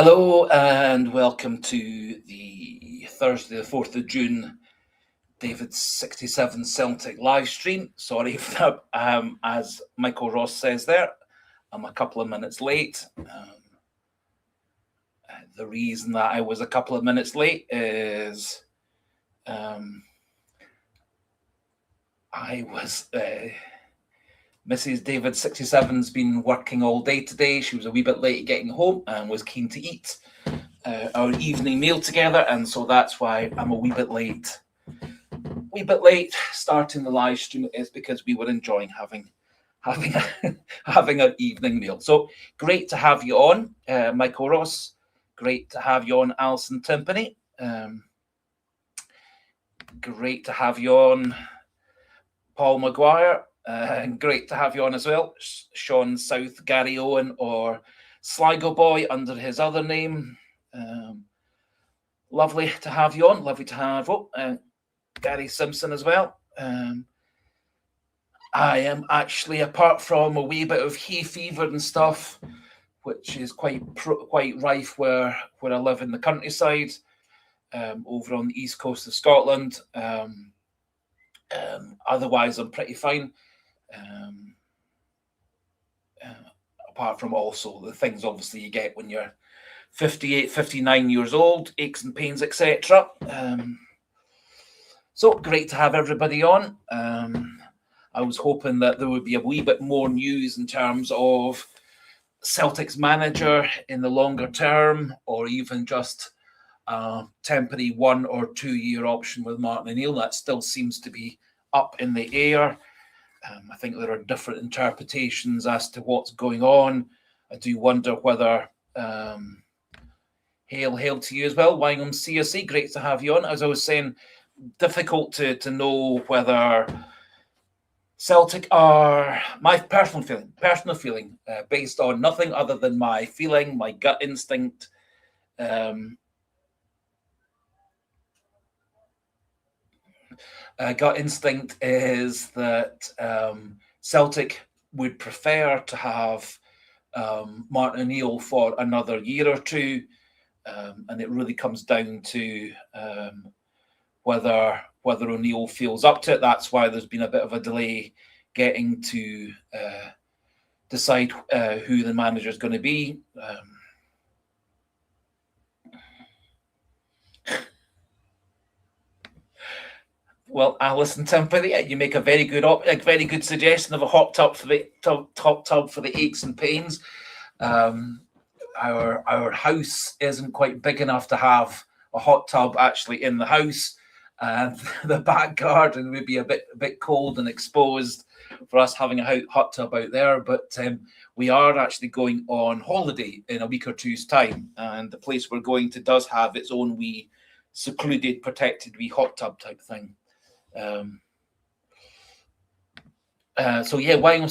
Hello and welcome to the Thursday, the 4th of June, David's 67 Celtic live stream. Sorry for that. As Michael Ross says there, I'm a couple of minutes late. The reason that I was a couple of minutes late is Mrs. David 67's been working all day today. She was a wee bit late getting home and was keen to eat our evening meal together, and so that's why I'm a wee bit late. Starting the live stream is because we were enjoying having an evening meal. So great to have you on, Michael Ross. Great to have you on, Alison Timpany. Great to have you on, Paul Maguire. And great to have you on as well, Sean South, Gary Owen, or Sligo Boy under his other name. Lovely to have you on. Lovely to have Gary Simpson as well. I am actually, apart from a wee bit of hay fever and stuff, which is quite rife where I live in the countryside, over on the east coast of Scotland. Otherwise, I'm pretty fine. Apart from also the things obviously you get when you're 58, 59 years old, aches and pains, etc. So great to have everybody on. I was hoping that there would be a wee bit more news in terms of Celtic's manager in the longer term, or even just a temporary 1 or 2 year option with Martin O'Neill. That still seems to be up in the air. I think there are different interpretations as to what's going on. I do wonder whether hail to you as well, Wyngholm CSC. Great to have you on. As I was saying, difficult to know whether Celtic are, my personal feeling, based on nothing other than my feeling, my gut instinct. Gut instinct is that Celtic would prefer to have Martin O'Neill for another year or two, and it really comes down to whether O'Neill feels up to it. That's why there's been a bit of a delay getting to decide who the manager is going to be. Well, Alison Timpany, you make a very good suggestion of a hot tub for the aches and pains. Our house isn't quite big enough to have a hot tub actually in the house, and the back garden would be a bit cold and exposed for us having a hot tub out there. But we are actually going on holiday in a week or two's time, and the place we're going to does have its own wee secluded, protected wee hot tub type thing. So yeah, Wyoming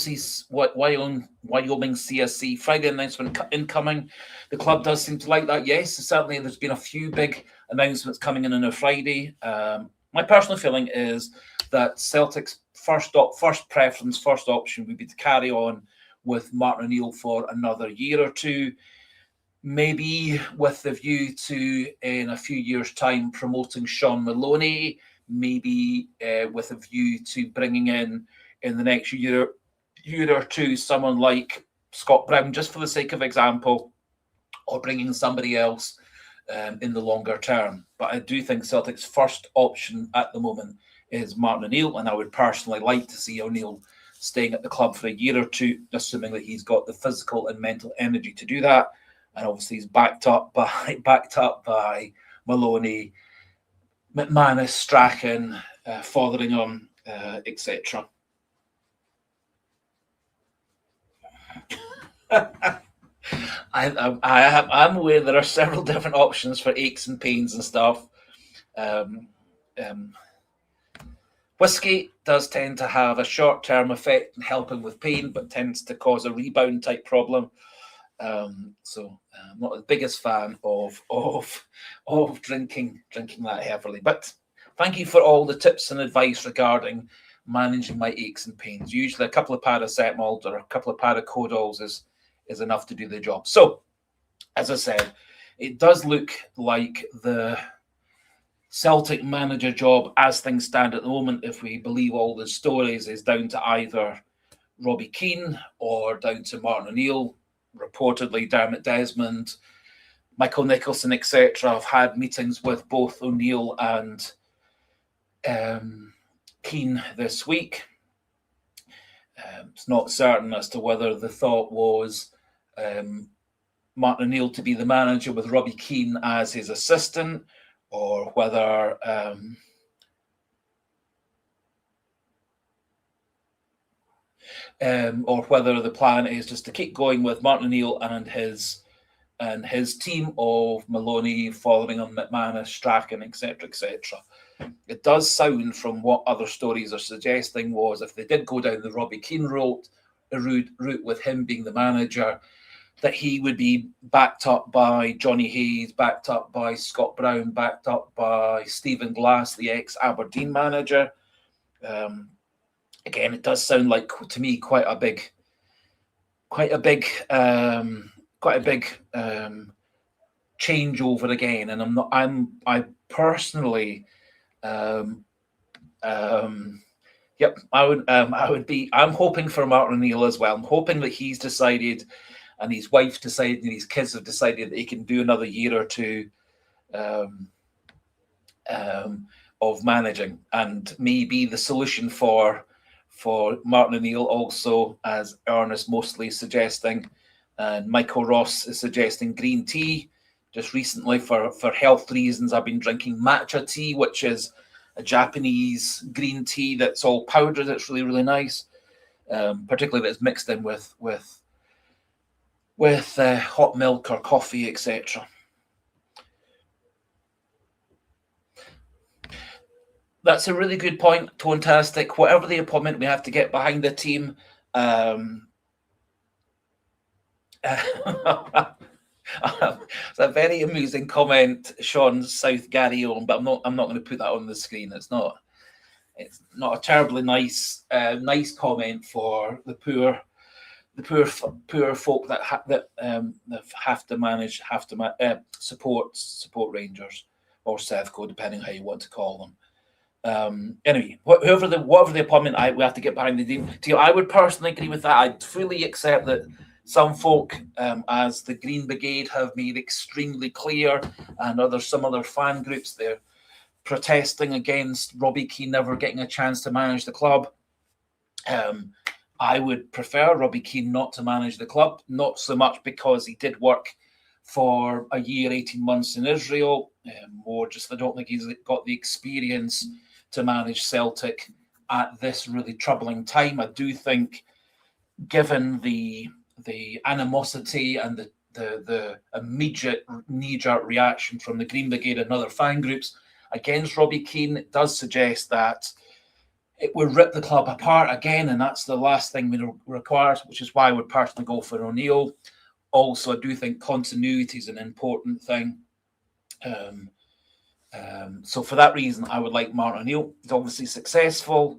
CSC Friday announcement incoming. The club does seem to like that. Yes, certainly there's been a few big announcements coming in on a Friday. My personal feeling is that Celtic's first preference, first option would be to carry on with Martin O'Neill for another year or two, maybe with the view to, in a few years' time, promoting Sean Maloney, maybe with a view to bringing in the next year or two someone like Scott Brown, just for the sake of example, or bringing somebody else in the longer term. But I do think Celtic's first option at the moment is Martin O'Neill, and I would personally like to see O'Neill staying at the club for a year or two, assuming that he's got the physical and mental energy to do that. And obviously he's backed up by Maloney, McManus, Strachan, Fotheringham, etc. I'm aware there are several different options for aches and pains and stuff. Whiskey does tend to have a short-term effect in helping with pain, but tends to cause a rebound type problem. So I'm not the biggest fan of drinking that heavily. But thank you for all the tips and advice regarding managing my aches and pains. Usually a couple of paracetamol or a couple of paracodols is enough to do the job. So, as I said, it does look like the Celtic manager job, as things stand at the moment, if we believe all the stories, is down to either Robbie Keane or down to Martin O'Neill. Reportedly, Dermot Desmond, Michael Nicholson, etc., have had meetings with both O'Neill and Keane this week. It's not certain as to whether the thought was Martin O'Neill to be the manager with Robbie Keane as his assistant, or whether the plan is just to keep going with Martin O'Neill and his team of Maloney, following on McManus, Strachan, etc., etc. It does sound, from what other stories are suggesting, was if they did go down the Robbie Keane route with him being the manager, that he would be backed up by Johnny Hayes, backed up by Scott Brown, backed up by Stephen Glass, the ex-Aberdeen manager. Again, it does sound like, to me, quite a big changeover again. And I personally, I'm hoping for Martin O'Neill as well. I'm hoping that he's decided, and his wife decided, and his kids have decided that he can do another year or two of managing, and maybe the solution for Martin O'Neill, also, as Ernest mostly suggesting, and Michael Ross is suggesting, green tea. Just recently, for health reasons, I've been drinking matcha tea, which is a Japanese green tea that's all powdered. It's really, really nice, particularly if it's mixed in with hot milk or coffee, etc. That's a really good point, Tontastic. Whatever the appointment, we have to get behind the team. It's a very amusing comment, Sean South Gary on, but I'm not going to put that on the screen. It's not a terribly nice comment for the poor folk that have to support Rangers or Sevco, depending how you want to call them. Anyway, whatever the appointment, we have to get behind the team. I would personally agree with that. I'd fully accept that some folk, as the Green Brigade have made extremely clear, and some other fan groups, they're protesting against Robbie Keane never getting a chance to manage the club. I would prefer Robbie Keane not to manage the club, not so much because he did work for a year, 18 months in Israel, more just I don't think he's got the experience to manage Celtic at this really troubling time. I do think, given the animosity and the immediate knee-jerk reaction from the Green Brigade and other fan groups against Robbie Keane, it does suggest that it would rip the club apart again, and that's the last thing we require, which is why I would personally go for O'Neill. Also, I do think continuity is an important thing. So for that reason, I would like Martin O'Neill. He's obviously successful.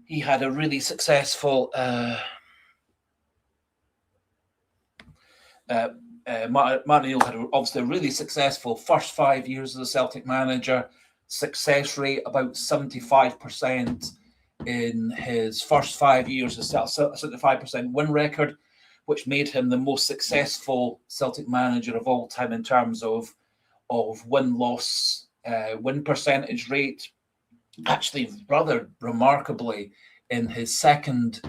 He had a really successful Martin O'Neill had obviously a really successful first 5 years as a Celtic manager. Success rate about 75% in his first 5 years, a 75% win record, which made him the most successful Celtic manager of all time in terms of win-loss, win percentage rate. Actually, rather remarkably, in his second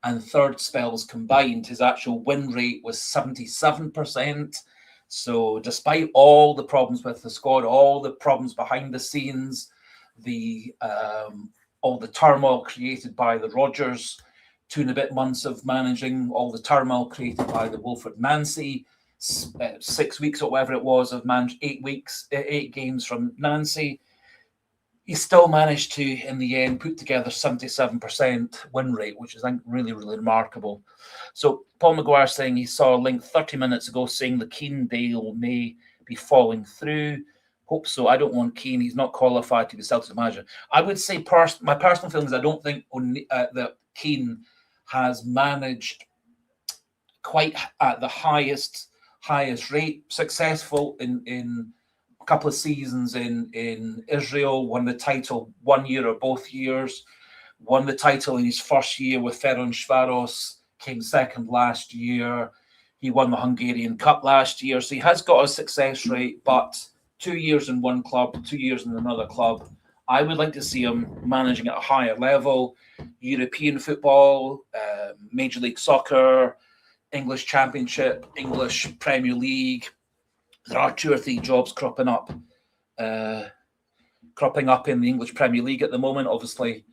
and third spells combined, his actual win rate was 77%. So despite all the problems with the squad, all the problems behind the scenes, all the turmoil created by the Rodgers 2.5 months of managing, all the turmoil created by the Wilfred Nancy 6 weeks or whatever it was of managed 8 games from Nancy, he still managed to, in the end, put together 77% win rate, which is, I think, really, really remarkable. So Paul McGuire saying he saw a link 30 minutes ago saying the Keane deal may be falling through. Hope so. I don't want Keane. He's not qualified to be Celtics manager. I would say my personal feelings, I don't think that Keane has managed quite at the highest highest rate, successful in a couple of seasons in Israel, won the title 1 year or both years, won the title in his first year with Ferencvaros, came second last year. He won the Hungarian Cup last year, so he has got a success rate, but 2 years in one club, 2 years in another club. I would like to see him managing at a higher level, European football, Major League Soccer, English Championship, English Premier League. There are 2 or 3 jobs cropping up in the English Premier League at the moment. Obviously,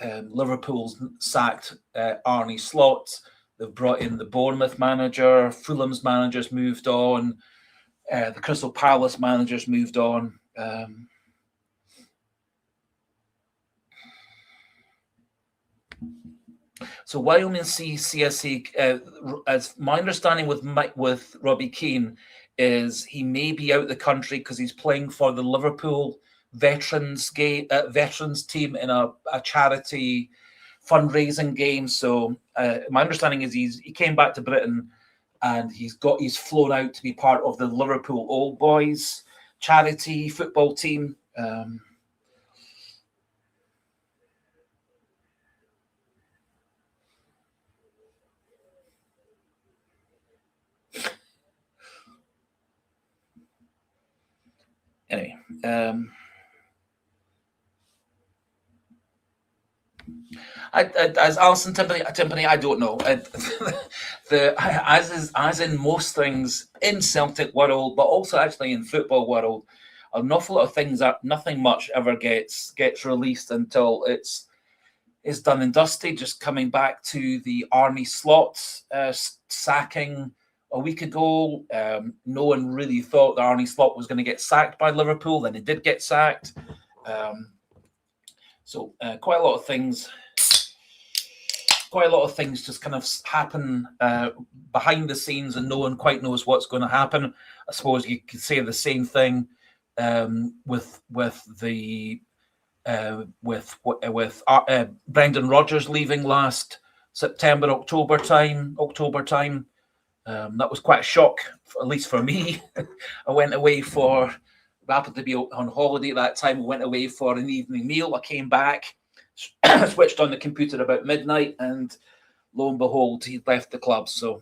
Liverpool's sacked Arne Slot. They've brought in the Bournemouth manager. Fulham's manager's moved on. The Crystal Palace manager's moved on. So Wyoming CSC, as my understanding with Robbie Keane, is he may be out of the country because he's playing for the Liverpool veterans team in a charity fundraising game. So my understanding is he came back to Britain and he's flown out to be part of the Liverpool Old Boys charity football team. Anyway, as Alison Timpany, I don't know. As in most things in Celtic world, but also actually in football world, an awful lot of things that nothing much ever gets released until it's done and dusted. Just coming back to the Arne Slot sacking a week ago, no one really thought that Arne Slot was going to get sacked by Liverpool. Then he did get sacked. So quite a lot of things just kind of happen behind the scenes, and no one quite knows what's going to happen. I suppose you could say the same thing with Brendan Rodgers leaving last October time. That was quite a shock, at least for me. I happened to be on holiday at that time. I went away for an evening meal. I came back, switched on the computer about midnight, and lo and behold, he'd left the club. So,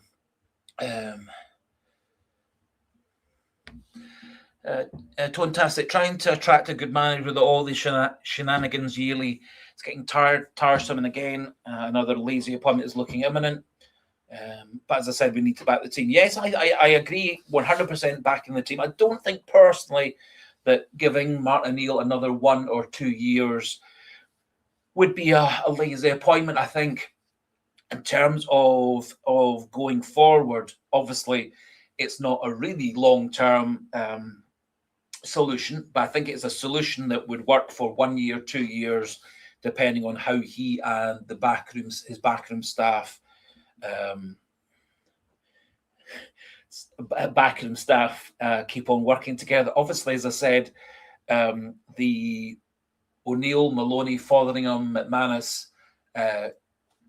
fantastic. Trying to attract a good manager with all these shenanigans yearly. It's getting tiresome, and again, another lazy appointment is looking imminent. But as I said, we need to back the team. Yes, I agree 100% backing the team. I don't think personally that giving Martin O'Neill another 1 or 2 years would be a lazy appointment. I think in terms of going forward, obviously it's not a really long-term solution, but I think it's a solution that would work for 1 year, 2 years, depending on how he and his backroom staff keep on working together. Obviously, as I said, the O'Neill, Maloney, Fotheringham, McManus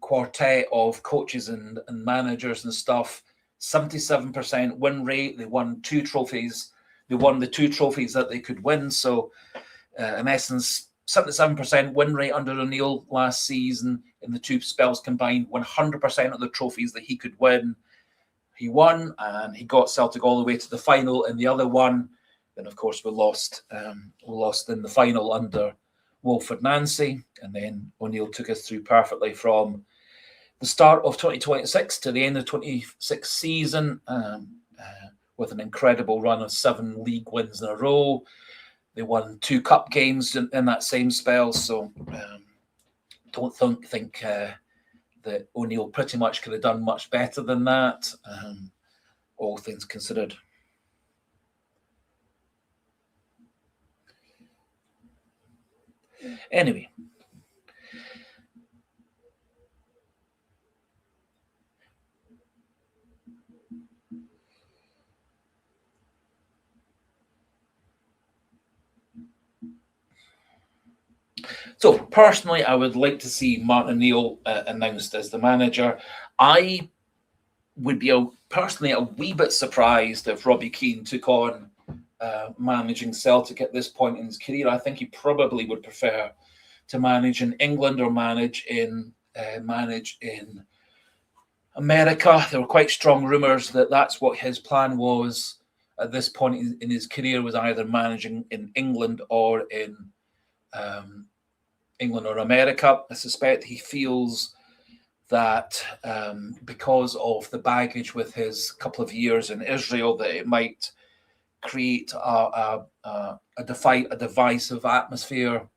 quartet of coaches and managers and stuff, 77% win rate. They won 2 trophies. They won the 2 trophies that they could win. So, in essence, 77% win rate under O'Neill last season in the 2 spells combined. 100% of the trophies that he could win, he won, and he got Celtic all the way to the final. And the other one, then of course we lost in the final under Wilfred Nancy, and then O'Neill took us through perfectly from the start of 2026 to the end of the 26 season, with an incredible run of 7 league wins in a row. They won 2 cup games in that same spell. So don't think that O'Neill pretty much could have done much better than that, all things considered. Anyway. So personally, I would like to see Martin O'Neill announced as the manager. I would be personally a wee bit surprised if Robbie Keane took on managing Celtic at this point in his career. I think he probably would prefer to manage in England or manage in America. There were quite strong rumours that that's what his plan was at this point in his career, was either managing in England or in England or America. I suspect he feels that because of the baggage with his couple of years in Israel, that it might create a divisive atmosphere.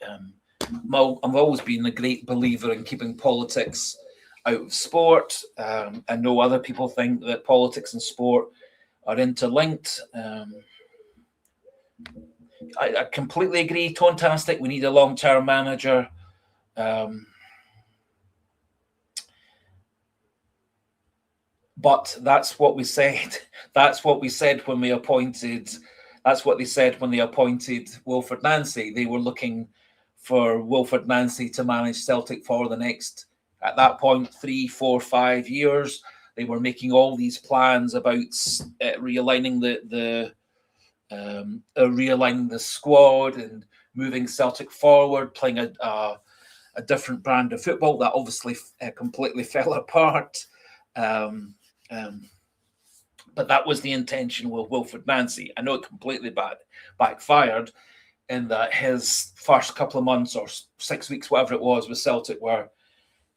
I've always been a great believer in keeping politics out of sport. I know other people think that politics and sport are interlinked. I completely agree. Fantastic. We need a long-term manager. But that's what we said. That's what we said when we appointed. That's what they said when they appointed Wilfred Nancy. They were looking for Wilfred Nancy to manage Celtic for the next, at that point, 3, 4, 5 years. They were making all these plans about realigning the squad and moving Celtic forward, playing a different brand of football. That obviously completely fell apart. But that was the intention with Wilfred Nancy. I know it completely backfired in that his first couple of months or 6 weeks, whatever it was, with Celtic were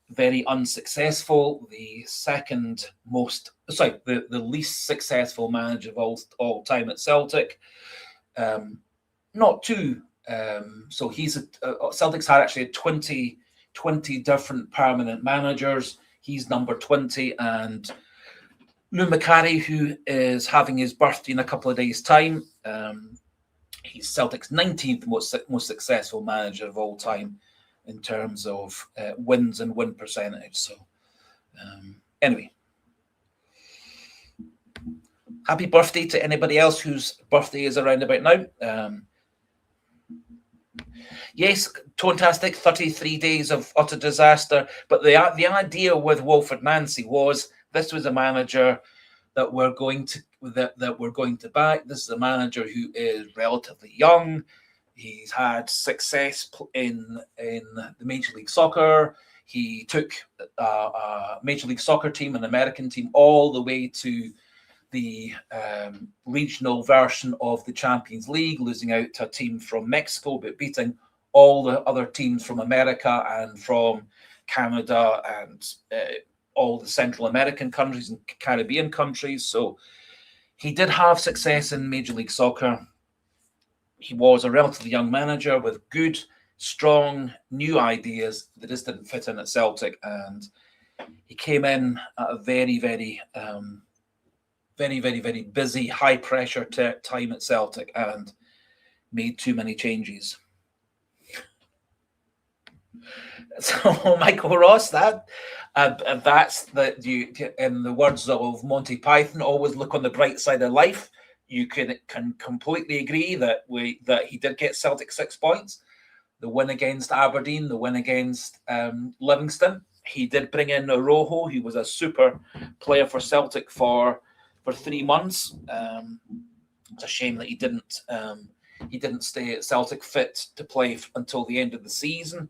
very unsuccessful. The least successful manager of all time at Celtic. Not too. So Celtic's had actually 20 different permanent managers. He's number 20, and Lou Macari, who is having his birthday in a couple of days' time, he's Celtic's 19th most successful manager of all time in terms of wins and win percentage. So, anyway, happy birthday to anybody else whose birthday is around about now. Yes, fantastic. 33 days of utter disaster. But the idea with Wilfred Nancy was this was a manager that we're going to back. This is a manager who is relatively young. He's had success in the Major League Soccer. He took a Major League Soccer team, an American team, all the way to the regional version of the Champions League, losing out to a team from Mexico, but beating all the other teams from America and from Canada and all the Central American countries and Caribbean countries. So he did have success in Major League Soccer. He was a relatively young manager with good, strong, new ideas that just didn't fit in at Celtic. And he came in at a very, very, very busy, high-pressure time at Celtic and made too many changes. So, Michael Ross, that's in the words of Monty Python, always look on the bright side of life. You can completely agree that he did get Celtic 6 points. The win against Aberdeen, the win against Livingston. He did bring in Rojo. He was a super player for Celtic for 3 months. It's a shame that he didn't stay at Celtic fit to play until the end of the season.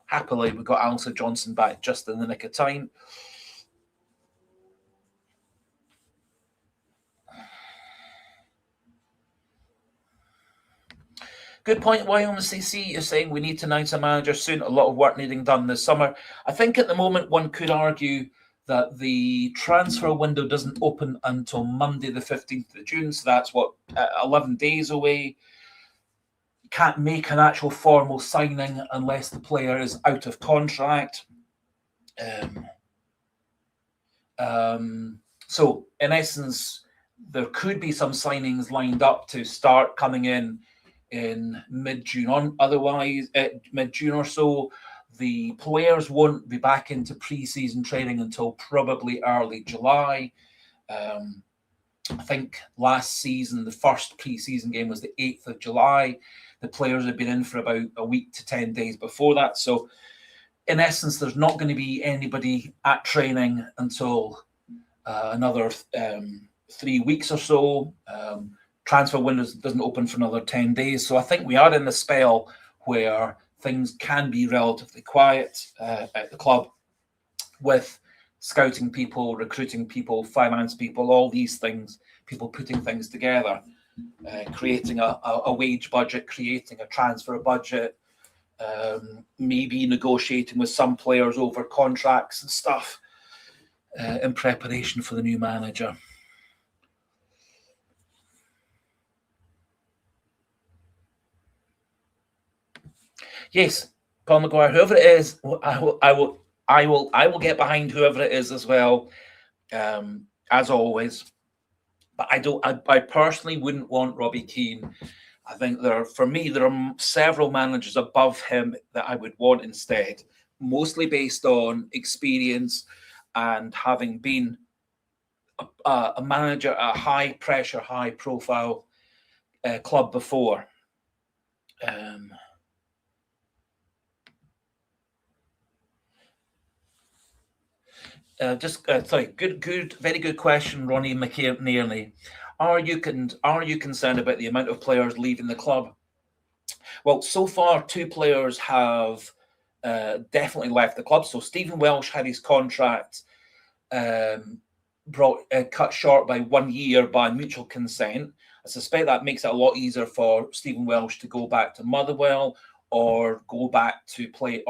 Happily, we got Alistair Johnson back just in the nick of time. Good point, YMCC. You're saying we need to announce a manager soon. A lot of work needing done this summer. I think at the moment one could argue that the transfer window doesn't open until Monday, the 15th of June. So that's 11 days away. You can't make an actual formal signing unless the player is out of contract. So in essence, there could be some signings lined up to start coming in mid-June. Otherwise, mid-June or so, the players won't be back into pre-season training until probably early July. I think last season, the first pre-season game was the 8th of July. The players had been in for about a week to 10 days before that. So in essence, there's not going to be anybody at training until another 3 weeks or so. Transfer windows doesn't open for another 10 days. So I think we are in the spell where things can be relatively quiet at the club, with scouting people, recruiting people, finance people, all these things, people putting things together, creating a wage budget, creating a transfer budget, maybe negotiating with some players over contracts and stuff in preparation for the new manager. Yes, Paul Maguire, whoever it is, I will get behind whoever it is as well, as always. But I personally wouldn't want Robbie Keane. I think for me, there are several managers above him that I would want instead, mostly based on experience and having been a manager at a high pressure, high profile club before. Sorry, very good question, Ronnie McNearney. Are you concerned about the amount of players leaving the club? Well, so far, 2 players have definitely left the club. So Stephen Welsh had his contract cut short by 1 year by mutual consent. I suspect that makes it a lot easier for Stephen Welsh to go back to Motherwell, or go to play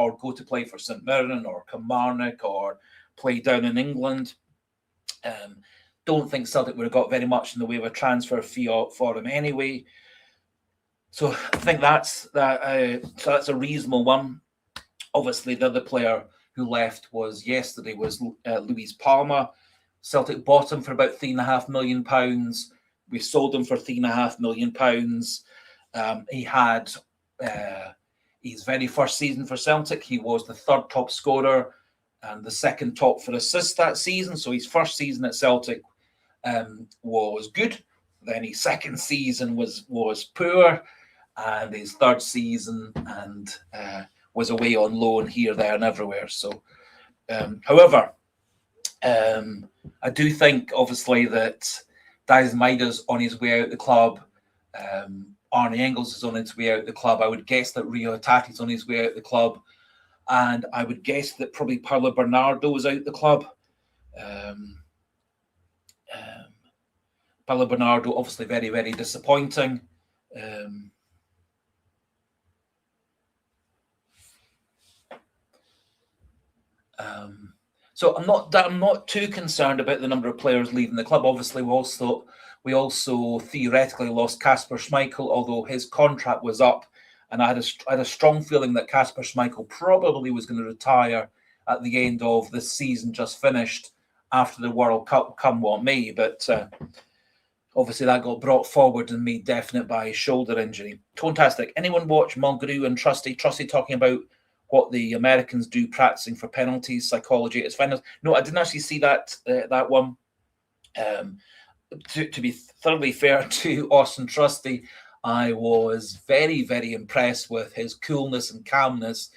for St Mirren or Kilmarnock, or play down in England. Don't think Celtic would have got very much in the way of a transfer fee for him anyway. So I think that's a reasonable one. Obviously, the other player who left was Luis Palma. Celtic bought him for about £3.5 million. We sold him for £3.5 million. He had his very first season for Celtic. He was the 3rd top scorer and the 2nd top for assists that season. So his first season at Celtic was good. Then his 2nd season was poor, and his 3rd season was away on loan here, there, and everywhere. So, however, I do think obviously that Daizen Maida's on his way out the club. Arnie Engels is on his way out the club. I would guess that Rio Hatati's on his way out the club. And I would guess that probably Paulo Bernardo is out the club. Paulo Bernardo, obviously very, very disappointing. So I'm not too concerned about the number of players leaving the club. Obviously, we also theoretically lost Kasper Schmeichel, although his contract was up. And I had a strong feeling that Kasper Schmeichel probably was going to retire at the end of the season just finished, after the World Cup, come what may. But obviously that got brought forward and made definite by his shoulder injury. Fantastic. Anyone watch Mulgrew and Trusty talking about what the Americans do practicing for penalties, psychology at its finest? No, I didn't actually see that one. To be thoroughly fair to Austin Trusty, I was very, very impressed with his coolness and calmness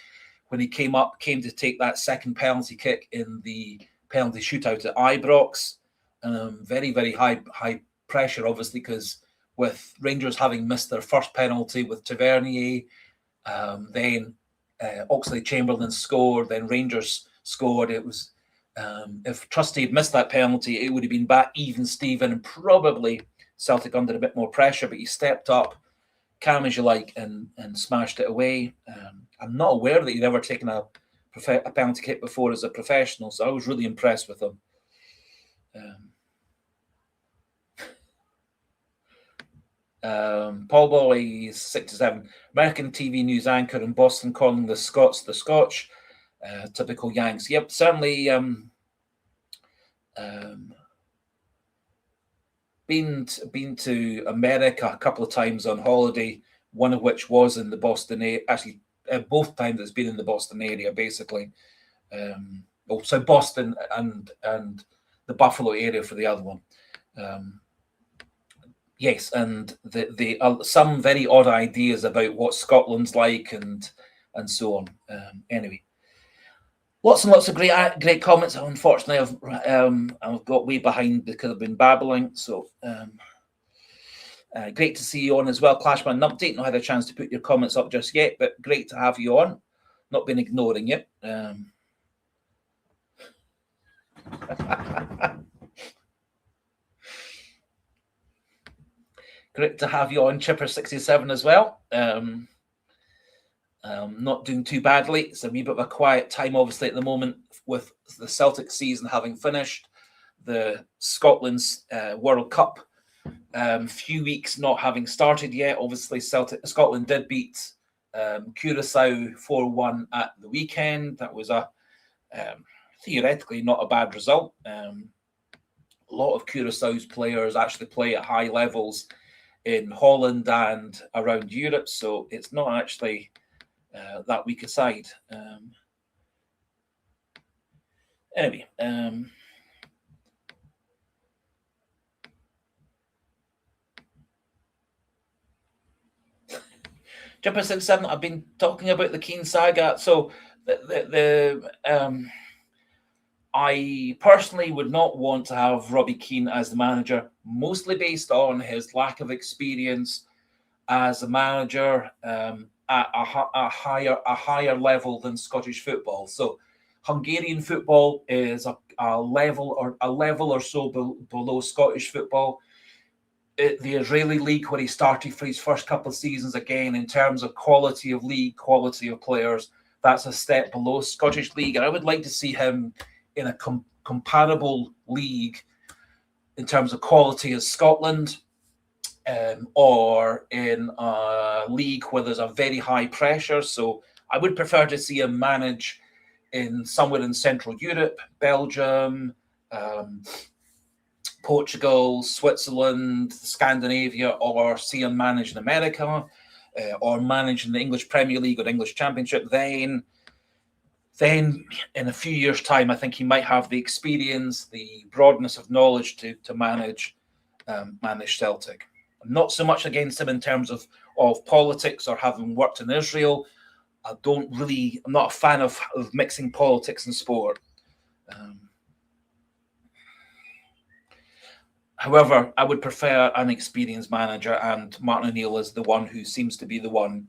when he came to take that 2nd penalty kick in the penalty shootout at Ibrox. Very, very high pressure, obviously, because with Rangers having missed their first penalty with Tavernier, then Oxlade-Chamberlain scored, then Rangers scored. It was if Trusty had missed that penalty, it would have been back even Steven, and probably Celtic under a bit more pressure, but he stepped up, calm as you like, and smashed it away. I'm not aware that he'd ever taken a penalty kick before as a professional, so I was really impressed with him. Paul Boy, 67, American TV news anchor in Boston calling the Scots the Scotch. Typical Yanks. Yep, certainly. Been to America a couple of times on holiday, one of which was in the Boston area. Actually, both times it's been in the Boston area, basically. So Boston and the Buffalo area for the other one. Yes, and the some very odd ideas about what Scotland's like and so on. Anyway, Lots and lots of great comments. Unfortunately, I've got way behind because I've been babbling. So great to see you on as well, Clashman Update. Not had a chance to put your comments up just yet, but great to have you on. Not been ignoring you. Great to have you on, Chipper67 as well. Not doing too badly. It's a wee bit of a quiet time, obviously, at the moment, with the Celtic season having finished, the Scotland's World Cup few weeks not having started yet. Obviously, Scotland did beat Curacao 4-1 at the weekend. That was a theoretically not a bad result. A lot of Curaçao's players actually play at high levels in Holland and around Europe, so it's not actually that weak a side. Anyway, Jumper 67, I've been talking about the Keane saga. So I personally would not want to have Robbie Keane as the manager, mostly based on his lack of experience as a manager at a higher level than Scottish football. So Hungarian football is a level or so below Scottish football. The Israeli league, where he started for his first couple of seasons, again, in terms of quality of league, quality of players, that's a step below Scottish league. And I would like to see him in a comparable league in terms of quality as Scotland, or in a league where there's a very high pressure. So I would prefer to see him manage in somewhere in Central Europe, Belgium, Portugal, Switzerland, Scandinavia, or see him manage in America, or manage in the English Premier League or English Championship. Then in a few years' time, I think he might have the experience, the broadness of knowledge to manage Celtic. I'm not so much against him in terms of politics or having worked in Israel. I'm not a fan of mixing politics and sport. However, I would prefer an experienced manager, and Martin O'Neill is the one who seems to be the one.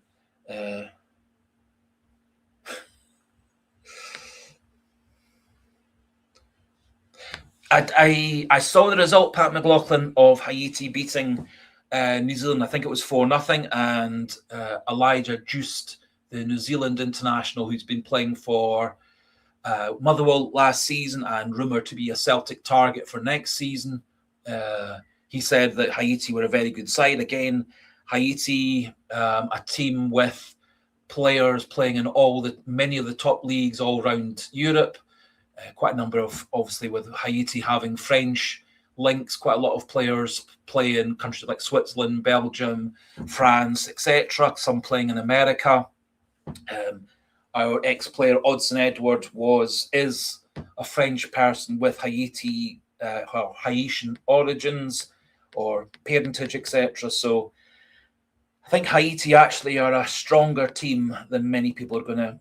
I saw the result, Pat McLaughlin, of Haiti beating New Zealand. I think it was 4-0, and Elijah Just, the New Zealand international who's been playing for Motherwell last season and rumoured to be a Celtic target for next season. He said that Haiti were a very good side. Again, Haiti, a team with players playing in many of the top leagues all around Europe. Quite a number of, obviously, with Haiti having French links, quite a lot of players play in countries like Switzerland, Belgium, France, etc. Some playing in America. Our ex-player Odson Edward is a French person with Haitian origins or parentage, etc. So I think Haiti actually are a stronger team than many people are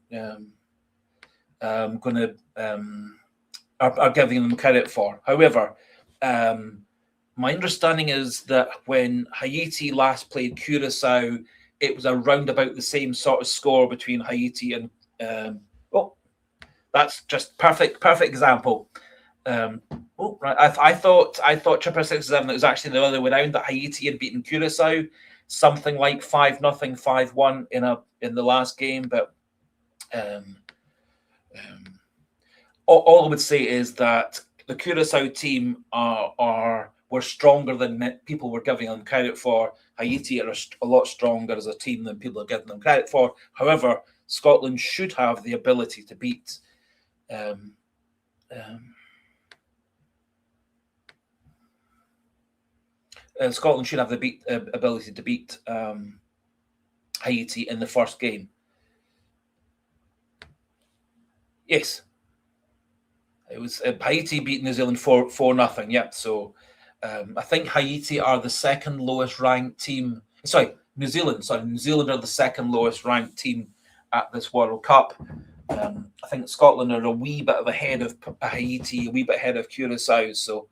are giving them credit for. However, my understanding is that when Haiti last played Curacao, it was around about the same sort of score between Haiti and that's just perfect example. I thought Chipper 67, it was actually the other way around, that Haiti had beaten Curacao something like 5-0, 5-1 in the last game. But all I would say is that the Curacao team were stronger than people were giving them credit for. Haiti are a lot stronger as a team than people are giving them credit for. However, Scotland should have the ability to beat Scotland should have the ability to beat Haiti in the first game. Yes. It was Haiti beat New Zealand 4-0. Yeah, so I think Haiti are the second lowest ranked team. New Zealand are the second lowest ranked team at this World Cup. I think Scotland are a wee bit ahead of Haiti, a wee bit ahead of Curacao. So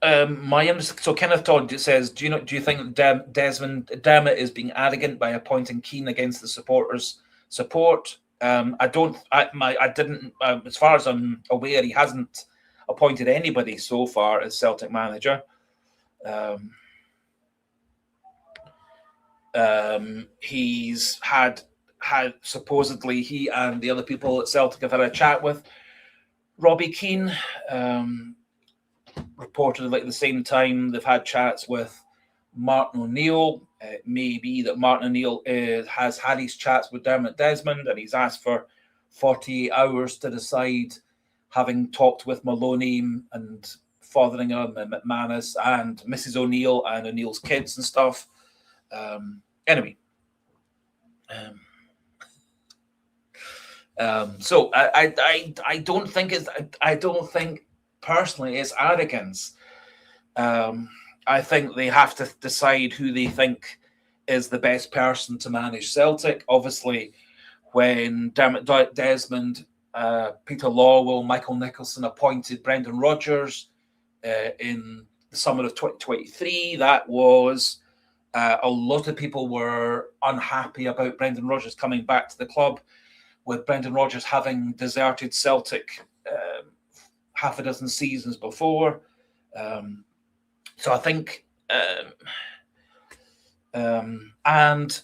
so Kenneth Todd says, do you think Desmond Dermot is being arrogant by appointing Keane against the supporters' support? I didn't. As far as I'm aware, he hasn't appointed anybody so far as Celtic manager. He's had supposedly he and the other people at Celtic have had a chat with Robbie Keane. Reportedly at the same time, they've had chats with Martin O'Neill. It may be that Martin O'Neill has had his chats with Dermot Desmond, and he's asked for 48 hours to decide, having talked with Maloney and Fotheringham and McManus and Mrs. O'Neill and O'Neill's kids and stuff. Anyway. So I don't think personally it's arrogance. I think they have to decide who they think is the best person to manage Celtic. Obviously, when Dermot Desmond, Peter Lawwell, Michael Nicholson appointed Brendan Rodgers in the summer of 2023, that was a lot of people were unhappy about Brendan Rodgers coming back to the club, with Brendan Rodgers having deserted Celtic half a dozen seasons before. So I think, and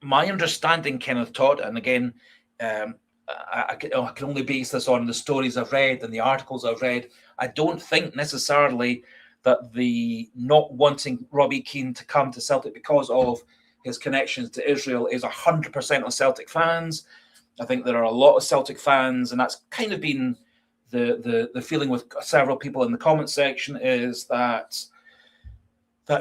my understanding, Kenneth Todd, and again, I can only base this on the stories I've read and the articles I've read. I don't think necessarily that the not wanting Robbie Keane to come to Celtic because of his connections to Israel is 100% on Celtic fans. I think there are a lot of Celtic fans, and that's kind of been the feeling with several people in the comment section, is that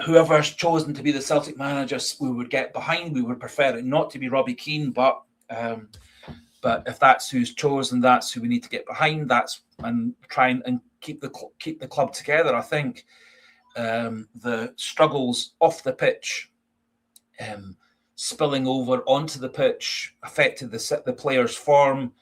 whoever's chosen to be the Celtic manager, we would get behind. We would prefer it not to be Robbie Keane, but if that's who's chosen, that's who we need to get behind. And try and keep the club together. I think the struggles off the pitch, spilling over onto the pitch, affected the players' form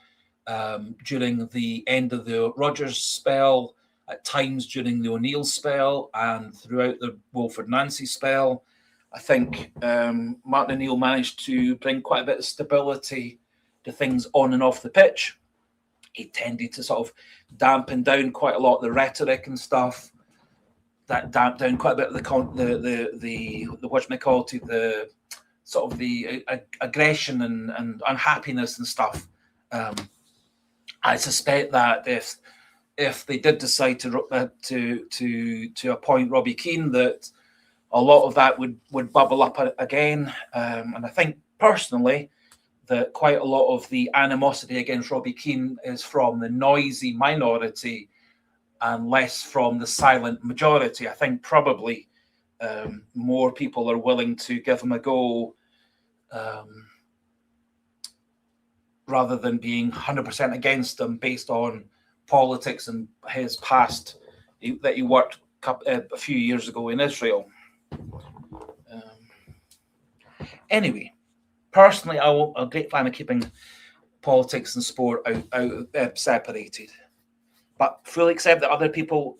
during the end of the Rodgers spell, at times during the O'Neill spell, and throughout the Wilfred Nancy spell. I think Martin O'Neill managed to bring quite a bit of stability to things on and off the pitch. He tended to sort of dampen down quite a lot of the rhetoric and stuff. That damped down quite a bit of the sort of the aggression and unhappiness and stuff. I suspect that if they did decide to appoint Robbie Keane, that a lot of that would bubble up again. And I think personally that quite a lot of the animosity against Robbie Keane is from the noisy minority and less from the silent majority. I think probably more people are willing to give him a go rather than being 100% against him based on politics and his past that he worked a few years ago in Israel. Anyway, personally, I'm a great fan of keeping politics and sport out separated, but fully accept that other people,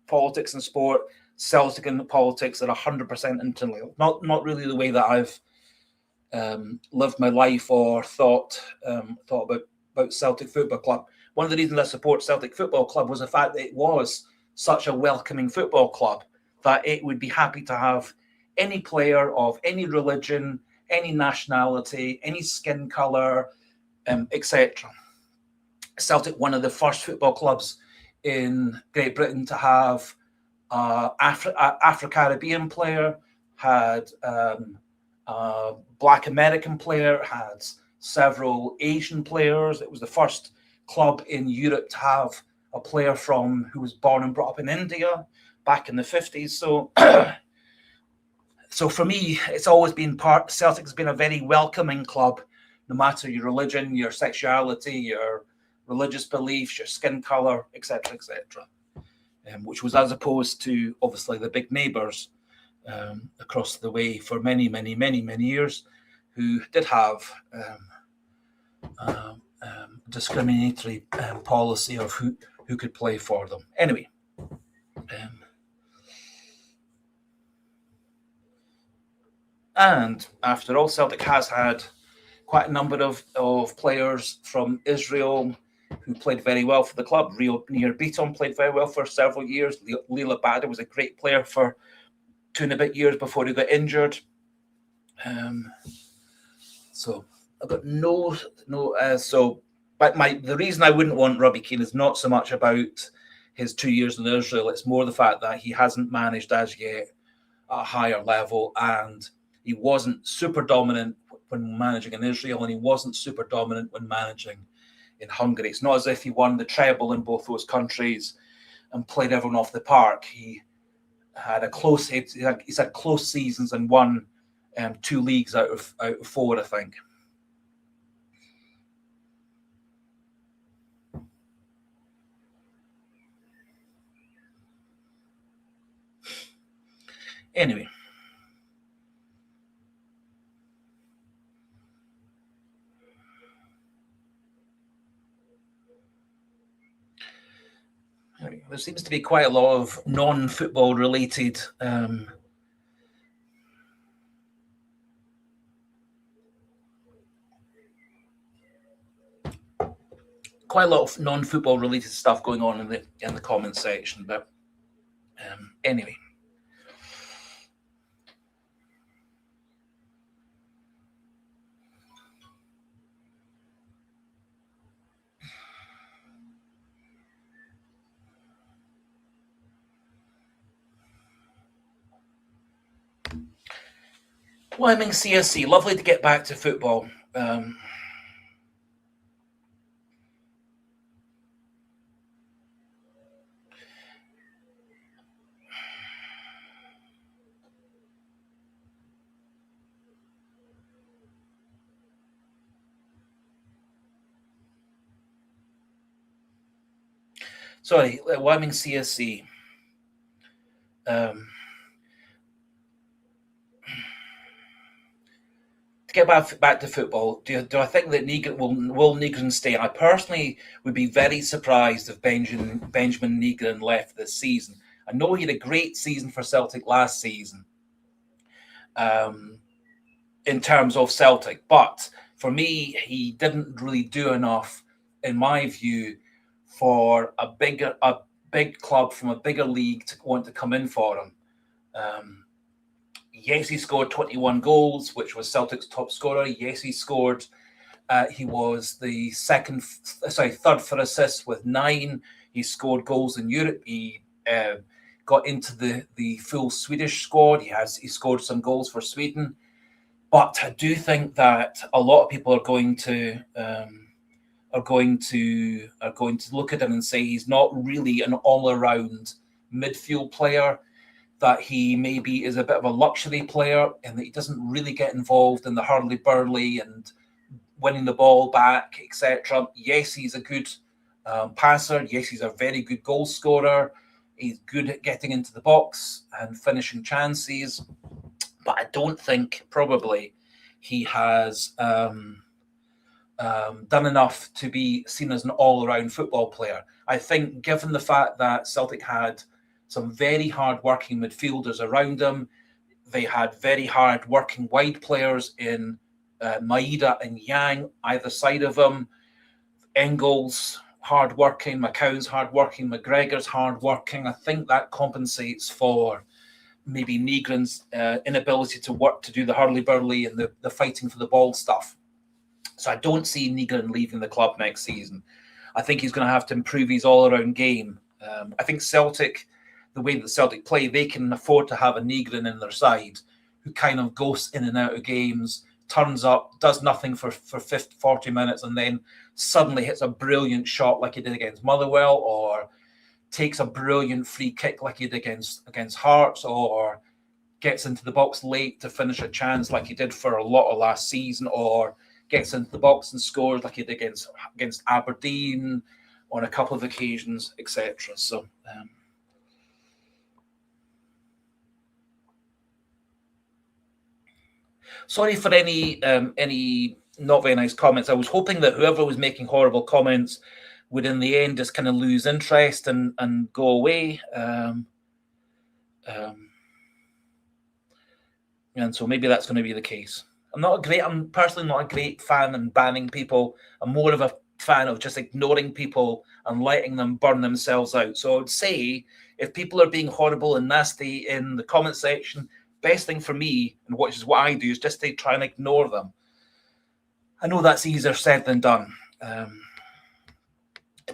politics and sport, Celtic and politics, are 100% interlinked. Not really the way that I've lived my life or thought about Celtic Football Club. One of the reasons I support Celtic Football Club was the fact that it was such a welcoming football club, that it would be happy to have any player of any religion, any nationality, any skin colour, etc. Celtic, one of the first football clubs in Great Britain to have Afro-Caribbean player, had a Black American player, had several Asian players. It was the first club in Europe to have a player who was born and brought up in India back in the 50s. So for me, it's always been Celtic has been a very welcoming club, no matter your religion, your sexuality, your religious beliefs, your skin colour, etc., etc. which was as opposed to obviously the big neighbours across the way for many years, who did have discriminatory policy of who could play for them. Anyway, and after all, Celtic has had quite a number of players from Israel who played very well for the club. Nir Beaton played very well for several years. Lila Bada was a great player for 2 and a bit years before he got injured. So I've got but the reason I wouldn't want Robbie Keane is not so much about his 2 years in Israel. It's more the fact that he hasn't managed as yet at a higher level, and he wasn't super dominant when managing in Israel, and he wasn't super dominant when managing in Hungary. It's not as if he won the treble in both those countries and played everyone off the park. He had he's had close seasons and won 2 leagues out of 4, I think. Anyway. There seems to be quite a lot of non-football related stuff going on in the comment section, but anyway. Wyoming CSC, lovely to get back to football. Sorry, Wyoming CSC. To get back to football, do I think that will Nygren stay? I personally would be very surprised if Benjamin Nygren left this season. I know he had a great season for Celtic last season in terms of Celtic, but for me, he didn't really do enough, in my view, for a big club from a bigger league to want to come in for him. Yes, he scored 21 goals, which was Celtic's top scorer. Yes, he scored. He was the third for assists with 9. He scored goals in Europe. He got into the full Swedish squad. He scored some goals for Sweden. But I do think that a lot of people are going to look at him and say he's not really an all-around midfield player, that he maybe is a bit of a luxury player and that he doesn't really get involved in the hurly-burly and winning the ball back, etc. Yes, he's a good passer. Yes, he's a very good goal scorer. He's good at getting into the box and finishing chances. But I don't think probably he has done enough to be seen as an all-around football player. I think given the fact that Celtic had some very hard-working midfielders around him, they had very hard-working wide players in Maeda and Yang, either side of him. Engels, hard-working. McCown's hard-working. McGregor's hard-working. I think that compensates for maybe Nygren's inability to do the hurly-burly and the fighting for the ball stuff. So I don't see Nygren leaving the club next season. I think he's going to have to improve his all-around game. I think Celtic, the way that Celtic play, they can afford to have a Nygren in their side who kind of goes in and out of games, turns up, does nothing for 40 minutes, and then suddenly hits a brilliant shot like he did against Motherwell, or takes a brilliant free kick like he did against Hearts, or gets into the box late to finish a chance like he did for a lot of last season, or gets into the box and scores like he did against Aberdeen on a couple of occasions, etc. So Sorry for any not very nice comments. I was hoping that whoever was making horrible comments would in the end just kind of lose interest and go away. And so maybe that's going to be the case. I'm personally not a great fan in banning people. I'm more of a fan of just ignoring people and letting them burn themselves out. So I would say if people are being horrible and nasty in the comment section, best thing for me, and which is what I do, is just to try and ignore them. I know that's easier said than done,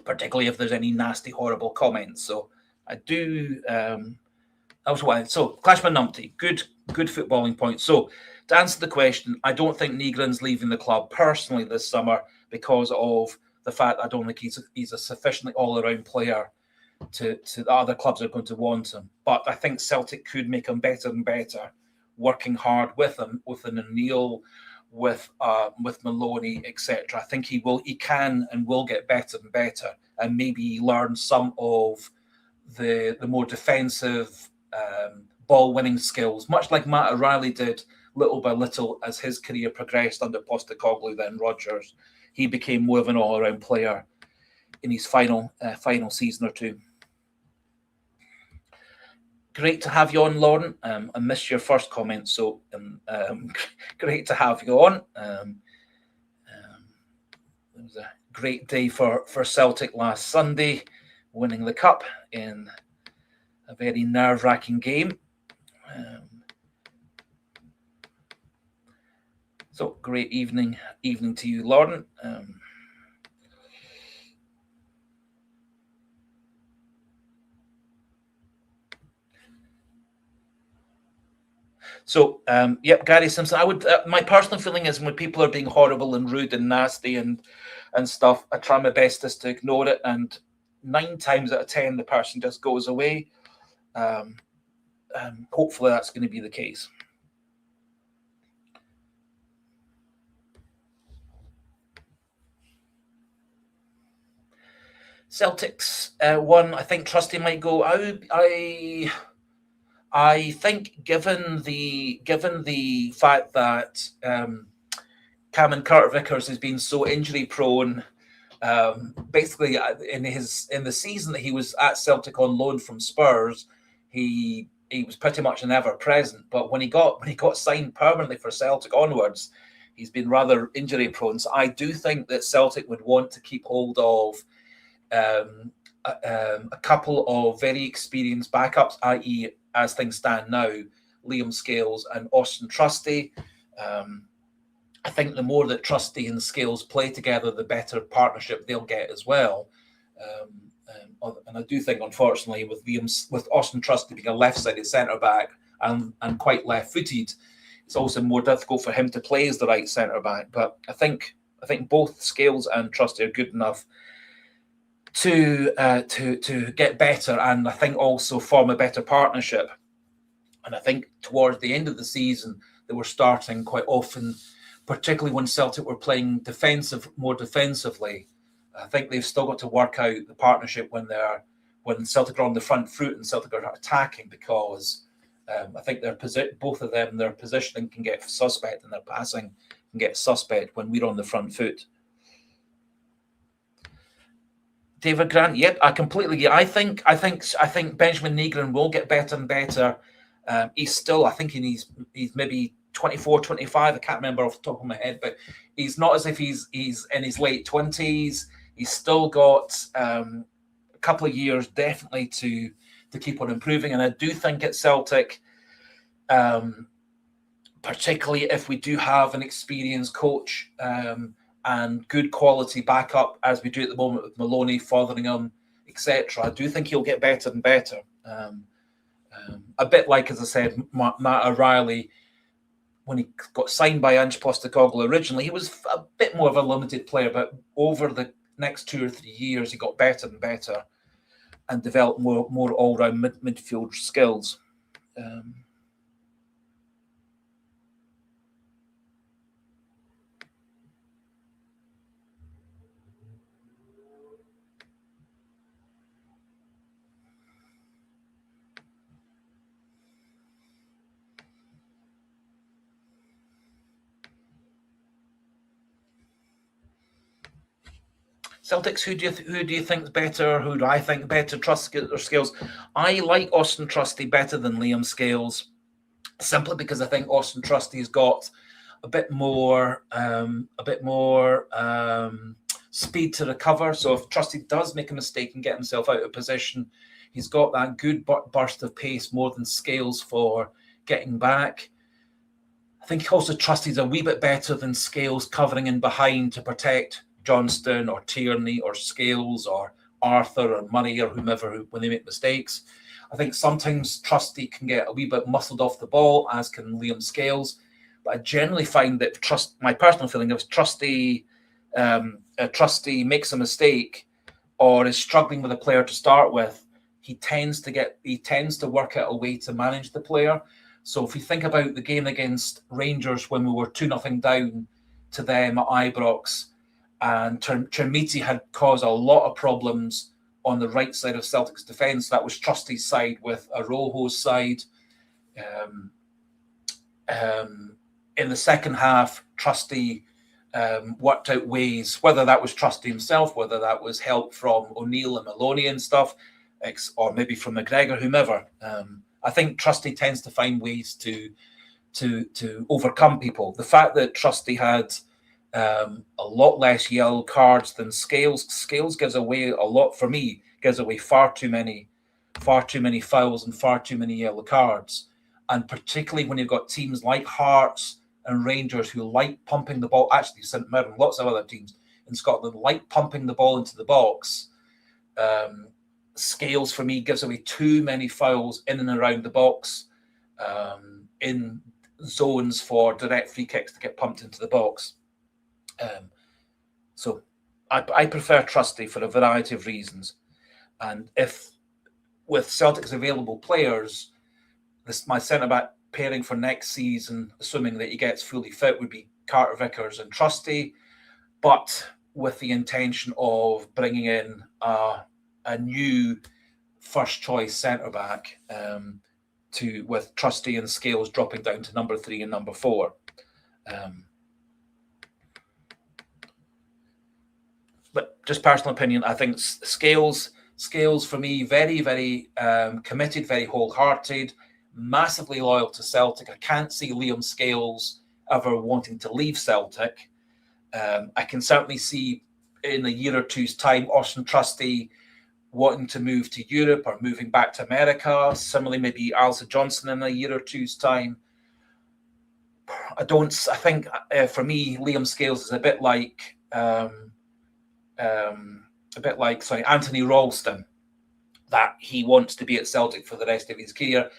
particularly if there's any nasty, horrible comments. So I do. So Clashman Numpty, good footballing point. So to answer the question, I don't think Nygren's leaving the club personally this summer because of the fact I don't think he's a sufficiently all-around player to the other clubs are going to want him. But I think Celtic could make him better and better, working hard with him, with an O'Neill, with Maloney, etc. I think he can and will get better and better, and maybe learn some of the more defensive ball winning skills, much like Matt O'Reilly did little by little as his career progressed under Postecoglou, then Rodgers. He became more of an all around player in his final season or two. Great to have you on, Lauren. I missed your first comment, so great to have you on. It was a great day for Celtic last Sunday, winning the cup in a very nerve-wracking game. So great evening to you, Lauren. Gary Simpson. I would. My personal feeling is when people are being horrible and rude and nasty and stuff, I try my best just to ignore it. And 9 times out of 10, the person just goes away. Hopefully, that's going to be the case. Celtics won. I think Trusty might go. I think given the fact that Cameron Carter-Vickers has been so injury prone, basically in the season that he was at Celtic on loan from Spurs, he was pretty much an ever present. But when he got signed permanently for Celtic onwards, he's been rather injury prone. So I do think that Celtic would want to keep hold of a couple of very experienced backups, i.e., as things stand now, Liam Scales and Austin Trusty. I think the more that Trusty and Scales play together, the better partnership they'll get as well. And I do think, unfortunately, with Austin Trusty being a left-sided centre-back and quite left-footed, it's also more difficult for him to play as the right centre-back. But I think both Scales and Trusty are good enough to get better, and I think also form a better partnership. And I think towards the end of the season, they were starting quite often, particularly when Celtic were playing more defensively. I think they've still got to work out the partnership when Celtic are on the front foot and Celtic are attacking, because I think both of them, their positioning can get suspect and their passing can get suspect when we're on the front foot. David Grant, yep, I completely get. I think Benjamin Nygren will get better and better. He's still, I think he's maybe 24, 25. I can't remember off the top of my head, but he's not as if he's in his late 20s. He's still got a couple of years definitely to keep on improving. And I do think at Celtic, particularly if we do have an experienced coach and good quality backup, as we do at the moment with Maloney, Fotheringham, etc., I do think he'll get better and better. A bit like, as I said, Matt O'Reilly, when he got signed by Ange Postecoglou originally, he was a bit more of a limited player, but over the next 2 or 3 years, he got better and better and developed more all-round midfield skills. Celtics, who do you think's better? Who do I think better? Trusty or Scales? I like Austin Trusty better than Liam Scales, simply because I think Austin Trusty's got a bit more speed to recover. So if Trusty does make a mistake and get himself out of position, he's got that good burst of pace more than Scales for getting back. I think also Trusty's a wee bit better than Scales covering in behind to protect Johnston or Tierney or Scales or Arthur or Murray or whomever when they make mistakes. I think sometimes Trusty can get a wee bit muscled off the ball, as can Liam Scales. But I generally find that my personal feeling is Trusty makes a mistake or is struggling with a player to start with, he tends to work out a way to manage the player. So if you think about the game against Rangers when we were 2-0 down to them at Ibrox, and Chermiti had caused a lot of problems on the right side of Celtic's defence. That was Trusty's side with Arojo's side. In the second half, Trusty worked out ways, whether that was Trusty himself, whether that was help from O'Neill and Maloney and stuff, or maybe from McGregor, whomever. I think Trusty tends to find ways to overcome people. The fact that Trusty had a lot less yellow cards than Scales gives away a lot, for me, gives away far too many fouls and far too many yellow cards. And particularly when you've got teams like Hearts and Rangers who like pumping the ball, actually St Mirren, lots of other teams in Scotland like pumping the ball into the box. Scales, for me, gives away too many fouls in and around the box, in zones for direct free kicks to get pumped into the box. So I prefer Trusty for a variety of reasons. And if with Celtic's available players, my centre-back pairing for next season, assuming that he gets fully fit, would be Carter Vickers and Trusty, but with the intention of bringing in a new first-choice centre-back with Trusty and Scales dropping down to number 3 and number 4. But just personal opinion, I think Scales for me, very, very committed, very wholehearted, massively loyal to Celtic. I can't see Liam Scales ever wanting to leave Celtic. I can certainly see in a year or two's time Austin Trusty wanting to move to Europe or moving back to America. Similarly, maybe Alistair Johnson in a year or two's time. I think for me, Liam Scales is a bit like Anthony Ralston, that he wants to be at Celtic for the rest of his career.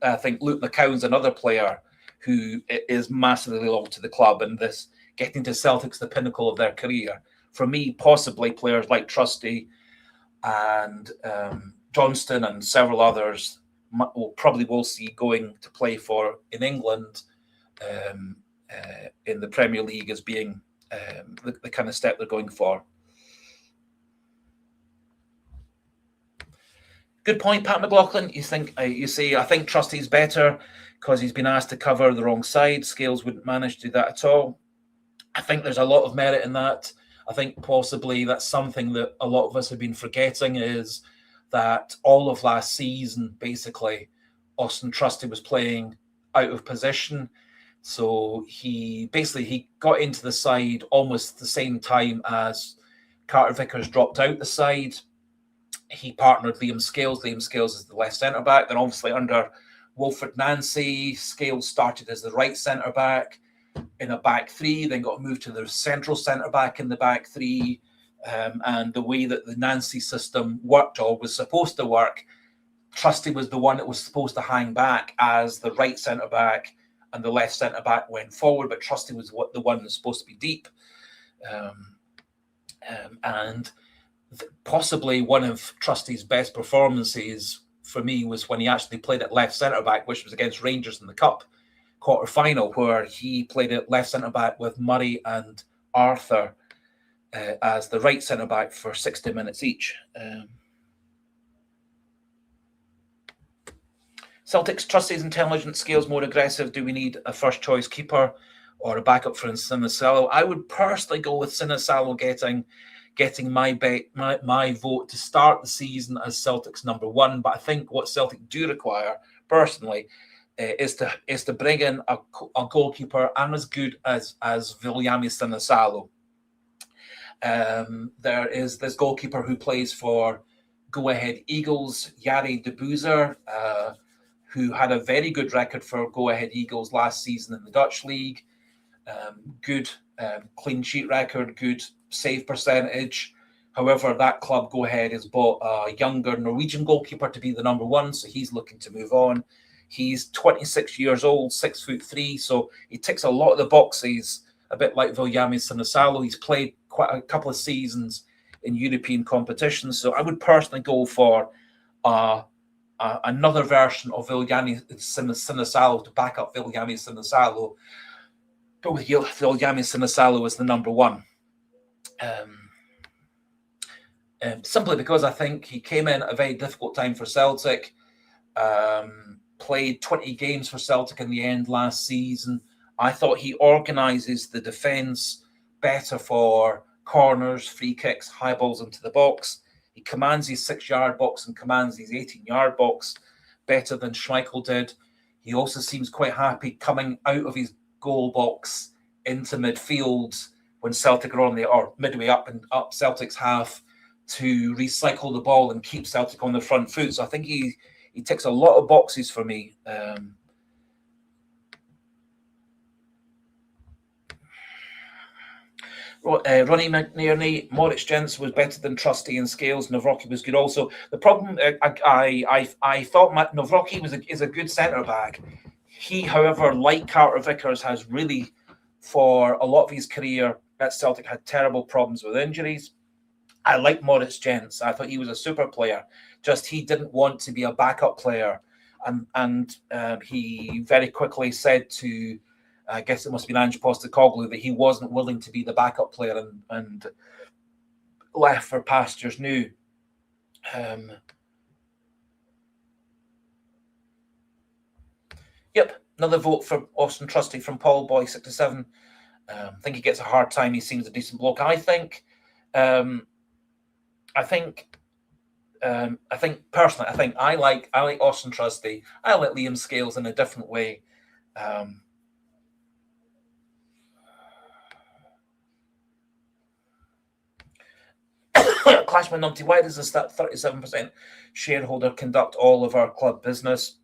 I think Luke McCown's another player who is massively loyal to the club, and this getting to Celtic's the pinnacle of their career. For me, possibly players like Trusty and Johnston and several others will see going to play in England in the Premier League as being the kind of step they're going for. Good point, Pat McLaughlin. You say I think Trusty's better because he's been asked to cover the wrong side. Scales wouldn't manage to do that at all. I think there's a lot of merit in that. I think possibly that's something that a lot of us have been forgetting, is that all of last season, basically, Austin Trusty was playing out of position. So he got into the side almost the same time as Carter Vickers dropped out the side. He partnered Liam Scales. Liam Scales is the left centre-back. Then obviously under Wilfred Nancy, Scales started as the right centre-back in a back three, then got moved to the central centre-back in the back three. And the way that the Nancy system worked or was supposed to work, Trusty was the one that was supposed to hang back as the right centre-back, and the left centre-back went forward, but Trusty was the one that was supposed to be deep. And possibly one of Trusty's best performances for me was when he actually played at left centre-back, which was against Rangers in the Cup quarter-final, where he played at left centre-back with Murray and Arthur as the right centre-back for 60 minutes each. Celtic's Trusty's intelligent, Scales more aggressive. Do we need a first-choice keeper or a backup for Sinisalo? I would personally go with Sinisalo getting my vote to start the season as Celtic's number one. But I think what Celtic do require, personally, is to bring in a goalkeeper and as good as Viljami Sinisalo. There is this goalkeeper who plays for Go Ahead Eagles, Jari de Boezer, who had a very good record for Go Ahead Eagles last season in the Dutch League. Good clean sheet record, good save percentage. However, that club, Go Ahead, has bought a younger Norwegian goalkeeper to be the number one, so he's looking to move on. He's 26 years old, 6'3", so he ticks a lot of the boxes, a bit like Viljami Sinisalo. He's played quite a couple of seasons in European competitions, so I would personally go for another version of Viljami Sinisalo to back up Viljami Sinisalo, but with Viljami Sinisalo as the number one. Simply because I think he came in at a very difficult time for Celtic, played 20 games for Celtic in the end last season. I thought he organises the defence better for corners, free kicks, high balls into the box. He commands his 6-yard box and commands his 18-yard box better than Schmeichel did. He also seems quite happy coming out of his goal box into midfield when Celtic are on or midway up Celtic's half to recycle the ball and keep Celtic on the front foot. So I think he ticks a lot of boxes for me. Ronnie McNearney, Moritz Jensen was better than Trusty and Scales. Nawrocki was good also. The problem, I thought Nawrocki is a good centre-back. He, however, like Carter Vickers, has really, for a lot of his career at Celtic, had terrible problems with injuries. I like Moritz Jensen. I thought he was a super player. Just he didn't want to be a backup player. And he very quickly said to, I guess it must have been Ange Postecoglou, that he wasn't willing to be the backup player and left for pastures new. Yep, another vote for Austin Trusty from Paul Boy 67. I think he gets a hard time. He seems a decent bloke. I think personally, I like Austin Trusty. I like Liam Scales in a different way. Clashman Numpty, why does this 37% shareholder conduct all of our club business?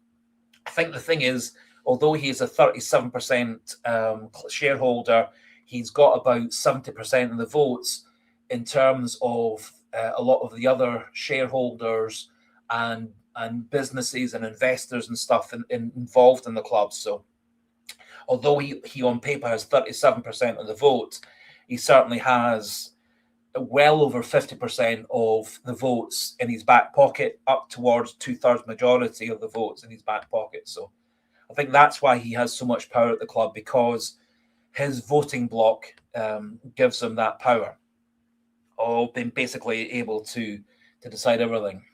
I think the thing is, although he is a 37% shareholder, he's got about 70% of the votes in terms of a lot of the other shareholders and businesses and investors and stuff involved in the club. So although he on paper has 37% of the vote, he certainly has well over 50% of the votes in his back pocket, up towards 2/3 majority of the votes in his back pocket. So I think that's why he has so much power at the club, because his voting block gives him that power of being basically able to decide everything.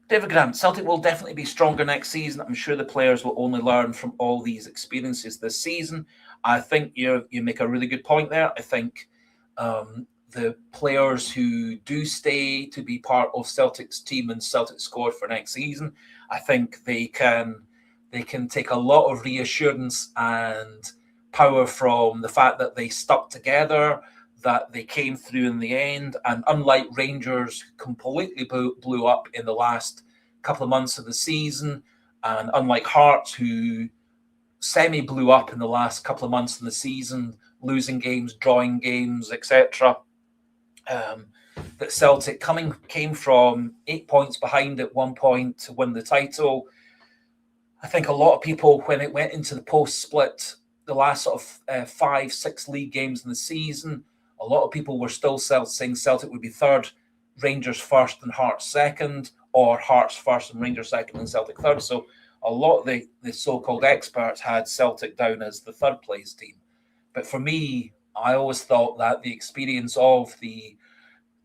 David Grant, Celtic will definitely be stronger next season. I'm sure the players will only learn from all these experiences this season. I think you make a really good point there. I think the players who do stay to be part of Celtic's team and Celtic squad for next season, I think they can take a lot of reassurance and power from the fact that they stuck together, that they came through in the end, and unlike Rangers, completely blew up in the last couple of months of the season, and unlike Hearts, who semi blew up in the last couple of months of the season, losing games, drawing games, etc. That Celtic came from 8 points behind at one point to win the title. I think a lot of people, when it went into the post-split, the last sort of 5-6 league games in the season, a lot of people were still saying Celtic would be third, Rangers first and Hearts second, or Hearts first and Rangers second and Celtic third. So a lot of the so-called experts had Celtic down as the third place team. But for me, I always thought that the experience of the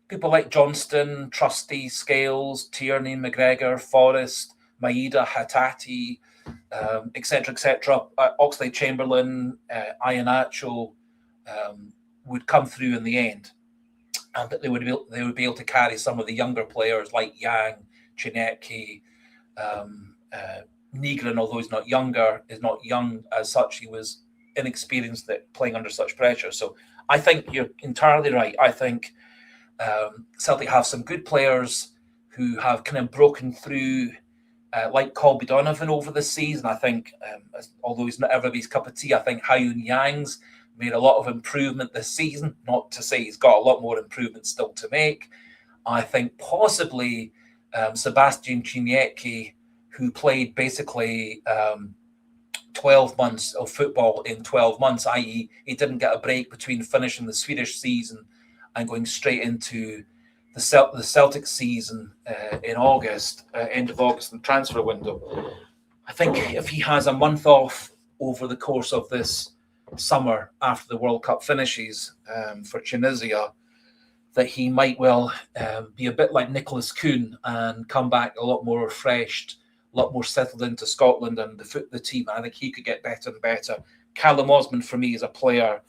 people like Johnston, Trusty, Scales, Tierney, McGregor, Forrest, Maeda, Hattati, etc., Oxlade-Chamberlain, Iheanacho, would come through in the end, and that they would be able to carry some of the younger players like Yang, Chinecki, Nigrin, although he's not young as such. He was inexperienced at playing under such pressure. So I think you're entirely right. I think Celtic have some good players who have kind of broken through, like Colby Donovan over the season. I think, although he's not everybody's cup of tea, I think Hyun Yang's made a lot of improvement this season. Not to say he's got a lot more improvement still to make. I think possibly Sebastian Chinecki, who played basically 12 months of football in 12 months, i.e. he didn't get a break between finishing the Swedish season and going straight into the Celtic season in August, end of August, in the transfer window. I think if he has a month off over the course of this summer after the World Cup finishes for Tunisia, that he might well be a bit like Nicholas Kuhn and come back a lot more refreshed, a lot more settled into Scotland and the team. I think he could get better and better. Callum Osman, for me, is a player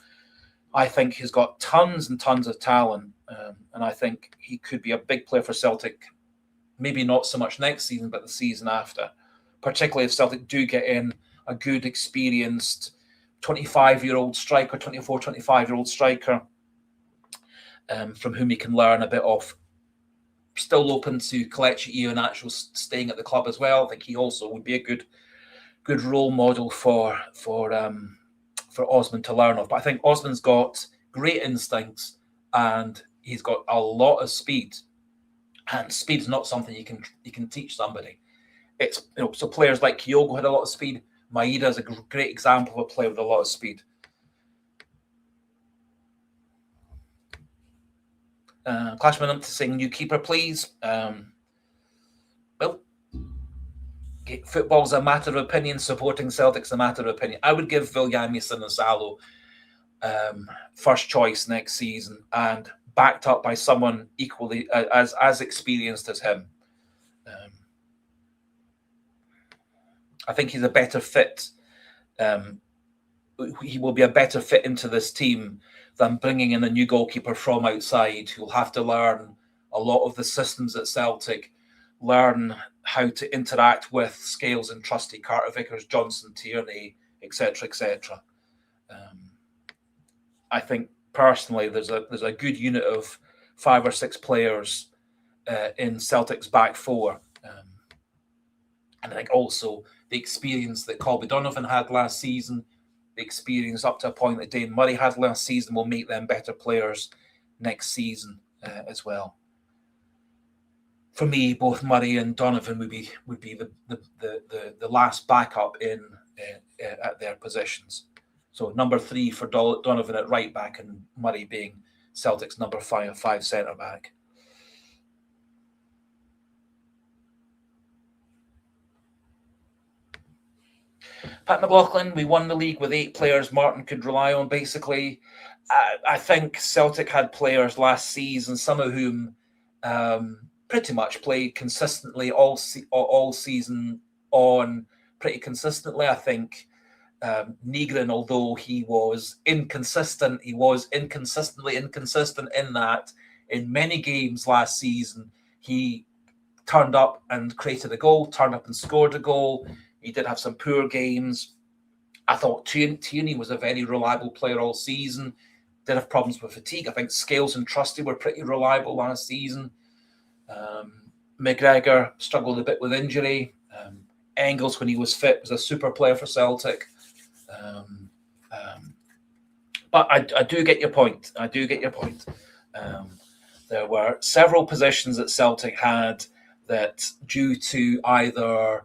I think he's got tons and tons of talent, and I think he could be a big player for Celtic, maybe not so much next season, but the season after, particularly if Celtic do get in a good, experienced 25-year-old striker, 25-year-old striker, from whom he can learn a bit of. Still open to Kelechi Iheanacho staying at the club as well. I think he also would be a good role model for Osman to learn of. But I think Osman's got great instincts and he's got a lot of speed. And speed's not something you can teach somebody. It's so players like Kyogo had a lot of speed. Maeda is a great example of a player with a lot of speed. Clashman to saying new keeper, please. Well, football's a matter of opinion. Supporting Celtic's a matter of opinion. I would give Viljami Sinisalo first choice next season, and backed up by someone equally as experienced as him. I think he's a better fit. He will be a better fit into this team than bringing in a new goalkeeper from outside who'll have to learn a lot of the systems at Celtic, learn how to interact with Scales and Trusty, Carter Vickers, Johnson, Tierney, etc., etc. I think personally there's a good unit of 5 or 6 players in Celtic's back four, and I think also the experience that Colby Donovan had last season, the experience up to a point that Dane Murray had last season, will make them better players next season as well. For me, both Murray and Donovan would be the last backup in at their positions. So number 3 for Donovan at right back, and Murray being Celtic's number 5 centre back. Pat McLaughlin, we won the league with 8 players Martin could rely on, basically. I think Celtic had players last season, some of whom pretty much played consistently all season on pretty consistently. I think Nigrin, although he was inconsistent, he was inconsistently inconsistent in that in many games last season, he turned up and created a goal, turned up and scored a goal. He did have some poor games. I thought Tierney was a very reliable player all season. Did have problems with fatigue. I think Scales and Trusty were pretty reliable last season. McGregor struggled a bit with injury. Engels, when he was fit, was a super player for Celtic. But I do get your point. There were several positions that Celtic had that, due to either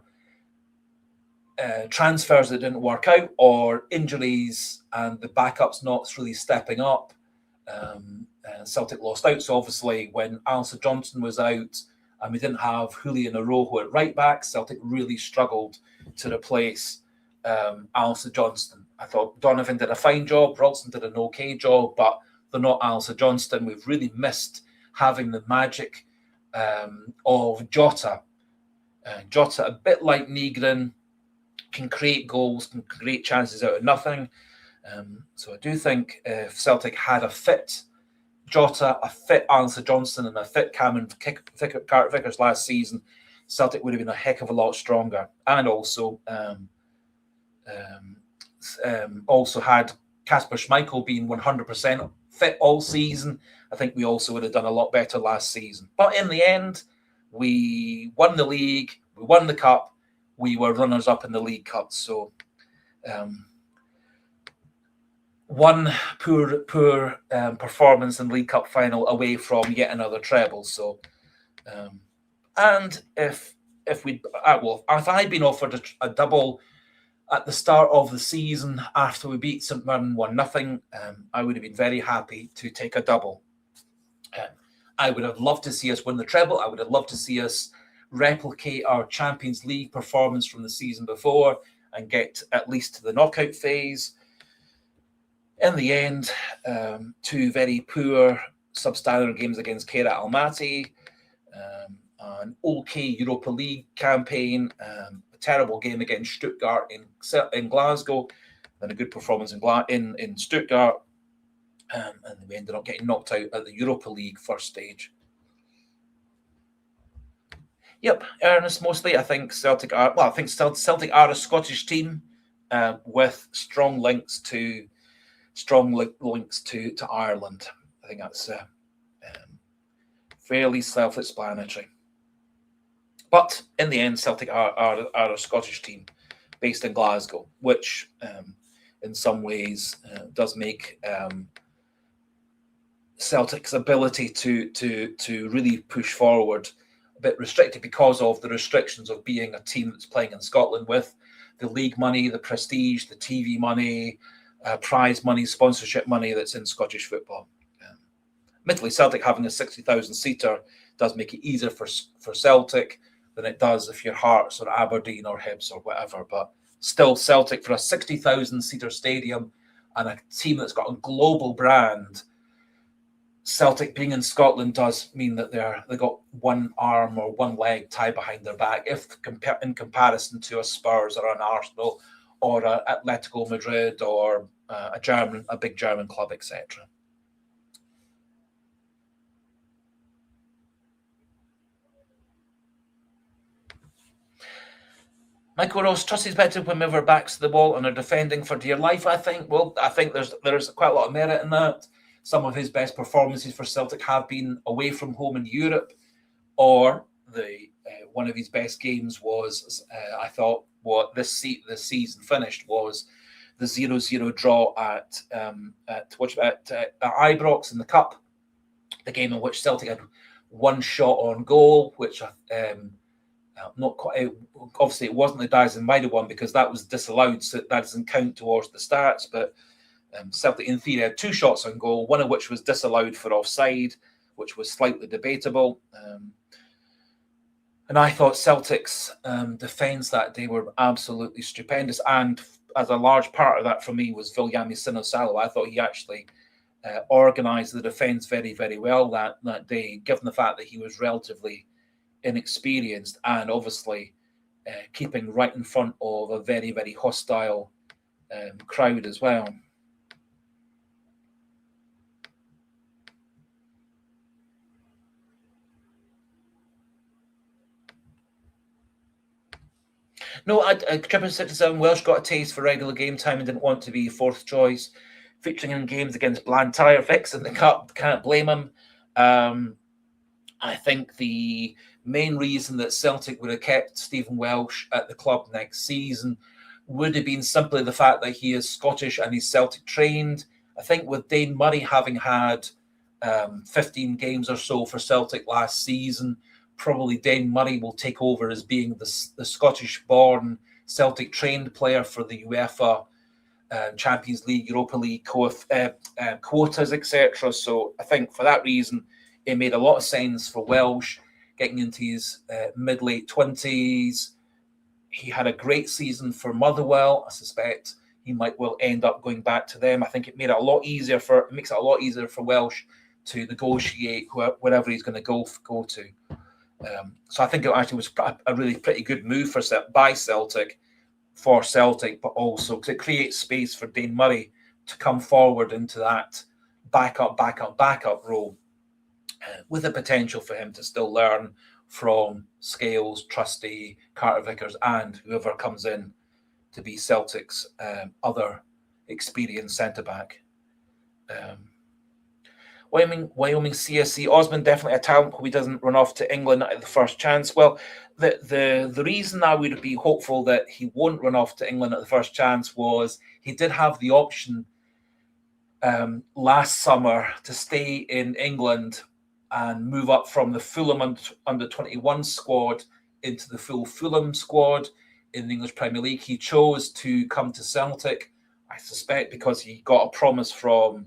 transfers that didn't work out or injuries and the backups not really stepping up, Celtic lost out. So obviously when Alistair Johnston was out and we didn't have Julian Arojo at right back, Celtic really struggled to replace Alistair Johnston. I thought Donovan did a fine job, Ralston did an okay job, but they're not Alistair Johnston. We've really missed having the magic of Jota. Jota, a bit like Nigrin, can create goals, can create chances out of nothing. So I do think if Celtic had a fit Jota, a fit Alistair Johnston, and a fit Cameron Vickers last season, Celtic would have been a heck of a lot stronger. And also had Kasper Schmeichel being 100% fit all season, I think we also would have done a lot better last season. But in the end, we won the league, we won the cup, we were runners-up in the League Cup. So one poor performance in the League Cup final away from yet another treble. So, and if I'd been offered a double at the start of the season after we beat St Mirren 1-0, I would have been very happy to take a double. I would have loved to see us win the treble. I would have loved to see us replicate our Champions League performance from the season before and get at least to the knockout phase. In the end, two very poor substandard games against Kairat Almaty, an okay Europa League campaign, a terrible game against Stuttgart in Glasgow, then a good performance in Stuttgart, and we ended up getting knocked out at the Europa League first stage. Yep, Ernest, mostly I think Celtic are a Scottish team with strong links to Ireland. I think that's fairly self-explanatory. But in the end, Celtic are a Scottish team based in Glasgow, which in some ways does make Celtic's ability to really push forward a bit restricted because of the restrictions of being a team that's playing in Scotland with the league money, the prestige, the TV money, prize money, sponsorship money that's in Scottish football. Admittedly, Celtic having a 60,000 seater does make it easier for Celtic than it does if you're Hearts or Aberdeen or Hibs or whatever. But still, Celtic for a 60,000 seater stadium and a team that's got a global brand, Celtic being in Scotland does mean that they got one arm or one leg tied behind their back if in comparison to a Spurs or an Arsenal or a Atletico Madrid or a big German club, etc. Michael Ross, Trussie's better when we have our backs to the wall and are defending for dear life. I think there's quite a lot of merit in that. Some of his best performances for Celtic have been away from home in Europe, or one of his best games was, I thought, what this season finished was the 0-0 draw at Ibrox in the Cup, the game in which Celtic had one shot on goal, which not quite. Obviously, it wasn't the Diaz and Maida one because that was disallowed, so that doesn't count towards the stats. But Celtic, in theory, had two shots on goal, one of which was disallowed for offside, which was slightly debatable. And I thought Celtic's defence that day were absolutely stupendous. And as a large part of that for me was Viljami Sinisalo. I thought he actually organised the defence very, very well that day, given the fact that he was relatively inexperienced and obviously keeping right in front of a very, very hostile crowd as well. No, Triple 67 Welsh got a taste for regular game time and didn't want to be fourth choice. Featuring in games against Blantyre, Vix in the Cup, can't blame him. I think the main reason that Celtic would have kept Stephen Welsh at the club next season would have been simply the fact that he is Scottish and he's Celtic trained. I think with Dane Murray having had 15 games or so for Celtic last season, probably Dane Murray will take over as being the Scottish-born Celtic-trained player for the UEFA Champions League, Europa League quotas, etc. So I think for that reason, it made a lot of sense for Welsh getting into his mid-late 20s. He had a great season for Motherwell. I suspect he might well end up going back to them. I think it makes it a lot easier for Welsh to negotiate wherever he's going to go to. So I think it actually was a really pretty good move for Celtic, but also to create space for Dane Murray to come forward into that backup role, with the potential for him to still learn from Scales, Trusty, Carter Vickers, and whoever comes in to be Celtic's other experienced centre-back. Wyoming CSC, Osman definitely a talent. Hope he doesn't run off to England at the first chance. Well, the reason I would be hopeful that he won't run off to England at the first chance was he did have the option last summer to stay in England and move up from the Fulham under 21 squad into the full Fulham squad in the English Premier League. He chose to come to Celtic, I suspect because he got a promise from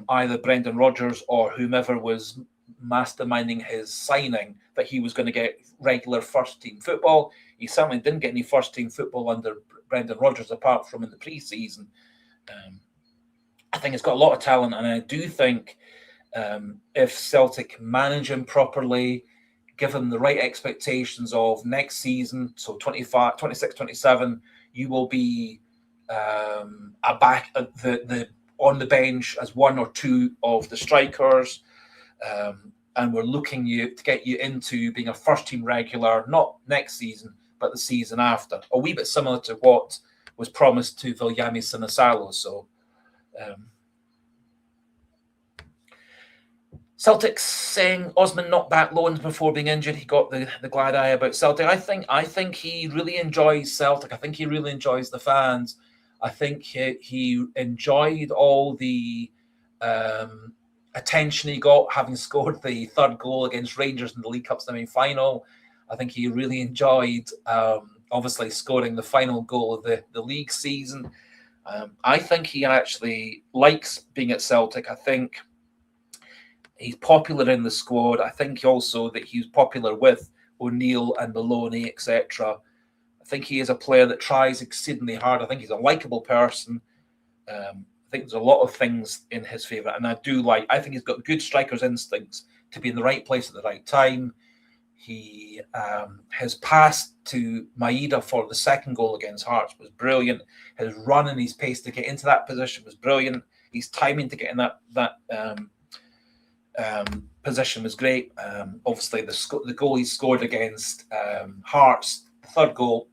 either Brendan Rodgers or whomever was masterminding his signing that he was going to get regular first-team football. He certainly didn't get any first-team football under Brendan Rodgers apart from in the pre-season. I think he's got a lot of talent, and I do think if Celtic manage him properly, given the right expectations of next season, so 25, 26, 27, you will be on the bench as one or two of the strikers, and we're looking to get you into being a first-team regular, not next season, but the season after. A wee bit similar to what was promised to Viljami Sinisalo. So, Celtic's saying Osman not back loans before being injured. He got the glad eye about Celtic. I think he really enjoys Celtic. I think he really enjoys the fans. I think he enjoyed all the attention he got, having scored the third goal against Rangers in the League Cup semi-final. I think he really enjoyed, obviously, scoring the final goal of the league season. I think he actually likes being at Celtic. I think he's popular in the squad. I think also that he's popular with O'Neill and Maloney, etc. I think he is a player that tries exceedingly hard. I think he's a likable person. I think there's a lot of things in his favour, and I think he's got good striker's instincts to be in the right place at the right time. He his pass to Maeda for the second goal against Hearts was brilliant. His run and his pace to get into that position was brilliant. His timing to get in that position was great. Obviously, the goal he scored against Hearts, the third goal,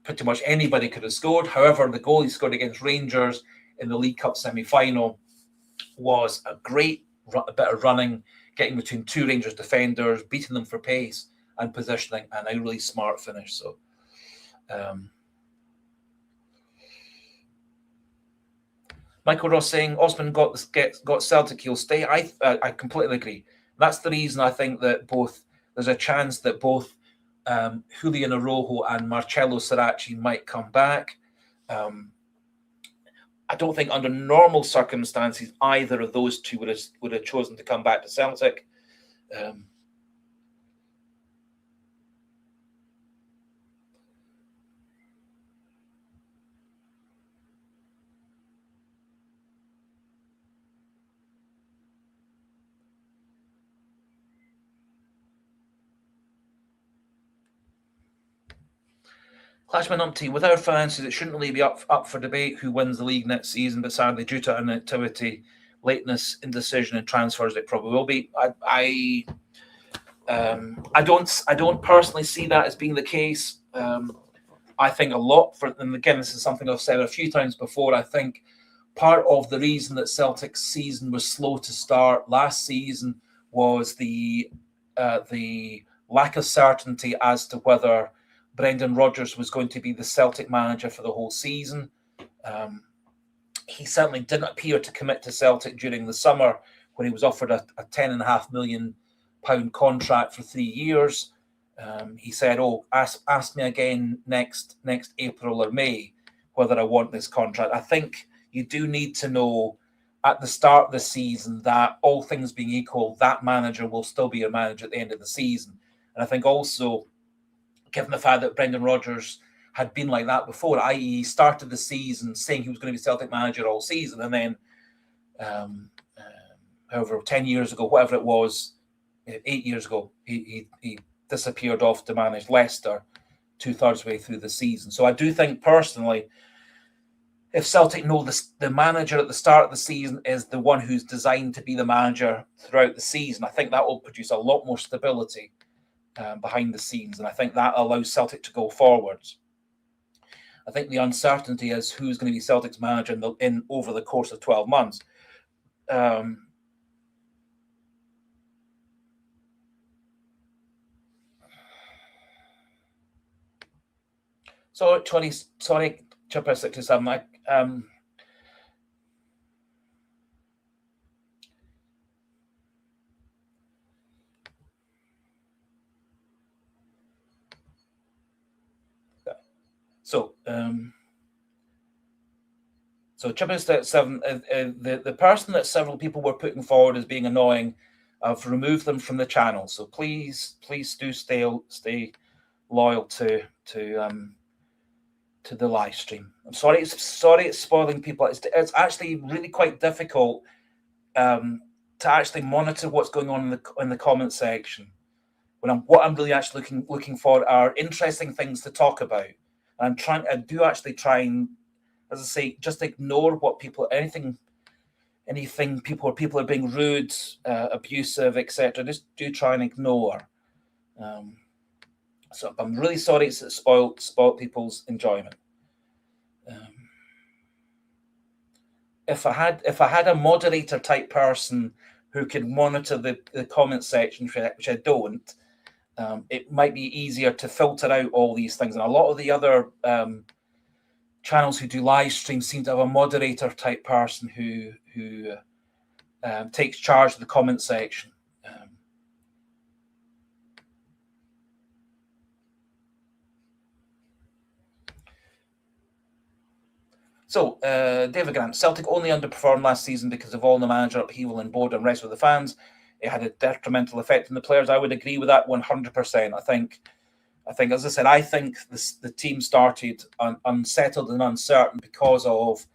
pretty much anybody could have scored. However, the goal he scored against Rangers in the League Cup semi-final was a great bit of running, getting between two Rangers defenders, beating them for pace and positioning, and a really smart finish. So, Michael Ross saying Osman got Celtic, he'll stay. I completely agree. That's the reason I think that there's a chance that both Julian Araujo and Marcelo Sarachi might come back. I don't think under normal circumstances either of those two would have chosen to come back to Celtic. Clashman Umpty, with our finances, it shouldn't really be up for debate who wins the league next season, but sadly, due to inactivity, lateness, indecision, and transfers, it probably will be. I don't personally see that as being the case. I think a lot and again, this is something I've said a few times before. I think part of the reason that Celtic's season was slow to start last season was the lack of certainty as to whether Brendan Rodgers was going to be the Celtic manager for the whole season. He certainly didn't appear to commit to Celtic during the summer when he was offered a £10.5 million contract for 3 years. He said, ask me again next April or May whether I want this contract. I think you do need to know at the start of the season that all things being equal, that manager will still be your manager at the end of the season. And I think also, given the fact that Brendan Rodgers had been like that before, i.e. he started the season saying he was going to be Celtic manager all season, and then, however, 10 years ago, whatever it was, 8 years ago, he disappeared off to manage Leicester 2/3 way through the season. So I do think personally, if Celtic know the manager at the start of the season is the one who's designed to be the manager throughout the season, I think that will produce a lot more stability behind the scenes, and I think that allows Celtic to go forwards. I think the uncertainty is who's going to be Celtic's manager in over the course of 12 months. So 20, sorry, Chipper 67. So Chipper 7, the person that several people were putting forward as being annoying, I've removed them from the channel. So please do stay loyal to the live stream. I'm sorry it's spoiling people. It's actually really quite difficult to actually monitor what's going on in the comment section. What I'm really actually looking for are interesting things to talk about. And I do actually try and, as I say, just ignore what anything people are being rude, abusive, etc. Just do try and ignore. So I'm really sorry it's spoiled people's enjoyment. If I had a moderator type person who could monitor the comment section, which I don't, it might be easier to filter out all these things. And a lot of the other channels who do live streams seem to have a moderator type person who takes charge of the comment section. So, David Grant, Celtic only underperformed last season because of all the manager upheaval and board unrest with the fans. It had a detrimental effect on the players. I would agree with that 100%. I think, as I said, I think the team started unsettled and uncertain because of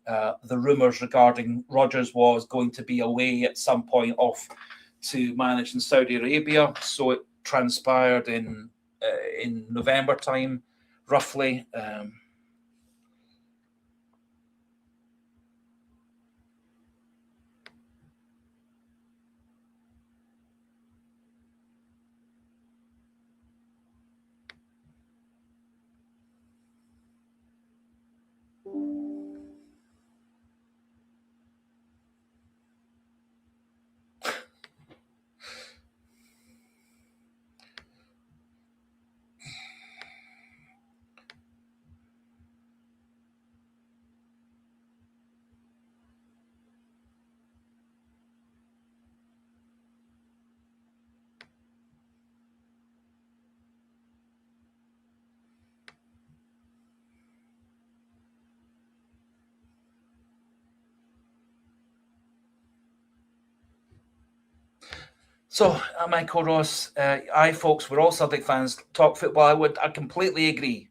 the rumours regarding Rodgers was going to be away at some point off to manage in Saudi Arabia. So it transpired in November time, roughly. So, Michael Ross, aye, folks, we're all Celtic fans. Talk football. I completely agree.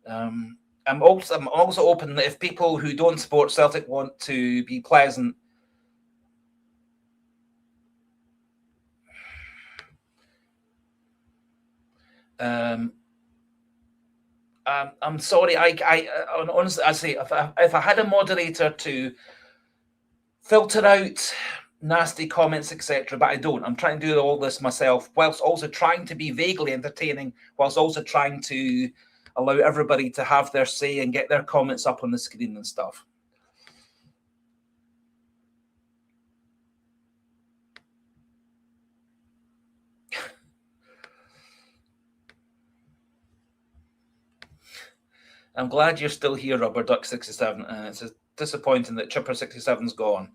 I'm also open that if people who don't support Celtic want to be pleasant, I'm sorry. Honestly, I say if I had a moderator to filter out nasty comments, etc., but I don't. I'm trying to do all this myself, whilst also trying to be vaguely entertaining, whilst also trying to allow everybody to have their say and get their comments up on the screen and stuff. I'm glad you're still here, Rubber Duck 67, and it's disappointing that Chipper 67's gone.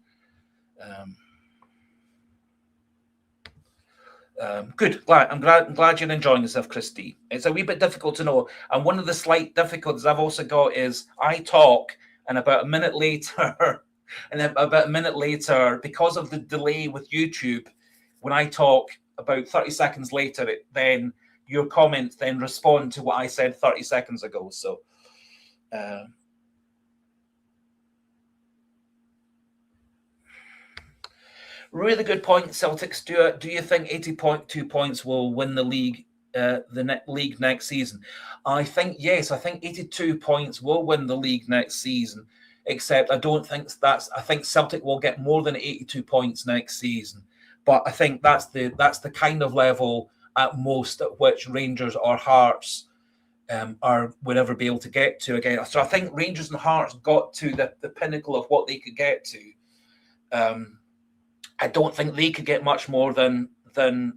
Good. I'm glad you're enjoying yourself, Christy. It's a wee bit difficult to know, and one of the slight difficulties I've also got is I talk, and about a minute later, because of the delay with YouTube, when I talk, about 30 seconds later, then your comments then respond to what I said 30 seconds ago. So. Really good point, Celtic. Stuart, do you think 80.2 points will win the league, league next season? I think yes. I think 82 points will win the league next season. except I don't think I think Celtic will get more than 82 points next season. But I think that's the kind of level at most at which Rangers or Hearts would ever be able to get to again. So I think Rangers and Hearts got to the pinnacle of what they could get to. I don't think they could get much more than mid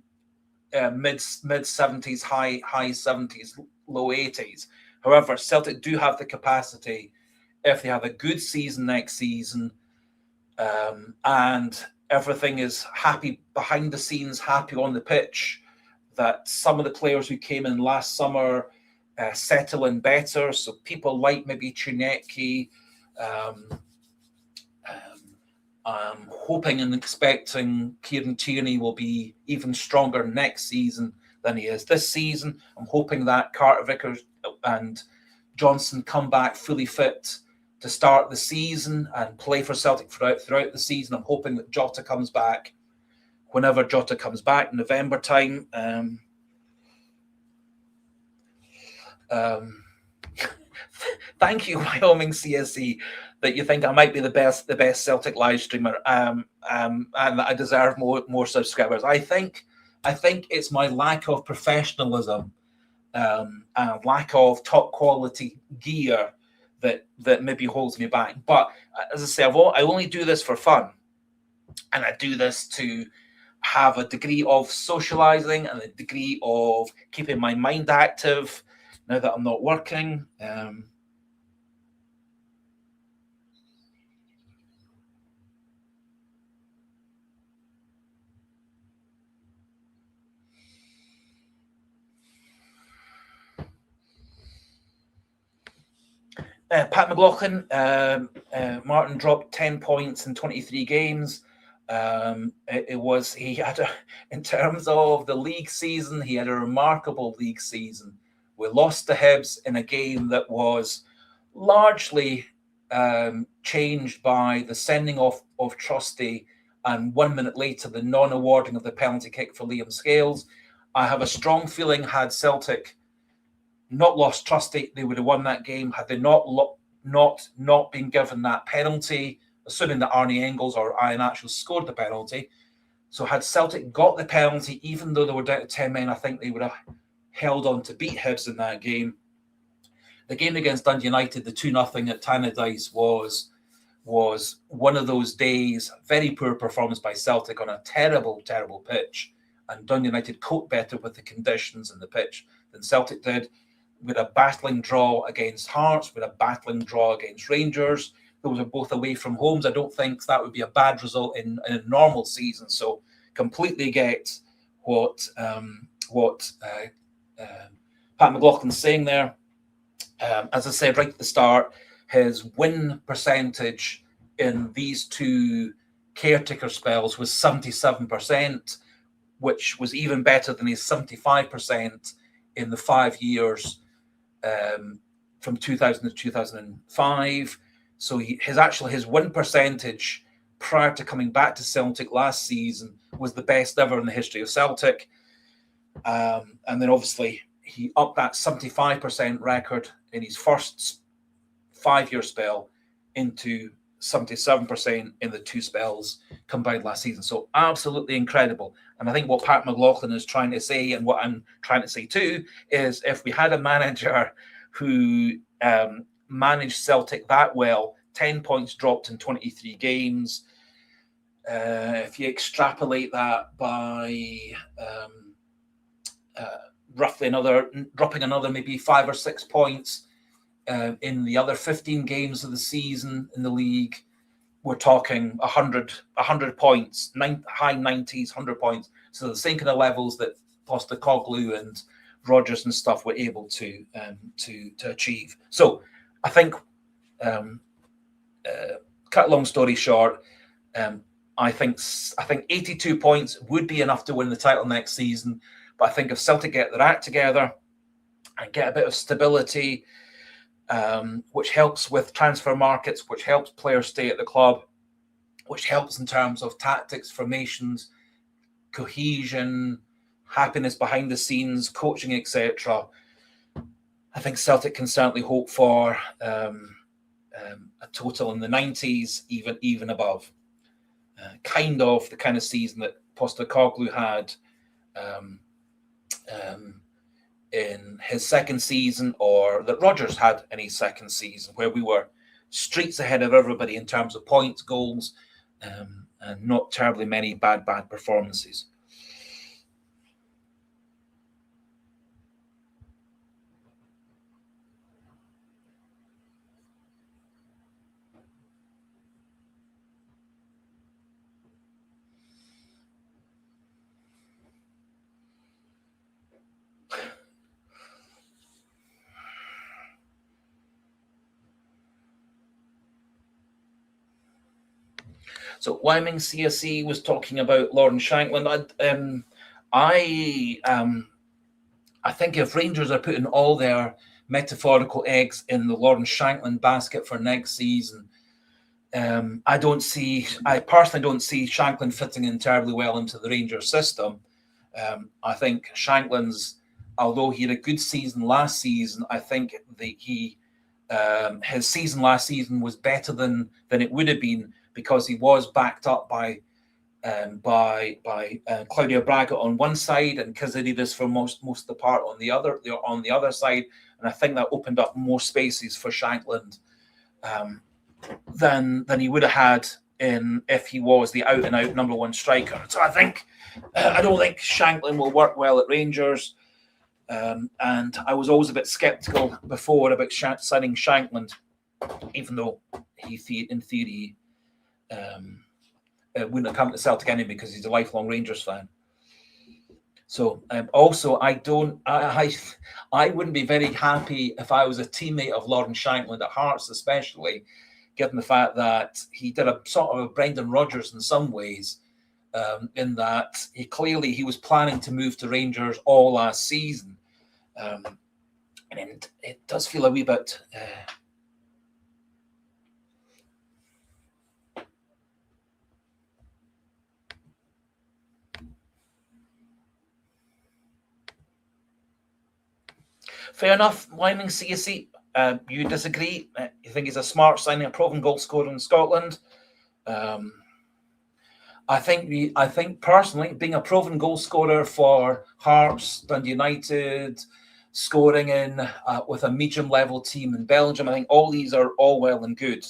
70s, high 70s, low 80s. However, Celtic do have the capacity, if they have a good season next season, and everything is happy behind the scenes, happy on the pitch, that some of the players who came in last summer settle in better. So people like maybe Chuneki, I'm hoping and expecting Kieran Tierney will be even stronger next season than he is this season. I'm hoping that Carter Vickers and Johnson come back fully fit to start the season and play for Celtic throughout the season. I'm hoping that Jota comes back whenever Jota comes back, November time. Thank you, Wyoming CSE, that you think I might be the best Celtic live streamer, and that I deserve more subscribers. I think it's my lack of professionalism and lack of top quality gear that maybe holds me back. But as I say, I only do this for fun, and I do this to have a degree of socializing and a degree of keeping my mind active now that I'm not working. Pat McLaughlin, Martin dropped 10 points in 23 games. He had in terms of the league season, he had a remarkable league season. We lost to Hibs in a game that was largely changed by the sending off of Trusty, and 1 minute later, the non-awarding of the penalty kick for Liam Scales. I have a strong feeling had Celtic not lost Trusty, they would have won that game. Had they not been given that penalty, assuming that Arnie Engels or Iheanacho scored the penalty. So had Celtic got the penalty, even though they were down to 10 men, I think they would have held on to beat Hibs in that game. The game against Dundee United, the 2-0 at Tannadice, was one of those days. Very poor performance by Celtic on a terrible, terrible pitch. And Dundee United coped better with the conditions and the pitch than Celtic did. With a battling draw against Hearts, with a battling draw against Rangers. Those are both away from homes. I don't think that would be a bad result in a normal season. So completely get what Pat McLaughlin's saying there. As I said right at the start, his win percentage in these two caretaker spells was 77%, which was even better than his 75% in the 5 years from 2000 to 2005. So his win percentage prior to coming back to Celtic last season was the best ever in the history of Celtic. And then obviously he upped that 75% record in his first 5-year spell into 77% in the 2 spells combined last season. So absolutely incredible. And I think what Pat McLaughlin is trying to say, and what I'm trying to say too, is if we had a manager who managed Celtic that well, 10 points dropped in 23 games, if you extrapolate that by roughly dropping another maybe 5 or 6 points in the other 15 games of the season in the league, we're talking 100 points, high 90s, 100 points. So the same kind of levels that Postecoglou and Rodgers and stuff were able to achieve. So I think, cut long story short, I think 82 points would be enough to win the title next season. But I think if Celtic get their act together and get a bit of stability, which helps with transfer markets, which helps players stay at the club, which helps in terms of tactics, formations, cohesion, happiness behind the scenes, coaching, etc. I think Celtic can certainly hope for a total in the 90s, even above. Kind of the kind of season that Postecoglou had in his second season, or that Rodgers had in his second season, where we were streets ahead of everybody in terms of points, goals, and not terribly many bad performances. So Wyoming CSE was talking about Lawrence Shankland. I think if Rangers are putting all their metaphorical eggs in the Lawrence Shankland basket for next season, I personally don't see Shankland fitting in terribly well into the Rangers system. I think Shankland's, although he had a good season last season, I think that his season last season was better than it would have been, because he was backed up by Claudio Braga on one side and Kazidis for most of the part on the other side, and I think that opened up more spaces for Shankland than he would have had if he was the out and out number one striker. So I don't think Shankland will work well at Rangers, and I was always a bit sceptical before about signing Shankland, even though he in theory wouldn't have come to Celtic anyway because he's a lifelong Rangers fan. So also, I wouldn't be very happy if I was a teammate of Lawrence Shankland at Hearts, especially given the fact that he did a sort of a Brendan Rodgers in some ways, in that he was planning to move to Rangers all last season, and it does feel a wee bit. Fair enough, Wyoming CSE. You disagree? You think he's a smart signing, a proven goal scorer in Scotland? I think personally, being a proven goal scorer for Hearts, Dundee United, scoring in with a medium level team in Belgium, I think all these are all well and good.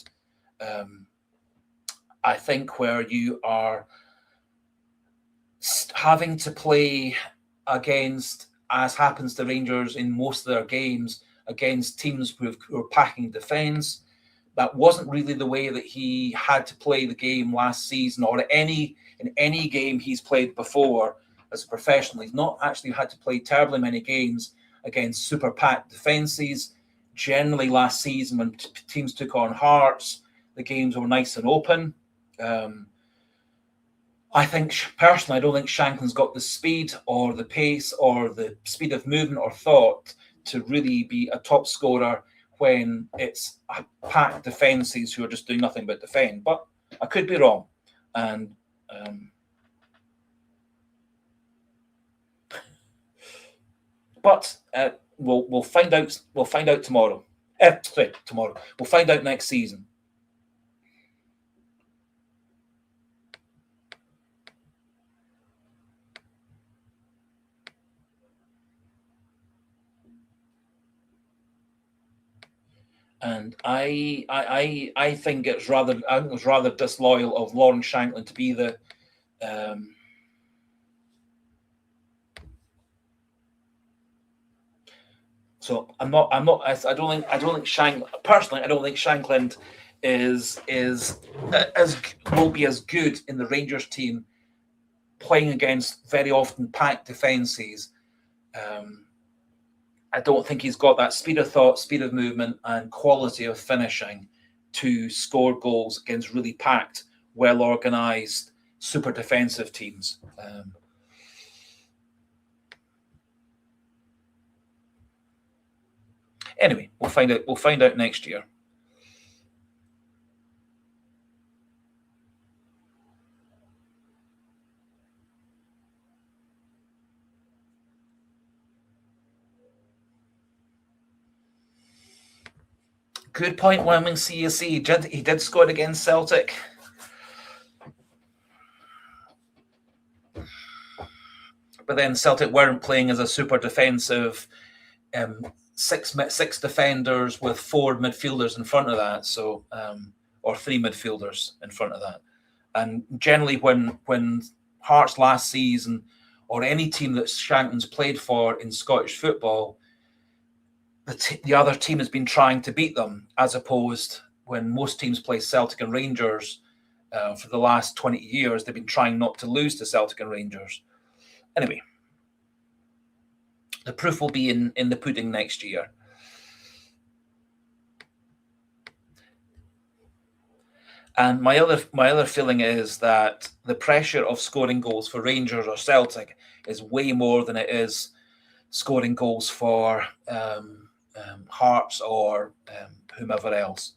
I think where you are having to play against, as happens to Rangers in most of their games, against teams who are packing defence, that wasn't really the way that he had to play the game last season, or in any game he's played before as a professional. He's not actually had to play terribly many games against super packed defences. Generally last season, when teams took on Hearts, the games were nice and open. I think personally, I don't think Shankland's got the speed or the pace or the speed of movement or thought to really be a top scorer when it's packed defences who are just doing nothing but defend. But I could be wrong, and but we'll find out. We'll find out tomorrow. Tomorrow. We'll find out next season. And I think it was rather disloyal of Lawrence Shankland to be the. So I don't think personally. I don't think Shankland will be as good in the Rangers team, playing against very often packed defences. I don't think he's got that speed of thought, speed of movement, and quality of finishing to score goals against really packed, well-organised, super defensive teams. Anyway, we'll find out. We'll find out next year. Good point, Wyoming CSC. He did score against Celtic. But then Celtic weren't playing as a super defensive six defenders with 4 midfielders in front of that, so or 3 midfielders in front of that. And generally, when Hearts last season, or any team that Shankland's played for in Scottish football, the other team has been trying to beat them, as opposed when most teams play Celtic and Rangers for the last 20 years, they've been trying not to lose to Celtic and Rangers. Anyway, the proof will be in the pudding next year. And my other feeling is that the pressure of scoring goals for Rangers or Celtic is way more than it is scoring goals for Hearts or whomever else.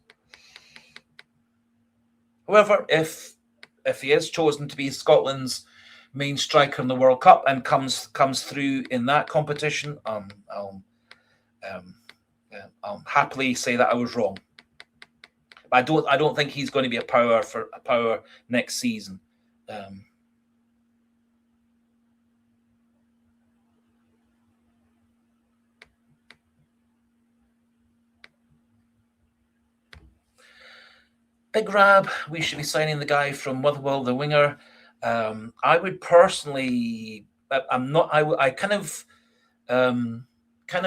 However, if he is chosen to be Scotland's main striker in the World Cup and comes through in that competition, I'll happily say that I was wrong. I don't think he's going to be a power next season. Big Rab, we should be signing the guy from Motherwell, the winger. I would personally, I kind of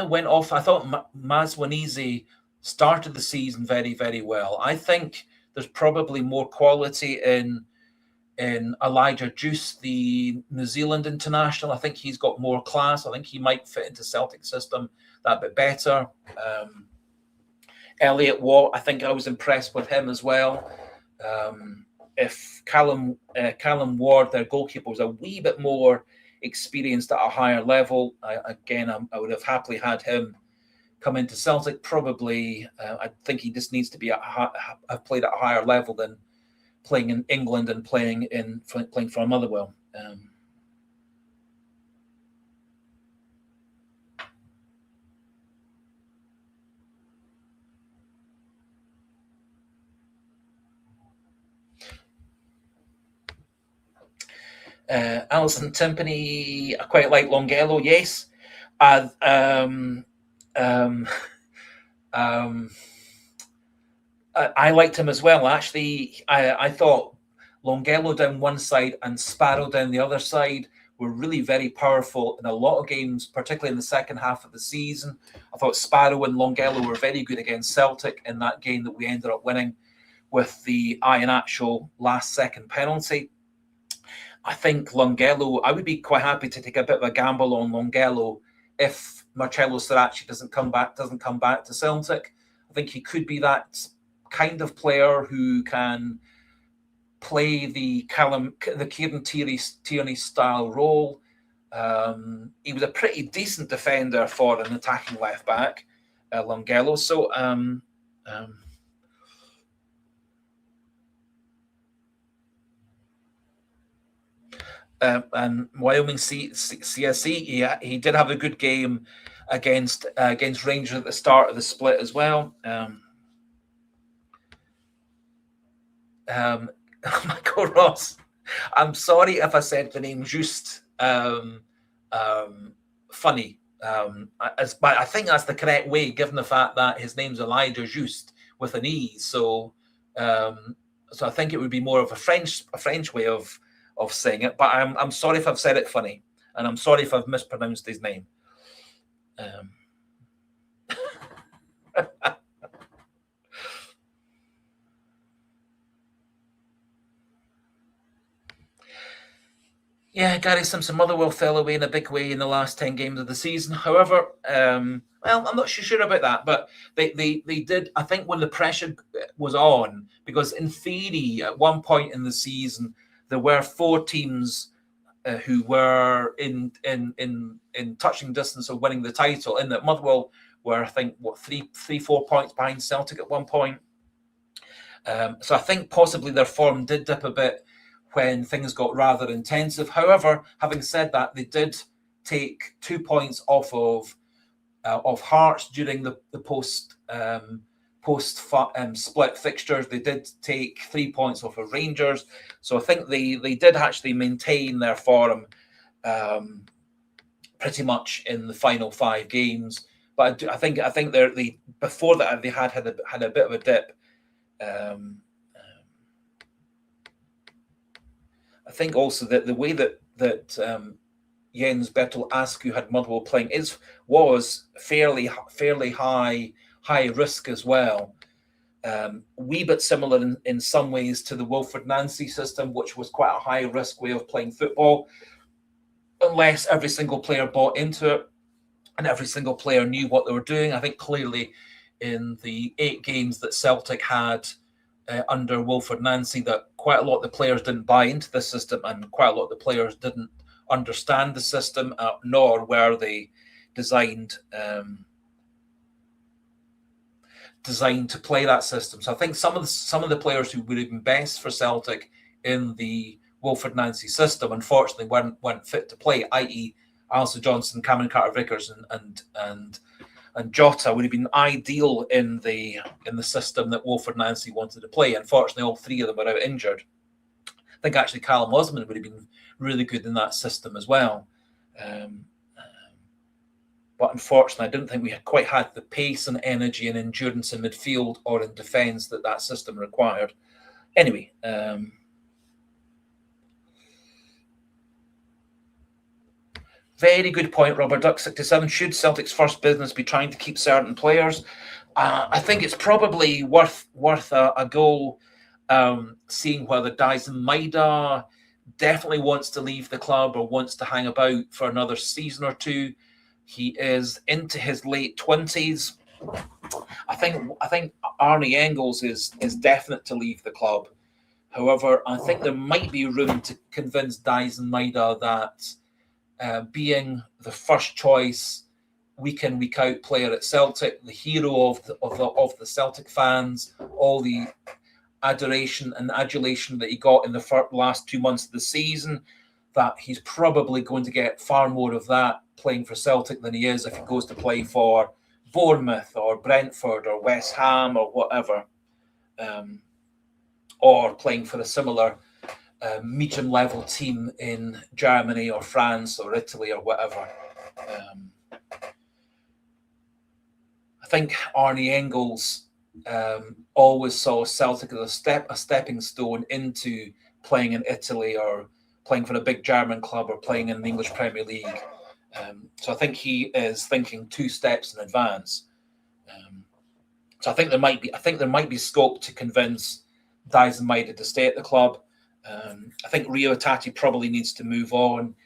went off. I thought Maswanizi started the season very, very well. I think there's probably more quality in Elijah Juice, the New Zealand international. I think he's got more class. I think he might fit into Celtic system that bit better. Elliot Watt, I think I was impressed with him as well. If Callum Ward, their goalkeeper, was a wee bit more experienced at a higher level, I would have happily had him come into Celtic. Probably, I think he just needs to be have played at a higher level than playing in England and playing for Motherwell. Alison Timpany, I quite like Longello. Yes, I liked him as well. Actually, I thought Longello down one side and Sparrow down the other side were really very powerful in a lot of games, particularly in the second half of the season. I thought Sparrow and Longello were very good against Celtic in that game that we ended up winning with the Iheanacho last-second penalty. I think Longello, I would be quite happy to take a bit of a gamble on Longello if Marcello Sirachi doesn't come back to Celtic. I think he could be that kind of player who can play the Kieran Tierney style role. He was a pretty decent defender for an attacking left back, Longello. So and Wyoming CSC, he did have a good game against Rangers at the start of the split as well. Michael Ross, I'm sorry if I said the name just funny. But I think that's the correct way, given the fact that his name's Elijah Just with an E. So I think it would be more of a French way of saying it. But I'm sorry if I've said it funny, and I'm sorry if I've mispronounced his name. Yeah, Gary Simpson, Motherwell fell away in a big way in the last 10 games of the season. However, well, I'm not sure about that, but they did, I think, when the pressure was on, because in theory, at one point in the season, there were 4 teams who were in touching distance of winning the title, in that Motherwell were, I think, 3-4 points behind Celtic at one point. So I think possibly their form did dip a bit when things got rather intensive. However, having said that, they did take 2 points off of Hearts during the post split fixtures. They did take 3 points off of Rangers, so I think they did actually maintain their form pretty much in the final 5 games. But I think they before that they had a bit of a dip. I think also that the way that Jens Bertel Askew had multiple playing was fairly high risk as well. Wee bit similar in some ways to the Wilfred Nancy system, which was quite a high risk way of playing football, unless every single player bought into it and every single player knew what they were doing. I think clearly in the 8 games that Celtic had under Wilfred Nancy, that quite a lot of the players didn't buy into the system, and quite a lot of the players didn't understand the system, nor were they designed to play that system. So I think some of the players who would have been best for Celtic in the Wilfred Nancy system, unfortunately, weren't fit to play. I.e., Alistair Johnson, Cameron Carter-Vickers, and Jota would have been ideal in the system that Wilfred Nancy wanted to play. Unfortunately, all 3 of them were out injured. I think actually Callum Osman would have been really good in that system as well. But unfortunately, I didn't think we had quite had the pace and energy and endurance in midfield or in defence that system required. Anyway, very good point, Robert Duck 67. Should Celtic's first business be trying to keep certain players? I think it's probably worth a go, seeing whether Dyson Maida definitely wants to leave the club or wants to hang about for another season or 2. He is into his late 20s. I think Arnie Engels is definite to leave the club. However, I think there might be room to convince Dyson Maida that being the first choice week in, week out player at Celtic, the hero of the Celtic fans, all the adoration and adulation that he got in the last 2 months of the season, that he's probably going to get far more of that playing for Celtic than he is if he goes to play for Bournemouth or Brentford or West Ham or whatever, or playing for a similar medium-level team in Germany or France or Italy or whatever. I think Arnie Engels always saw Celtic as a stepping stone into playing in Italy or playing for a big German club or playing in the English Premier League. So I think he is thinking 2 steps in advance. So I think there might be scope to convince Dyson Maida to stay at the club. I think Rio Hatate probably needs to move on.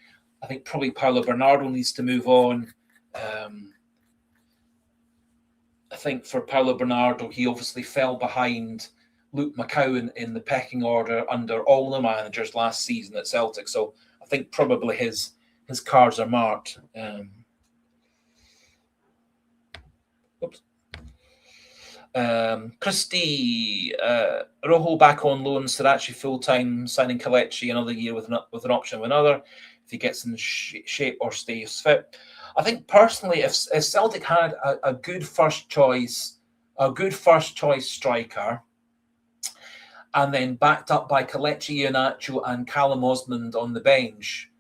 I think probably Paulo Bernardo needs to move on. I think for Paulo Bernardo, he obviously fell behind Luke McCowan in the pecking order under all the managers last season at Celtic. So I think probably his cards are marked. Christy, Rojo back on loan, Sirachi full-time, signing Kelechi another year with an option of another if he gets in shape or stays fit. I think personally, if Celtic had a good first choice striker, and then backed up by Kelechi Iheanacho and Callum Osmond on the bench.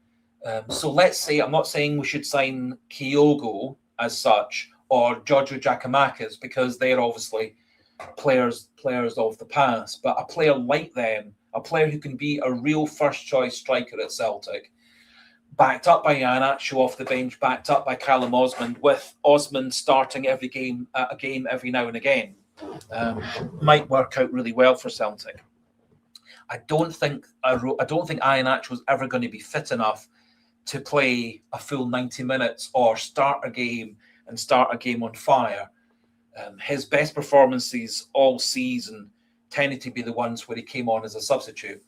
So let's say, I'm not saying we should sign Kyogo as such or Giorgio Giacomakis, because they're obviously players of the past, but a player like them, a player who can be a real first choice striker at Celtic, backed up by Iheanacho off the bench, backed up by Callum Osmond, with Osmond starting a game every now and again, might work out really well for Celtic. I don't think Iheanacho was ever going to be fit enough to play a full 90 minutes or start a game on fire. His best performances all season tended to be the ones where he came on as a substitute,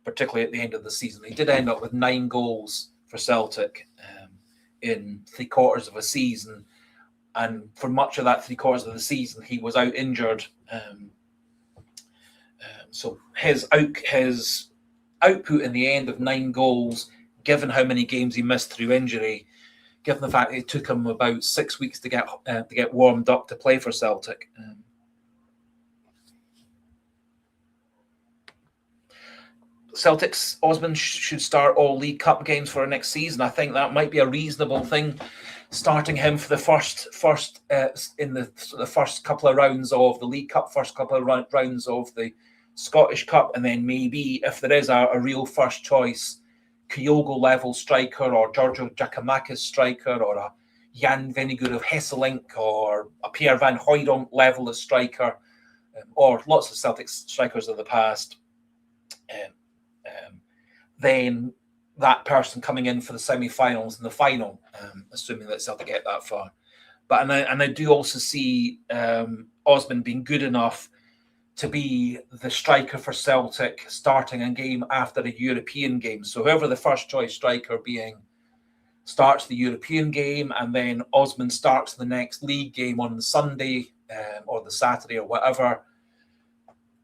particularly at the end of the season. He did end up with 9 goals for Celtic in 3/4 of a season, and for much of that 3/4 of the season, he was out injured. So his output in the end of 9 goals, given how many games he missed through injury, given the fact it took him about 6 weeks to get warmed up to play for Celtic, Celtic's Osman should start all League Cup games for next season. I think that might be a reasonable thing, starting him for the first in the first couple of rounds of the League Cup, first couple of rounds of the Scottish Cup, and then maybe if there is a real first choice Kyogo level striker, or Giorgio Giacomakis striker, or a Jan Vennegoor of Hesselink, or a Pierre van Hooijdonk level of striker, or lots of Celtic strikers of the past, then that person coming in for the semi-finals and the final, assuming that Celtic get that far. But and I do also see Osman being good enough to be the striker for Celtic starting a game after a European game. So whoever the first choice striker being starts the European game, and then Osman starts the next league game on the Sunday or the Saturday or whatever,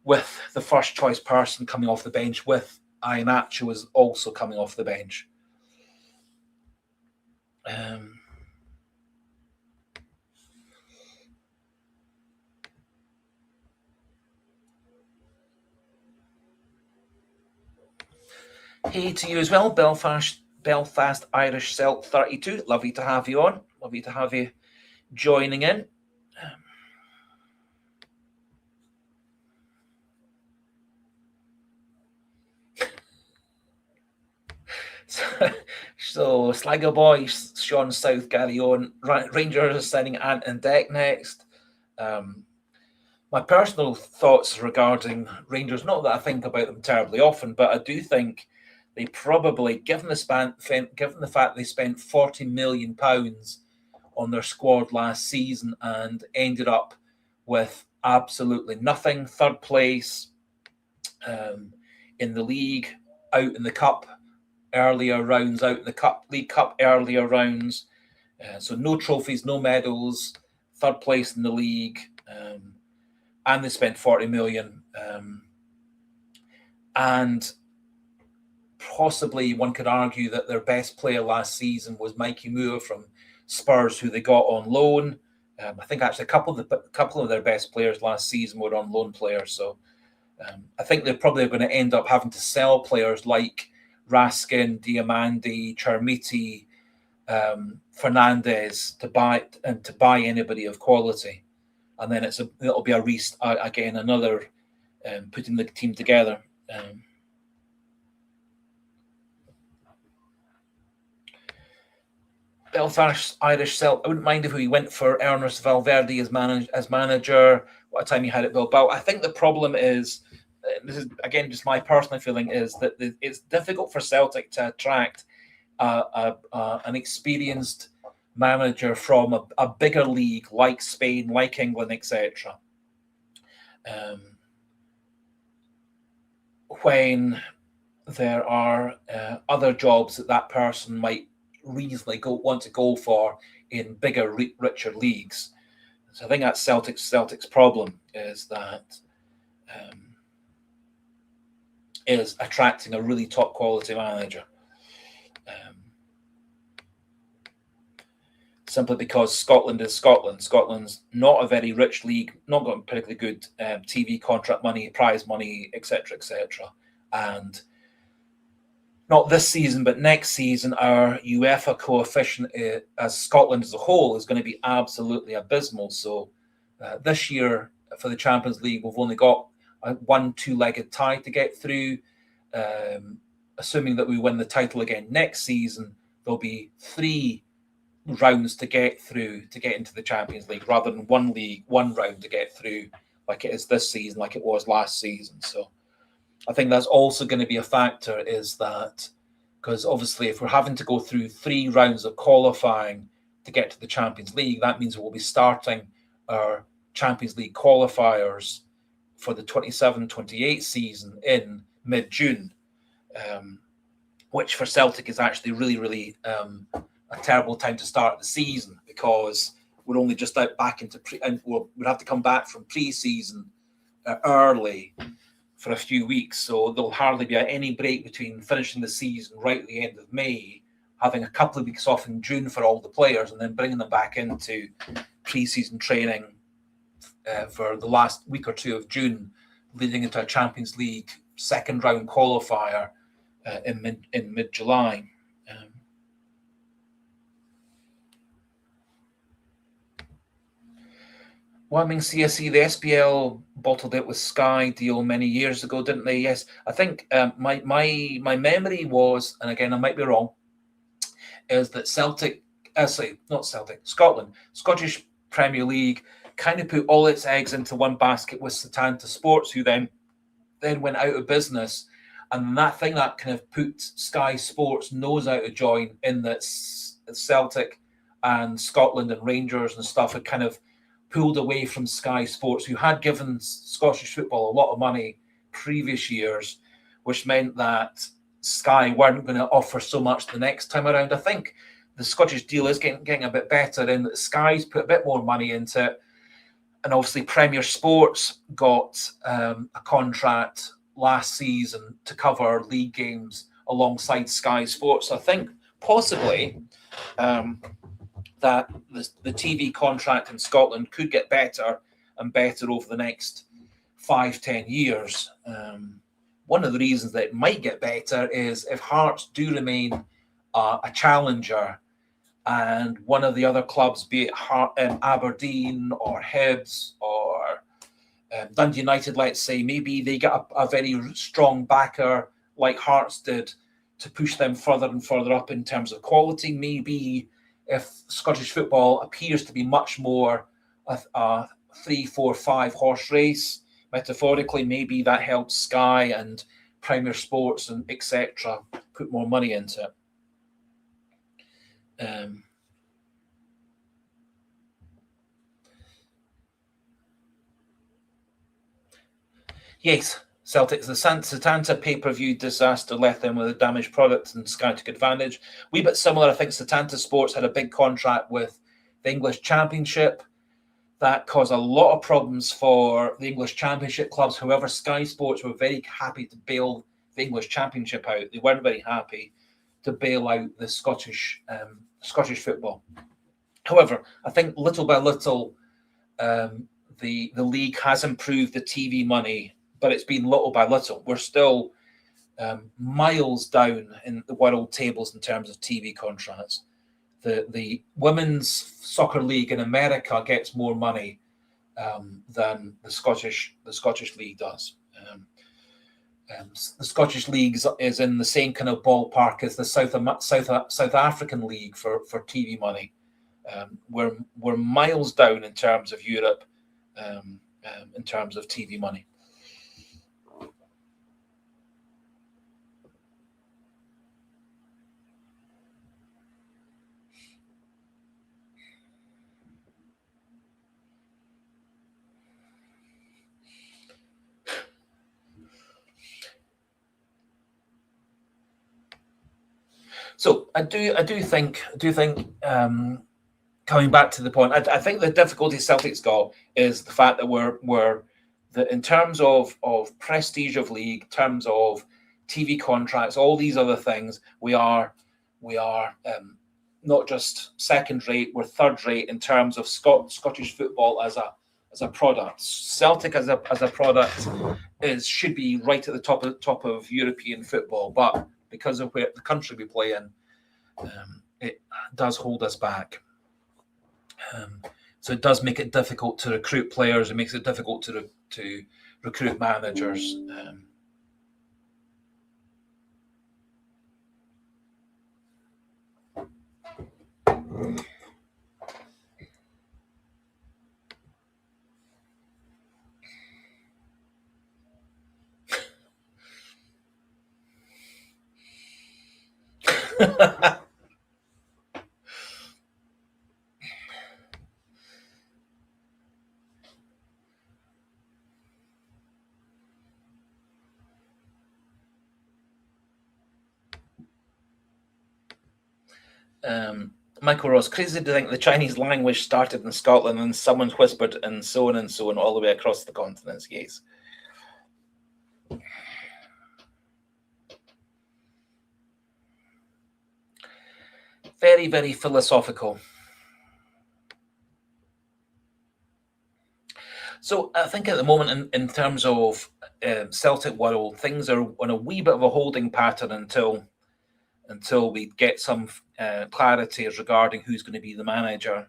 with the first choice person coming off the bench, with Iheanacho is also coming off the bench. Hey to you as well, Belfast Irish Celt 32. Lovely to have you on. Lovely to have you joining in. So Sligo Boys, Sean South, Gary on. Rangers are signing Ant and Deck next. My personal thoughts regarding Rangers, not that I think about them terribly often, but I do think they probably, given the fact they spent £40 million on their squad last season and ended up with absolutely nothing, third place in the league, out in the cup earlier rounds, out in the League Cup earlier rounds, so no trophies, no medals, third place in the league, and they spent 40 million, and possibly one could argue that their best player last season was Mikey Moore from Spurs, who they got on loan. I think actually a couple of their best players last season were on loan players. So I think they're probably going to end up having to sell players like Raskin, Diamandi, Chermiti, Fernandez to buy anybody of quality, and then it'll be another putting the team together. Belfast Irish Celt. I wouldn't mind if we went for Ernest Valverde as manager. What a time he had at Bilbao. I think the problem is, this is again just my personal feeling, is that it's difficult for Celtic to attract an experienced manager from a bigger league like Spain, like England, etc. When there are other jobs that person might reasonably want to go for in bigger, richer leagues. So I think that's Celtic's problem, is that is attracting a really top quality manager. Simply because Scotland is Scotland. Scotland's not a very rich league, not got particularly good TV contract money, prize money, etc., and not this season, but next season, our UEFA coefficient as Scotland as a whole is going to be absolutely abysmal. So this year for the Champions League, we've only got a 1-2-legged tie to get through. Assuming that we win the title again next season, there'll be 3 rounds to get through to get into the Champions League, rather than one round to get through like it is this season, like it was last season. So I think that's also going to be a factor, is that because obviously if we're having to go through 3 rounds of qualifying to get to the Champions League, that means we'll be starting our Champions League qualifiers for the 27-28 season in mid-June, which for Celtic is actually really, really a terrible time to start the season, because we're only just back into and we'd have to come back from pre-season early for a few weeks, so there'll hardly be any break between finishing the season right at the end of May, having a couple of weeks off in June for all the players, and then bringing them back into pre-season training for the last week or 2 of June, leading into a Champions League second round qualifier in mid-July. Well, I mean, CSE, the SPL bottled it with Sky deal many years ago, didn't they? Yes, I think my memory was, and again I might be wrong, is that Scotland, Scottish Premier League, kind of put all its eggs into one basket with Setanta Sports, who then went out of business, and that kind of put Sky Sports nose out of joint in that Celtic and Scotland and Rangers and stuff had kind of pulled away from Sky Sports, who had given Scottish football a lot of money previous years, which meant that Sky weren't going to offer so much the next time around. I think the Scottish deal is getting a bit better in that Sky's put a bit more money into it. And obviously Premier Sports got a contract last season to cover league games alongside Sky Sports. So I think possibly that the TV contract in Scotland could get better and better over the next 5-10 years. One of the reasons that it might get better is if Hearts do remain a challenger, and one of the other clubs, be it Aberdeen or Hibs or Dundee United, let's say, maybe they get a very strong backer like Hearts did to push them further and further up in terms of quality. Maybe if Scottish football appears to be much more a 3, 4, 5 horse race, metaphorically, maybe that helps Sky and Premier Sports and etc. put more money into it. Yes, Celtics. The Setanta pay-per-view disaster left them with a damaged product, and Sky took advantage. Wee bit similar, I think. Setanta Sports had a big contract with the English Championship. That caused a lot of problems for the English Championship clubs. However, Sky Sports were very happy to bail the English Championship out. They weren't very happy to bail out the Scottish football. However, I think little by little, the league has improved the TV money, but it's been little by little. We're still miles down in the world tables in terms of TV contracts. The women's soccer league in America gets more money than the Scottish league does. The Scottish league is in the same kind of ballpark as the South African league for TV money. We're miles down in terms of Europe in terms of TV money. So I do think coming back to the point, I think the difficulty Celtic's got is the fact that in terms of prestige of league, in terms of TV contracts, all these other things, we are not just second rate, we're third rate in terms of Scottish football as a product. Celtic as a product should be right at the top of European football, but because of where the country we play in, it does hold us back. So it does make it difficult to recruit players. It makes it difficult to recruit managers. Michael Ross, crazy to think the Chinese language started in Scotland and someone whispered and so on all the way across the continents. Yes. Very, very philosophical. So I think at the moment, in terms of Celtic world, things are on a wee bit of a holding pattern until we get some clarity regarding who's going to be the manager.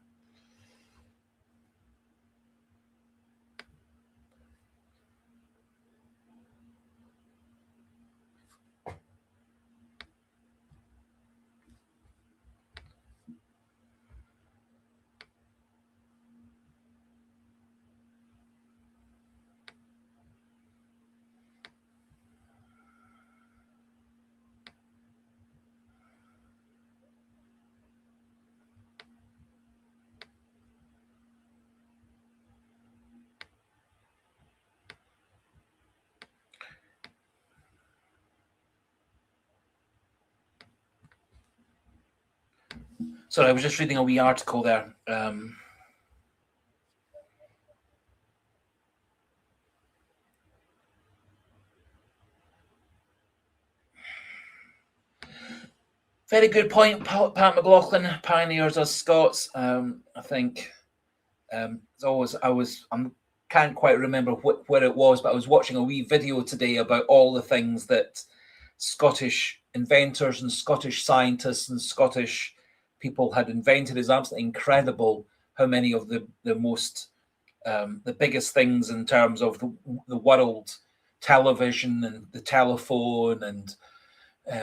Sorry, I was just reading a wee article there. Very good point, Pat McLaughlin. Pioneers as Scots. I think it's always I can't quite remember where it was, but I was watching a wee video today about all the things that Scottish inventors and Scottish scientists and Scottish people had invented. It's absolutely incredible how many of the most the biggest things in terms of the world, television and the telephone and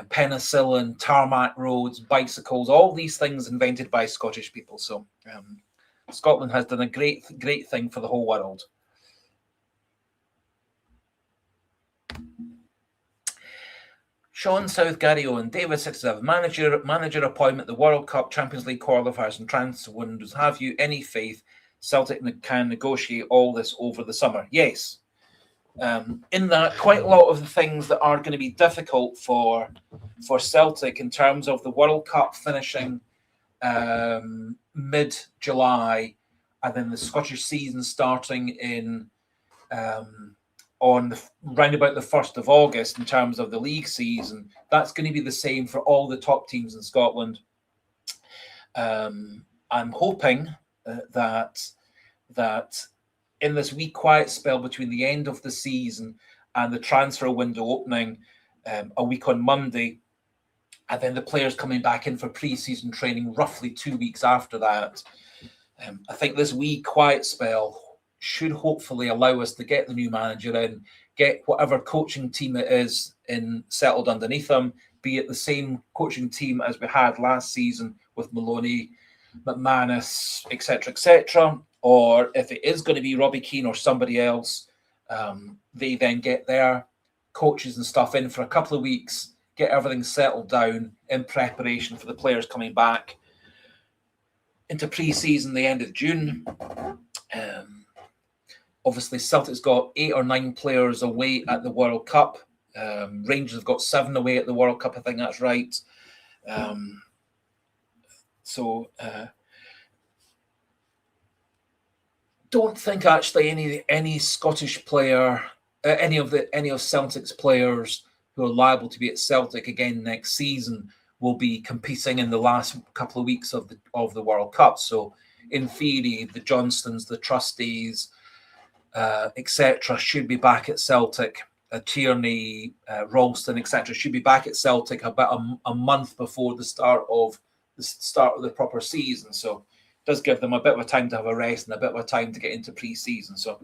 penicillin, tarmac roads, bicycles, all these things invented by Scottish people. So Scotland has done a great thing for the whole world. Sean South, Gary Owen, David 67, manager appointment, the World Cup, Champions League qualifiers and transfer windows. Have you any faith Celtic can negotiate all this over the summer? Yes. In that, quite a lot of the things that are going to be difficult for Celtic in terms of the World Cup finishing mid-July, and then the Scottish season starting in on round about the 1st of August in terms of the league season. That's going to be the same for all the top teams in Scotland. I'm hoping that in this wee quiet spell between the end of the season and the transfer window opening a week on Monday, and then the players coming back in for pre-season training roughly 2 weeks after that, I think this wee quiet spell should hopefully allow us to get the new manager in, get whatever coaching team it is in settled underneath them, be it the same coaching team as we had last season with Maloney, McManus, etc., or if it is going to be Robbie Keane or somebody else, they then get their coaches and stuff in for a couple of weeks, get everything settled down in preparation for the players coming back into pre-season the end of June. Obviously, Celtic's got 8 or 9 players away at the World Cup. Rangers have got 7 away at the World Cup. I think that's right. Don't think actually any Scottish player, any of Celtic's players who are liable to be at Celtic again next season will be competing in the last couple of weeks of the World Cup. So, in theory, the Johnstons, the Trustees, etc., should be back at Celtic. Tierney, Ralston, etc., should be back at Celtic about a month before the start of the proper season. So it does give them a bit of a time to have a rest and a bit of a time to get into pre-season. So,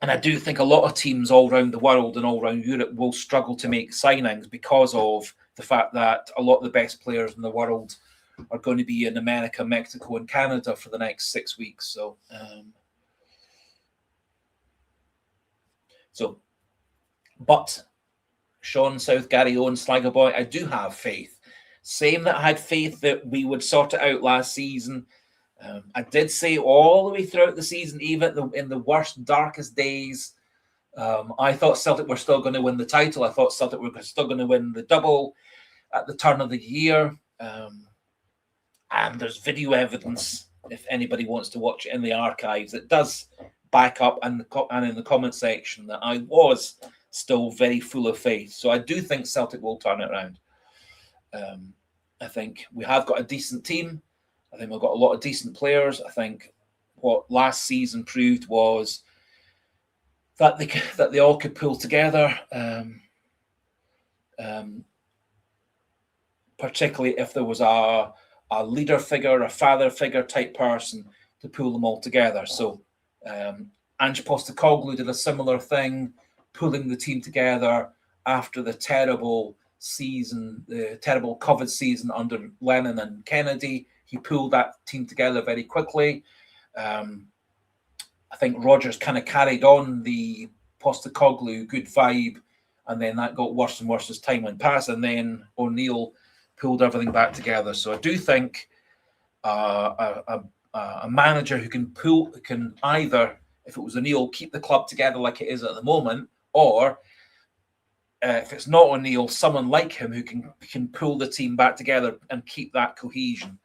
and I do think a lot of teams all around the world and all around Europe will struggle to make signings because of the fact that a lot of the best players in the world are going to be in America, Mexico, and Canada for the next 6 weeks. But Sean South, Gary Owen, Sligo Boy, I do have faith. Same that I had faith that we would sort it out last season. I did say all the way throughout the season, even in the worst, darkest days, I thought Celtic were still going to win the title. I thought Celtic were still going to win the double at the turn of the year. And there's video evidence, if anybody wants to watch it in the archives, it does back up and in the comment section that I was still very full of faith. So I do think Celtic will turn it around. I think we have got a decent team. I think we've got a lot of decent players. I think what last season proved was that they all could pull together, particularly if there was a leader figure, a father figure type person to pull them all together. So Ange Postecoglou did a similar thing, pulling the team together after the terrible season, the terrible COVID season under Lennon and Kennedy. He pulled that team together very quickly. I think Rodgers kind of carried on the Postecoglou good vibe, and then that got worse and worse as time went past, and then O'Neill pulled everything back together. So I do think a manager who can either, if it was O'Neill, keep the club together like it is at the moment, or if it's not O'Neill, someone like him who can pull the team back together and keep that cohesion.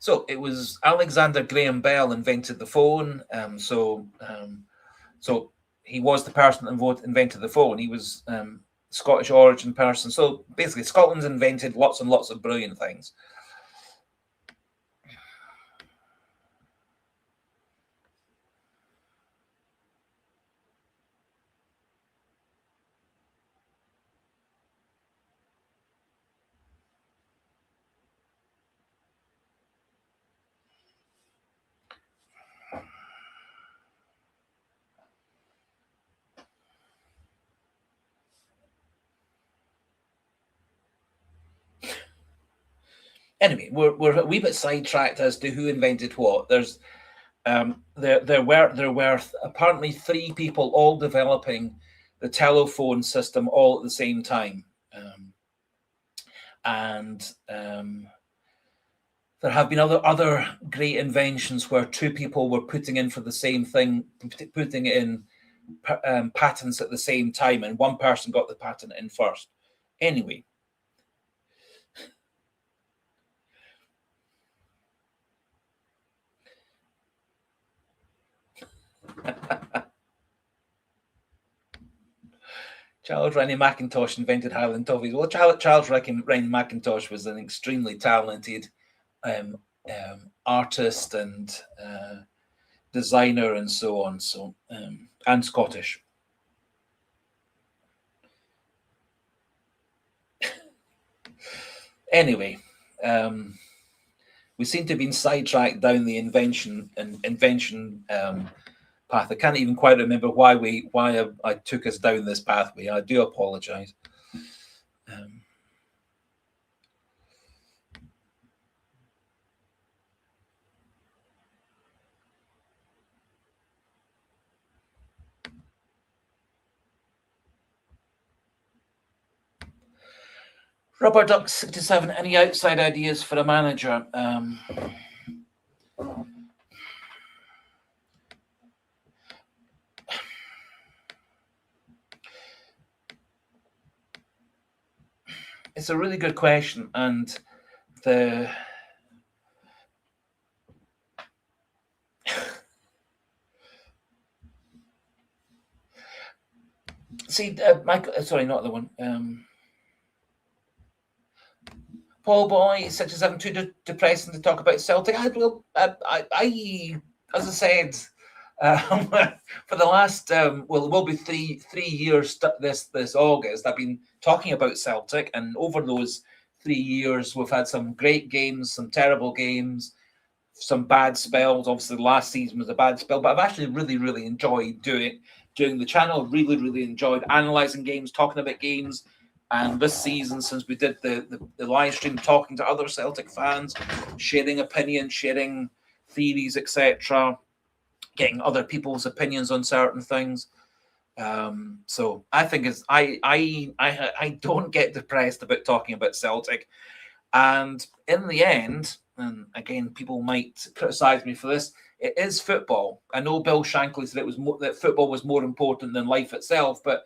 So it was Alexander Graham Bell invented the phone. So he was the person that invented the phone. He was Scottish origin person. So basically, Scotland's invented lots and lots of brilliant things. Anyway, we're a wee bit sidetracked as to who invented what. There's there were apparently 3 people all developing the telephone system all at the same time, and there have been other great inventions where 2 people were putting in for the same thing, putting in patents at the same time, and one person got the patent in first. Anyway. Charles Rennie Mackintosh invented Highland Toffees. Well, Charles Rennie Mackintosh was an extremely talented artist and designer and so on. So and Scottish. Anyway, we seem to have been sidetracked down the invention path. I can't even quite remember why I took us down this pathway. I do apologize. Rubber Duck 67. Any outside ideas for a manager? It's a really good question, and see, Michael. Sorry, not the one. Paul Boy 67. Too depressing to talk about Celtic. I as I said, for the last it will be three years this August. I've been talking about Celtic, and over those 3 years, we've had some great games, some terrible games, some bad spells. Obviously, the last season was a bad spell, but I've actually really enjoyed doing the channel. Really enjoyed analysing games, talking about games. And this season, since we did the live stream, talking to other Celtic fans, sharing opinions, sharing theories, etc., getting other people's opinions on certain things. So I think I don't get depressed about talking about Celtic. And in the end, and again, people might criticise me for this, it is football. I know Bill Shankly said that football was more important than life itself, but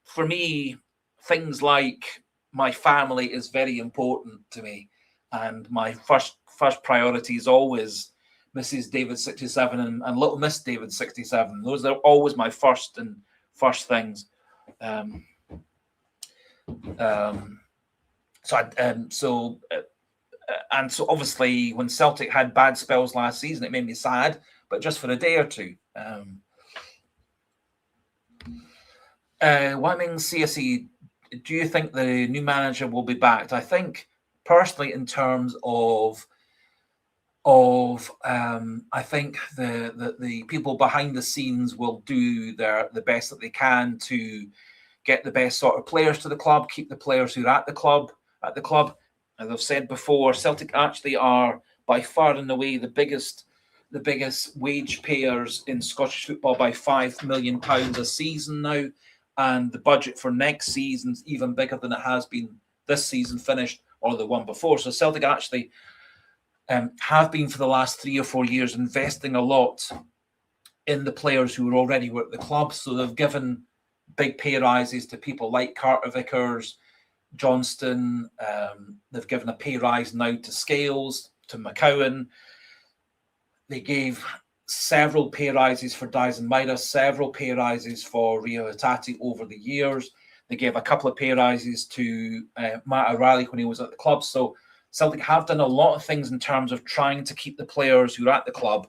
for me, things like my family is very important to me, and my first priority is always Mrs. David 67 and Little Miss David 67. Those are always my first things. So obviously when Celtic had bad spells last season, it made me sad, but just for a day or two. Waming CSE, do you think the new manager will be backed? I think personally, in terms of I think the people behind the scenes will do the best that they can to get the best sort of players to the club, keep the players who are at the club. As I've said before, Celtic actually are by far and away the biggest wage payers in Scottish football by £5 million a season now, and the budget for next season's even bigger than it has been this season finished or the one before. So Celtic actually have been for the last 3 or 4 years investing a lot in the players who already were at the club. So they've given big pay rises to people like Carter Vickers, Johnston. They've given a pay rise now to Scales, to McCowan. They gave several pay rises for Dyson Maida, several pay rises for Rio Hatate over the years. They gave a couple of pay rises to Matt O'Reilly when he was at the club. So Celtic have done a lot of things in terms of trying to keep the players who are at the club.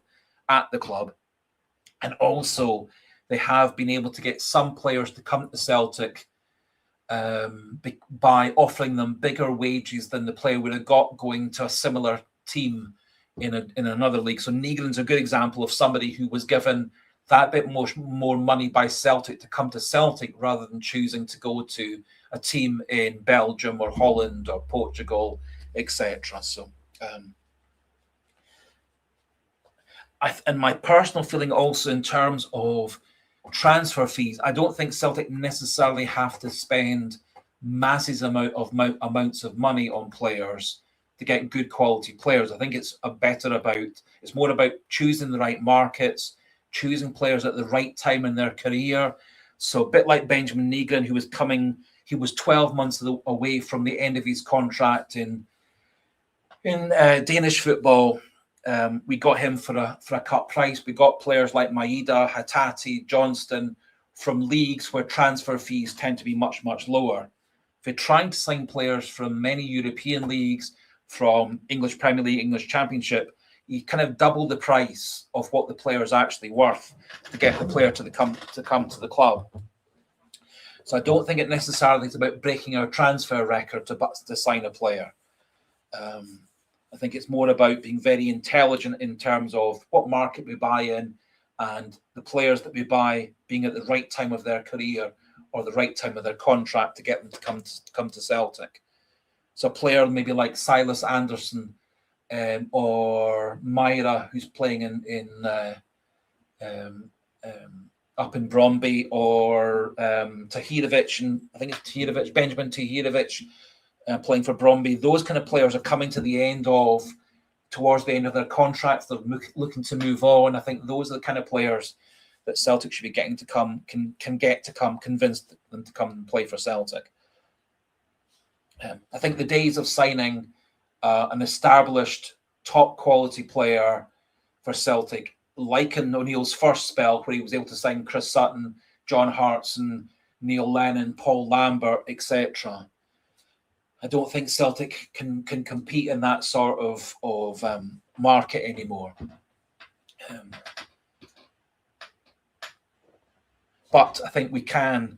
And also they have been able to get some players to come to Celtic by offering them bigger wages than the player would have got going to a similar team in another league. So Nygren's a good example of somebody who was given that bit more money by Celtic to come to Celtic rather than choosing to go to a team in Belgium or Holland or Portugal, etc. So, and my personal feeling also in terms of transfer fees, I don't think Celtic necessarily have to spend massive amounts of money on players to get good quality players. I think it's more about choosing the right markets, choosing players at the right time in their career. So a bit like Benjamin Nygren, he was 12 months away from the end of his contract in Danish football. We got him for a cut price. We got players like Maida, Hatate, Johnston from leagues where transfer fees tend to be much, much lower. If you're trying to sign players from many European leagues, from English Premier League, English Championship, you kind of double the price of what the player is actually worth to get the player to come to the club. So I don't think it necessarily is about breaking our transfer record to sign a player. I think it's more about being very intelligent in terms of what market we buy in and the players that we buy being at the right time of their career or the right time of their contract to get them to come to Celtic. So a player maybe like Silas Anderson or Myra, who's playing up in Bromby, or Tahirovic, and I think it's Benjamin Tahirovic playing for Bromby. Those kind of players are coming towards the end of their contracts. They're looking to move on. I think those are the kind of players that Celtic should be getting to come, can convince them to come and play for Celtic. I think the days of signing an established top quality player for Celtic, like in O'Neill's first spell where he was able to sign Chris Sutton, John Hartson, Neil Lennon, Paul Lambert, etc. I don't think Celtic can compete in that sort of market anymore. But I think we can,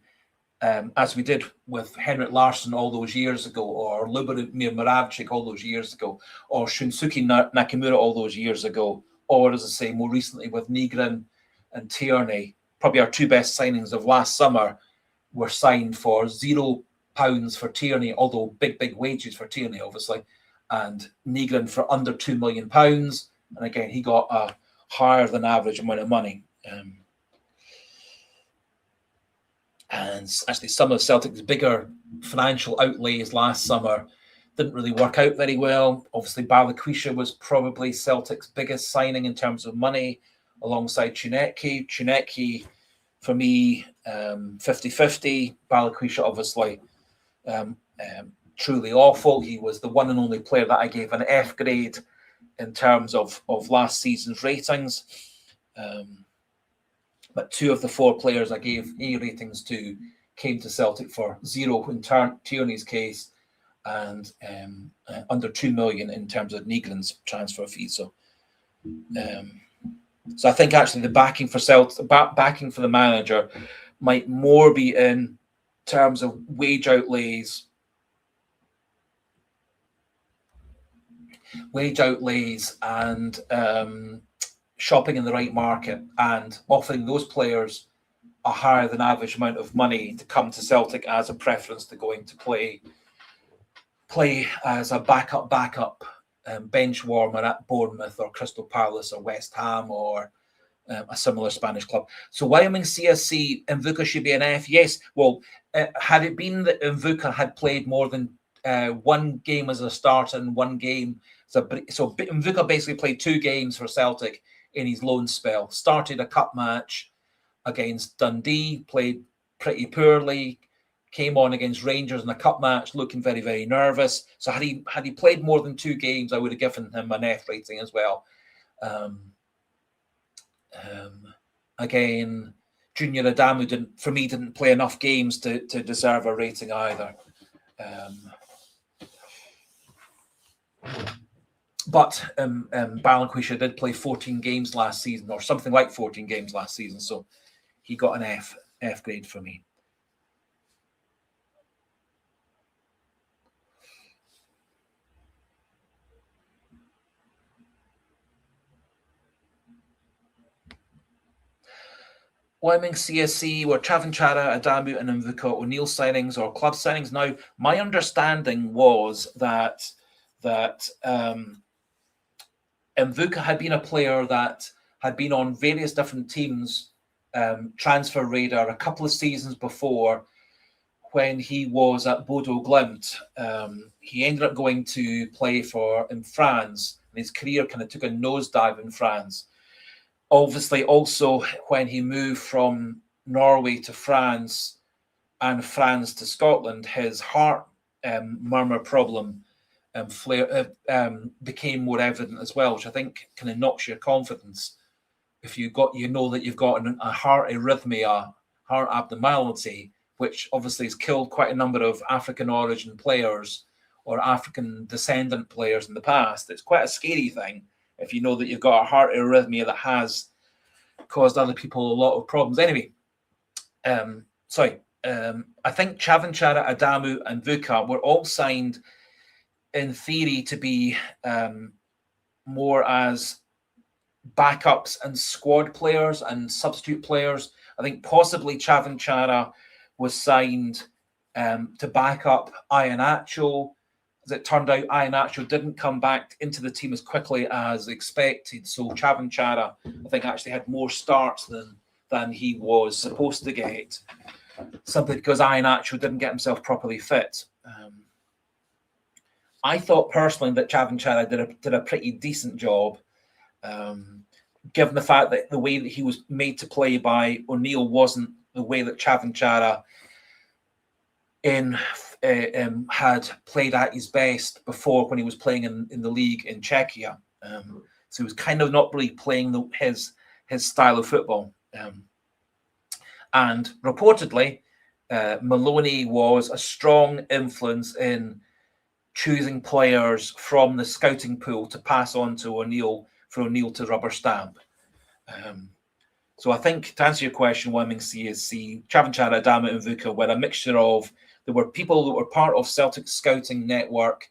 as we did with Henrik Larsson all those years ago, or Lubomir Moravcik all those years ago, or Shunsuke Nakamura all those years ago, or, as I say, more recently with Nygren and Tierney. Probably our two best signings of last summer were signed for £0 for Tierney, although big wages for Tierney, obviously, and Nygren for under £2 million. And again, he got a higher than average amount of money. And actually, some of Celtic's bigger financial outlays last summer didn't really work out very well. Obviously, Balikwisha was probably Celtic's biggest signing in terms of money, alongside Chuneki. Chuneki, for me, 50-50. Balikwisha, obviously, truly awful. He was the one and only player that I gave an F grade in terms of last season's ratings. But 2 of the 4 players I gave A ratings to came to Celtic for 0 in Tierney's case, and under 2 million in terms of Nygren's transfer fee. So I think actually the backing for Celtic, backing for the manager, might more be in terms of wage outlays and shopping in the right market and offering those players a higher than average amount of money to come to Celtic as a preference to going to play as a backup bench warmer at Bournemouth or Crystal Palace or West Ham or a similar Spanish club. So Wyoming CSC, Mvuka should be an F. Yes. Well, had it been that Mvuka had played more than 1 game as a starter and 1 game, so Mvuka basically played 2 games for Celtic in his loan spell. Started a cup match against Dundee, played pretty poorly, came on against Rangers in a cup match, looking very, very nervous. So had he played more than 2 games, I would have given him an F rating as well. Again, Junior Adamu didn't play enough games to deserve a rating either. But Balanquisha did play 14 games last season, or something like 14 games last season, so he got an F grade for me. Wyoming CSC were Chavanchara, Adamu, and Mvuka O'Neill signings or club signings. Now, my understanding was that Mvuka had been a player that had been on various different teams' transfer radar a couple of seasons before when he was at Bodo Glimt. He ended up going to play in France, and his career kind of took a nosedive in France. Obviously, also when he moved from Norway to France and France to Scotland, his heart murmur problem became more evident as well, which I think kind of knocks your confidence. If you know that you've got a heart arrhythmia, heart abnormality, which obviously has killed quite a number of African origin players or African descendant players in the past. It's quite a scary thing if you know that you've got a heart arrhythmia that has caused other people a lot of problems. Anyway, I think Chavanchara, Adamu, and Vuka were all signed in theory to be more as backups and squad players and substitute players. I think possibly Chavanchara was signed to back up Iheanacho. As it turned out, Iheanacho didn't come back into the team as quickly as expected. So Chavanchara, I think, actually had more starts than he was supposed to get, simply because Iheanacho didn't get himself properly fit. I thought personally that Chavanchara did a pretty decent job, given the fact that the way that he was made to play by O'Neill wasn't the way that Chavanchara had played at his best before when he was playing in the league in Czechia. So he was kind of not really playing his style of football. And reportedly, Maloney was a strong influence in choosing players from the scouting pool to pass on to O'Neill for O'Neill to rubber stamp. So I think, to answer your question, Wyoming CSC, Chavanchara, Adamu, and Vuka were a mixture of, there were people that were part of Celtic's scouting network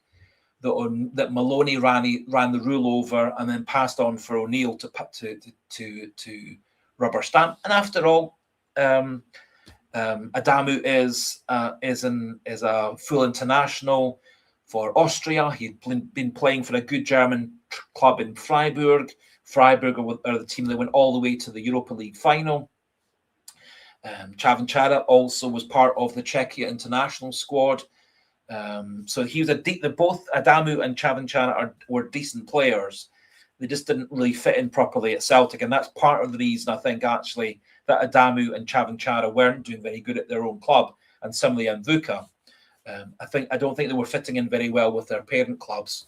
that Maloney ran the rule over and then passed on for O'Neill to rubber stamp. And after all, Adamu is a full international for Austria. He'd been playing for a good German club in Freiburg. Freiburg are the team that went all the way to the Europa League final. Chavanchara also was part of the Czechia international squad. So he was both Adamu and Chavanchara were decent players. They just didn't really fit in properly at Celtic, and that's part of the reason I think actually that Adamu and Chavanchara weren't doing very good at their own club, and similarly Mvuka. I don't think they were fitting in very well with their parent clubs.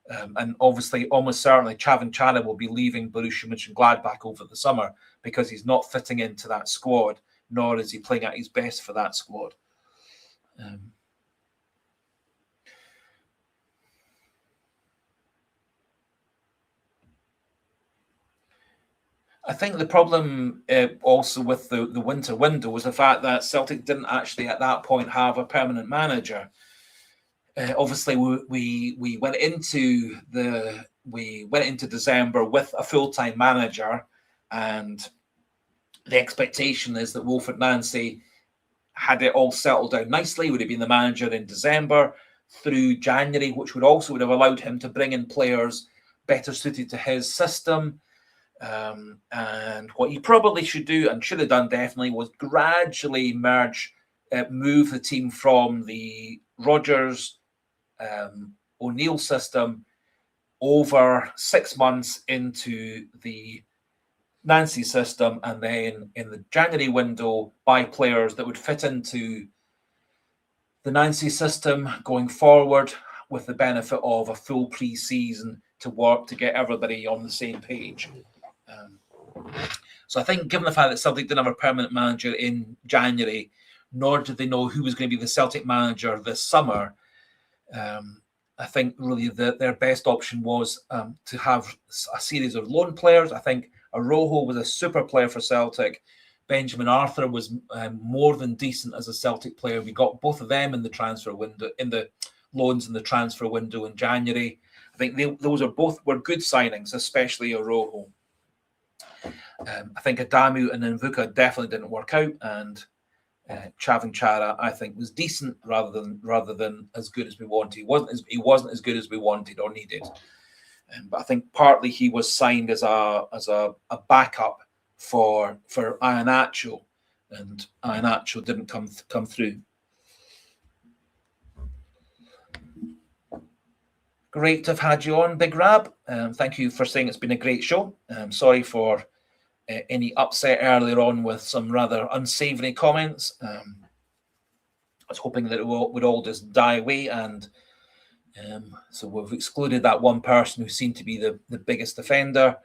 And obviously, almost certainly, Xavi Chara will be leaving Borussia Mönchengladbach over the summer because he's not fitting into that squad, nor is he playing at his best for that squad. I think the problem also with the winter window was the fact that Celtic didn't actually at that point have a permanent manager. Obviously, we went into December with a full-time manager, and the expectation is that Wilfried Nancy, had it all settled down nicely, would have been the manager in December through January, which would have allowed him to bring in players better suited to his system. And what he probably should do, and should have done definitely, was gradually move the team from the Rodgers O'Neill system over 6 months into the Nancy system, and then in the January window buy players that would fit into the Nancy system going forward, with the benefit of a full pre-season to work to get everybody on the same page. So I think, given the fact that Celtic didn't have a permanent manager in January, nor did they know who was going to be the Celtic manager this summer, I think really their best option was to have a series of loan players. I think Arojo was a super player for Celtic. Benjamin Arthur was more than decent as a Celtic player. We got both of them in the transfer window, in the loans in the transfer window in January. I think those were good signings, especially Arojo. I think Adamu and Nvuka definitely didn't work out, and Xavi Chara, I think, was decent rather than as good as we wanted. He wasn't as good as we wanted or needed. But I think partly he was signed as a backup for Iheanacho, and Iheanacho didn't come through. Great to have had you on, Big Rab. Thank you for saying it's been a great show. Sorry for any upset earlier on with some rather unsavoury comments. I was hoping that it would all just die away, and so we've excluded that one person who seemed to be the biggest offender,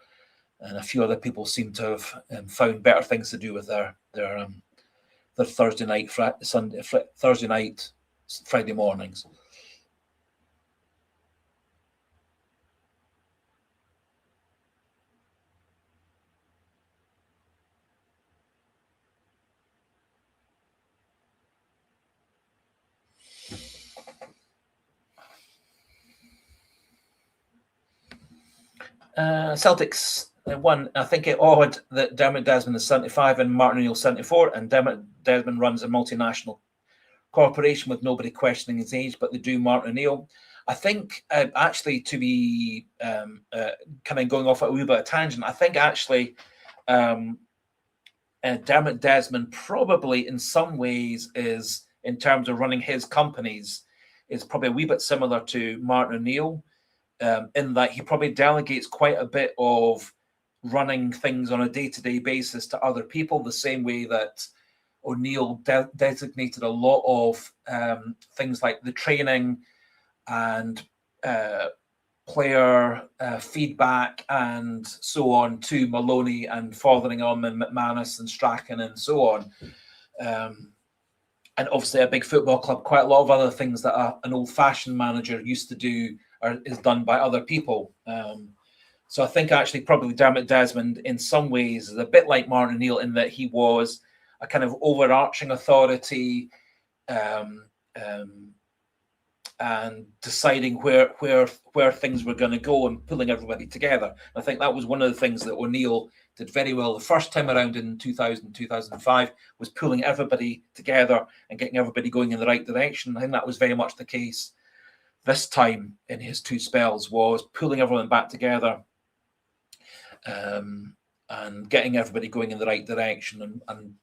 and a few other people seem to have found better things to do with their Thursday night, Friday mornings. Celtics won. I think it odd that Dermot Desmond is 75 and Martin O'Neill 74, and Dermot Desmond runs a multinational corporation with nobody questioning his age, but they do Martin O'Neill. I think actually, to be kind of going off at a wee bit of tangent, I think actually Dermot Desmond probably in some ways is, in terms of running his companies, is probably a wee bit similar to Martin O'Neill. In that he probably delegates quite a bit of running things on a day-to-day basis to other people, the same way that O'Neill designated a lot of things like the training and player feedback and so on to Maloney and Fotheringham and McManus and Strachan and so on. And obviously a big football club, quite a lot of other things that an old-fashioned manager used to do is done by other people. So I think actually probably Dermot Desmond in some ways is a bit like Martin O'Neill in that he was a kind of overarching authority and deciding where things were going to go and pulling everybody together. I think that was one of the things that O'Neill did very well the first time around in 2000, 2005, was pulling everybody together and getting everybody going in the right direction. I think that was very much the case this time in his two spells, was pulling everyone back together and getting everybody going in the right direction and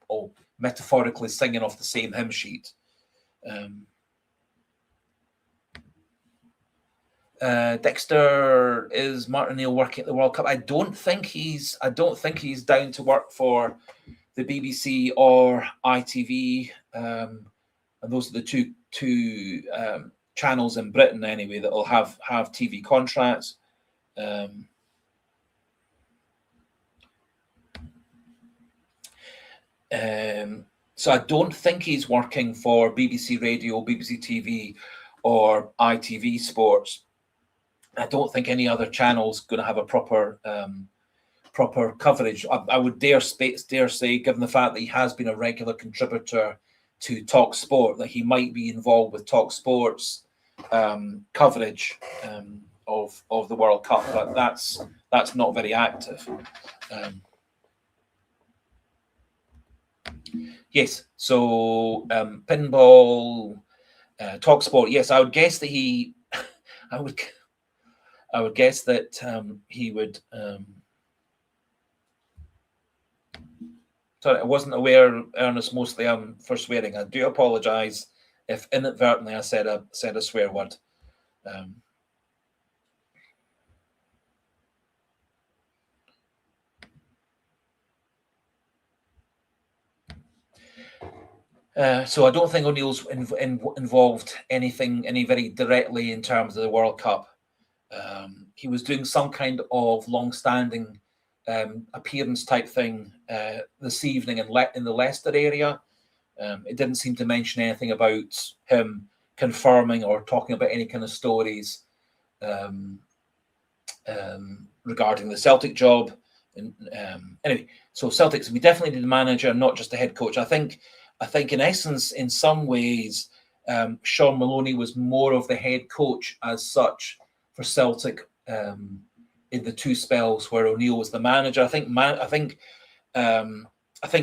metaphorically singing off the same hymn sheet. Dexter, is Martin O'Neill working at the World Cup? I don't think he's down to work for the BBC or ITV. and those are the two channels in Britain anyway that will have TV contracts. So I don't think he's working for BBC Radio, BBC TV, or ITV Sports. I don't think any other channel's going to have a proper coverage. I would dare say, given the fact that he has been a regular contributor to Talk Sport, that he might be involved with Talk Sports coverage of the World Cup, but that's not very active. Yes, so pinball, Talk Sport. Yes, I would guess that he. I would guess that he would. Sorry, I wasn't aware, Ernest. Mostly, for swearing. I do apologise if inadvertently I said a swear word. So I don't think O'Neill's involved any very directly in terms of the World Cup. He was doing some kind of long-standing appearance type thing this evening in the Leicester area. It didn't seem to mention anything about him confirming or talking about any kind of stories regarding the Celtic job. And anyway, so Celtics, we definitely need a manager, not just a head coach. I think in essence, in some ways, Sean Maloney was more of the head coach as such for Celtic in the two spells where O'Neill was the manager. I think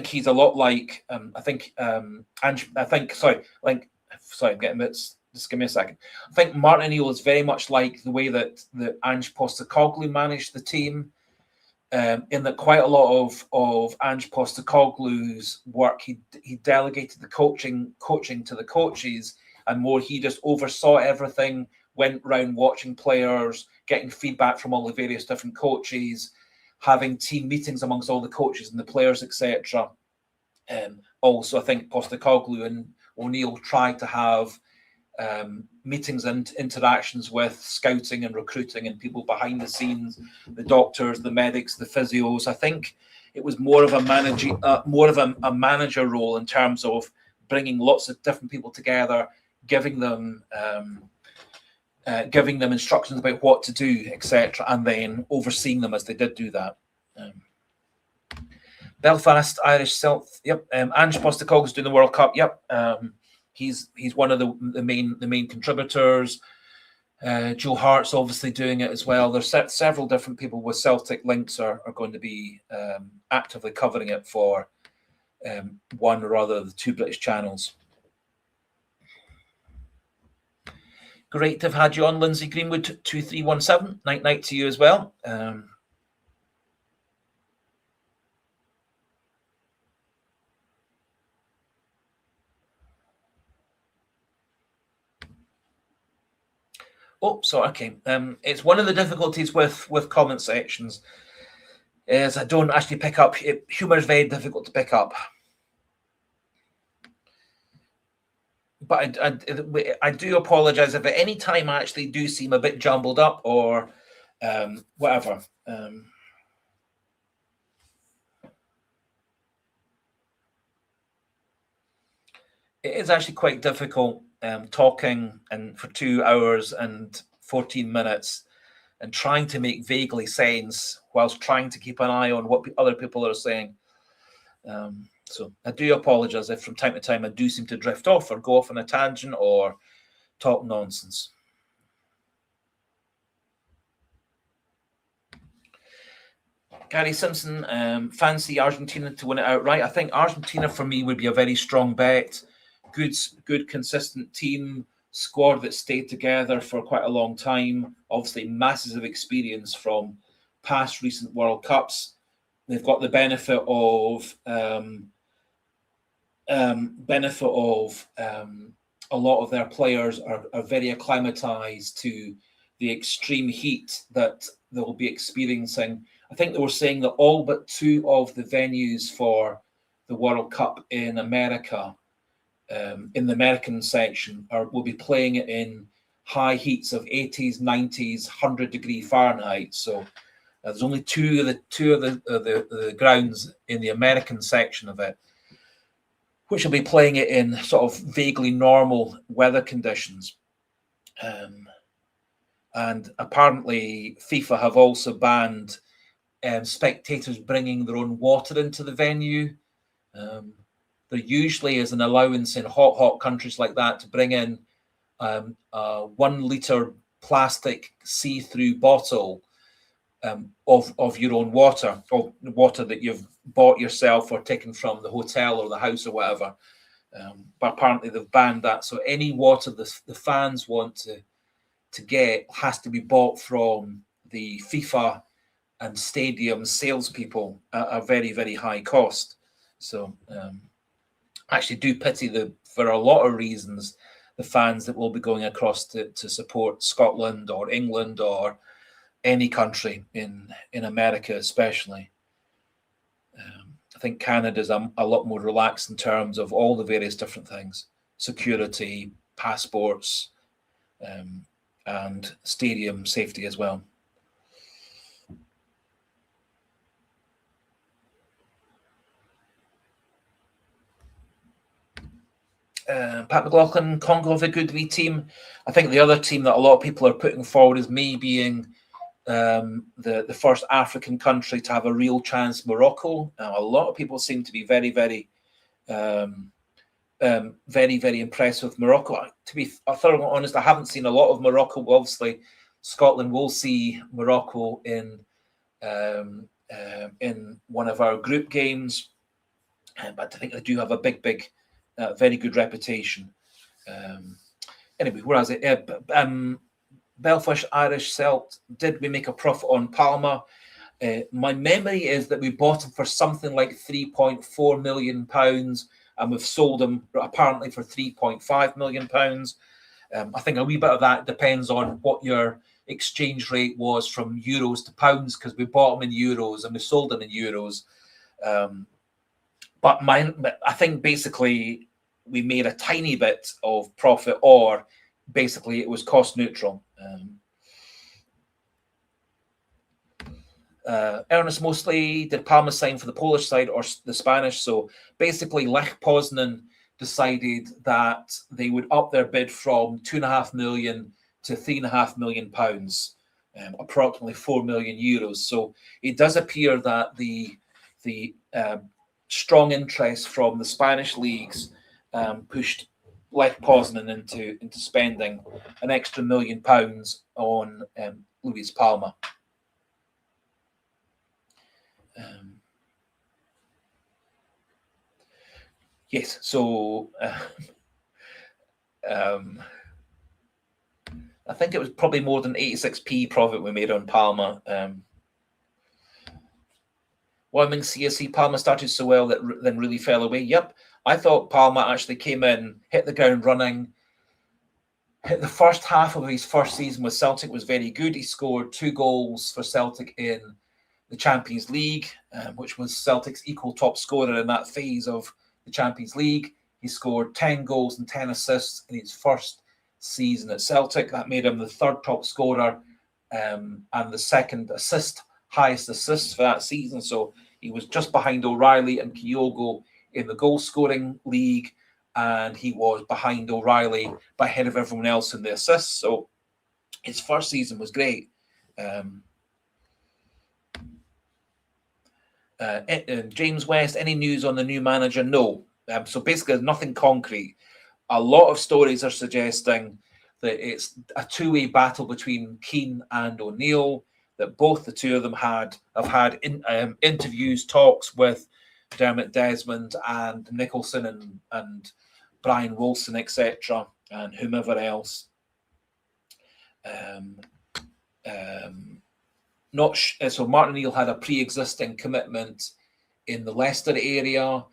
he's a lot like I'm getting a bit. Just give me a second. I think Martin O'Neill is very much like the way that Ange Postecoglou managed the team. In that quite a lot of Ange Postecoglou's work, he delegated the coaching to the coaches, and more he just oversaw everything, went around watching players, getting feedback from all the various different coaches, having team meetings amongst all the coaches and the players, etc. Also, I think Postecoglou and O'Neill tried to have meetings and interactions with scouting and recruiting and people behind the scenes, the doctors, the medics, the physios. I think it was more of a manager role in terms of bringing lots of different people together, giving them instructions about what to do, etc., and then overseeing them as they did do that. Belfast Irish Celtic. Yep. Ange Postecoglou's doing the World Cup. Yep. He's one of the main contributors. Joe Hart's obviously doing it as well. There's several different people with Celtic links are going to be actively covering it for one or other of the two British channels. Great to have had you on, Lindsay Greenwood 2317. Night to you as well. Oh, sorry. Okay. It's one of the difficulties with comment sections is I don't actually pick up. Humour is very difficult to pick up. But I do apologise if at any time I actually do seem a bit jumbled up or whatever. It is actually quite difficult talking for 2 hours and 14 minutes and trying to make vaguely sense whilst trying to keep an eye on what other people are saying. So I do apologise if from time to time I do seem to drift off or go off on a tangent or talk nonsense. Gary Simpson, fancy Argentina to win it outright. I think Argentina for me would be a very strong bet. Good, consistent team, squad that stayed together for quite a long time. Obviously, masses of experience from past recent World Cups. They've got the benefit of a lot of their players are very acclimatized to the extreme heat that they'll be experiencing. I think they were saying that all but 2 of the venues for the World Cup in America in the American section will be playing it in high heats of 80s, 90s, 100-degree Fahrenheit. So there's only two of the grounds in the American section of it, which will be playing it in sort of vaguely normal weather conditions. And apparently FIFA have also banned spectators bringing their own water into the venue. There usually is an allowance in hot countries like that to bring in a 1 litre plastic see-through bottle of your own water, or water that you've bought yourself or taken from the hotel or the house or whatever. But apparently they've banned that. So any water the fans want to get has to be bought from the FIFA and stadium salespeople at a very, very high cost. So I actually do pity for a lot of reasons, the fans that will be going across to support Scotland or England or any country in America especially. I think Canada's a lot more relaxed in terms of all the various different things, security, passports, and stadium safety as well. Pat McLaughlin, Congo have a good wee team. I think the other team that a lot of people are putting forward is me being the first African country to have a real chance, Morocco. A lot of people seem to be very, very, very impressed with Morocco. To be thoroughly honest, I haven't seen a lot of Morocco. Obviously, Scotland will see Morocco in one of our group games, but I think they do have a big, very good reputation. Anyway, whereas Belfast Irish Celt, did we make a profit on Palma? My memory is that we bought him for something like £3.4 million, and we've sold him apparently for £3.5 million. I think a wee bit of that depends on what your exchange rate was from euros to pounds, because we bought him in euros and we sold him in euros. But I think basically we made a tiny bit of profit, or basically it was cost neutral. Ernest Mosley, did Palma sign for the Polish side or the Spanish? So basically Lech Poznan decided that they would up their bid from €2.5 million to £3.5 million, approximately €4 million. So it does appear that the strong interest from the Spanish leagues pushed Lech Poznan into spending an extra £1 million on Luis Palma. Yes, so I think it was probably more than 86p profit we made on Palma. Wyoming CSC, Palma started so well that then really fell away. Yep, I thought Palma actually came in, hit the ground running. Hit the first half of his first season with Celtic was very good. He scored 2 goals for Celtic in the Champions League, which was Celtic's equal top scorer in that phase of the Champions League. He scored 10 goals and 10 assists in his first season at Celtic. That made him the 3rd top scorer and the 2nd highest assists for that season. So he was just behind O'Reilly and Kyogo in the goal scoring league, and he was behind O'Reilly by ahead of everyone else in the assists. So his first season was great. James West, any news on the new manager? No. So basically, nothing concrete. A lot of stories are suggesting that it's a two-way battle between Keane and O'Neill, that both the two of them have had interviews, talks with Dermot Desmond and Nicholson and Brian Wilson, etc., and whomever else. So Martin O'Neill had a pre-existing commitment in the Leicester area.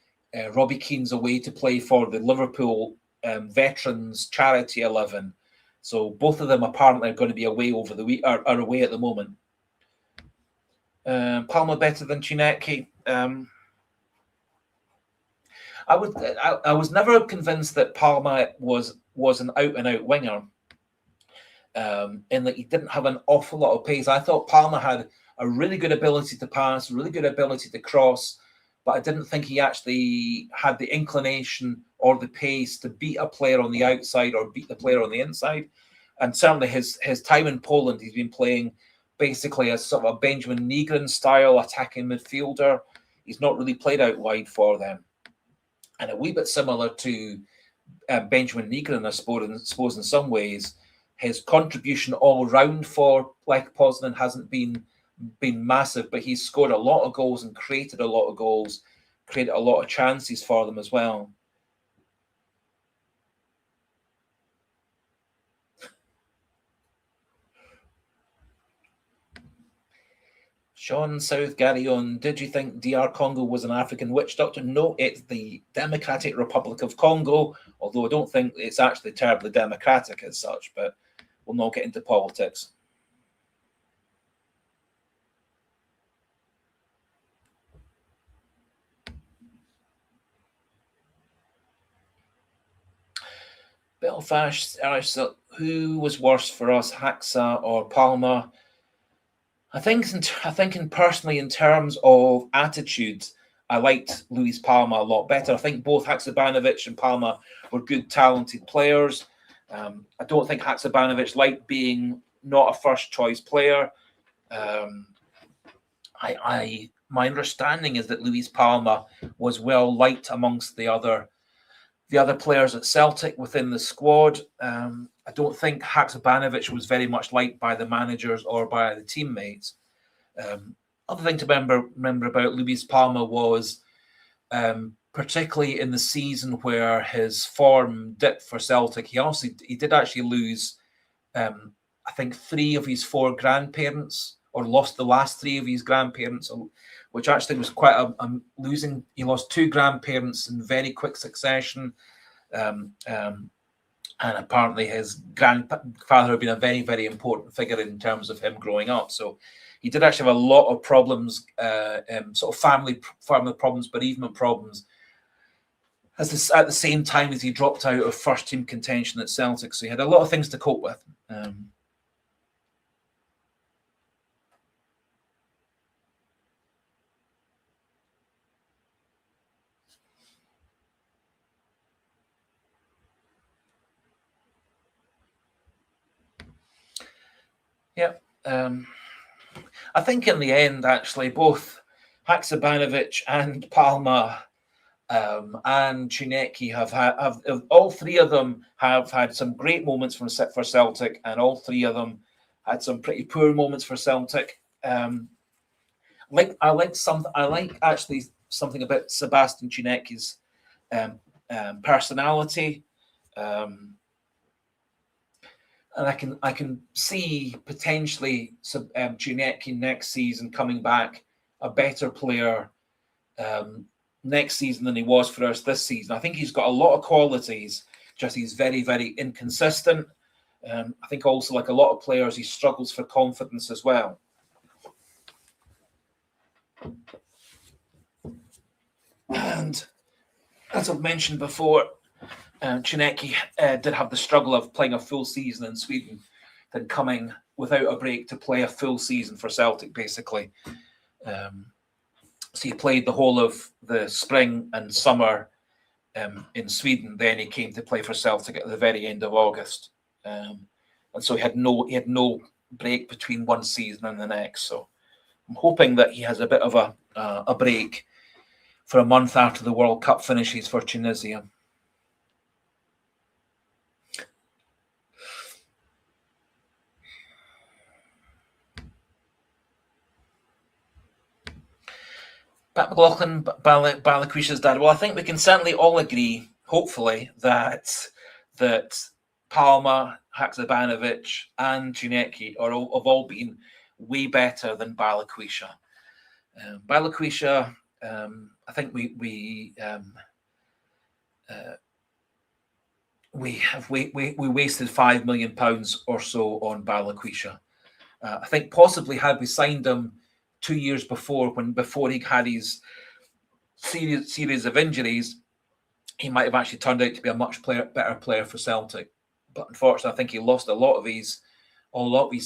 Robbie Keane's away to play for the Liverpool Veterans Charity 11. So both of them apparently are going to be away over the week, are away at the moment. Palma better than Chinecki. I was never convinced that Palma was an out and out winger. In that he didn't have an awful lot of pace. I thought Palma had a really good ability to pass, really good ability to cross, but I didn't think he actually had the inclination or the pace to beat a player on the outside or beat the player on the inside. And certainly his time in Poland, he's been playing basically as sort of a Benjamin Nygren style attacking midfielder. He's not really played out wide for them. And a wee bit similar to Benjamin Nygren, I suppose in some ways, his contribution all round for Lech Poznan hasn't been massive, but he's scored a lot of goals and created a lot of goals, created a lot of chances for them as well. Sean South Gary on, did you think DR Congo was an African witch doctor? No, it's the Democratic Republic of Congo, although I don't think it's actually terribly democratic as such, but we'll not get into politics. Belfast, who was worse for us, Haxa or Palma? I think personally, in terms of attitude, I liked Luis Palma a lot better. I think both Haksabanovic and Palma were good, talented players. I don't think Haksabanovic liked being not a first choice player. My understanding is that Luis Palma was well liked amongst the other players at Celtic within the squad. I don't think Haksabanovic was very much liked by the managers or by the teammates. Other thing to remember about Luis Palma was, particularly in the season where his form dipped for Celtic, he did actually lose, I think, 3 of his 4 grandparents, or lost the last 3 of his grandparents, which actually was quite a losing. He lost 2 grandparents in very quick succession. And apparently his grandfather had been a very, very important figure in terms of him growing up. So he did actually have a lot of problems, sort of family problems, bereavement problems, at the same time as he dropped out of first team contention at Celtic. So he had a lot of things to cope with. Yeah. I think in the end, actually, both Haksabanovic and Palma and Chinecki have all 3 of them have had some great moments for Celtic, and all 3 of them had some pretty poor moments for Celtic. I like actually something about Sebastian Chinecki's personality. And I can see potentially Chinecki next season coming back a better player next season than he was for us this season. I think he's got a lot of qualities, just he's very, very inconsistent. I think also, like a lot of players, he struggles for confidence as well. And as I've mentioned before, Chinecki did have the struggle of playing a full season in Sweden, then coming without a break to play a full season for Celtic, basically. So he played the whole of the spring and summer in Sweden. Then he came to play for Celtic at the very end of August, and so he had no break between one season and the next. So I'm hoping that he has a bit of a break for a month after the World Cup finishes for Tunisia. Pat McLaughlin, Balikwisha's dad. Well, I think we can certainly all agree, hopefully, that Palma, Haksabanovic, and Chinecki have all been way better than Balikwisha. Balikwisha, I think we wasted £5 million or so on Balikwisha. I think possibly had we signed him 2 years before he had his series of injuries, he might have actually turned out to be a much better player for Celtic. But unfortunately, I think he lost a lot of his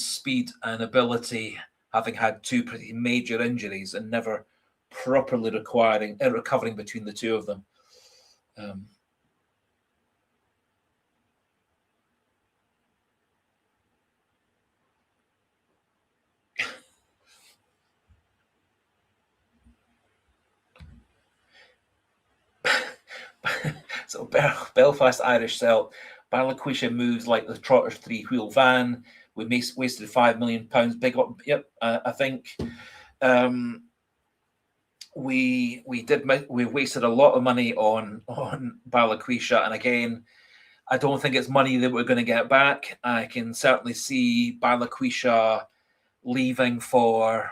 speed and ability, having had two pretty major injuries and never properly recovering between the two of them. So Belfast Irish Celt, Balikwisha moves like the Trotter's three-wheel van. We wasted £5 million. Big up, yep. I think we wasted a lot of money on Balikwisha, and again, I don't think it's money that we're going to get back. I can certainly see Balikwisha leaving for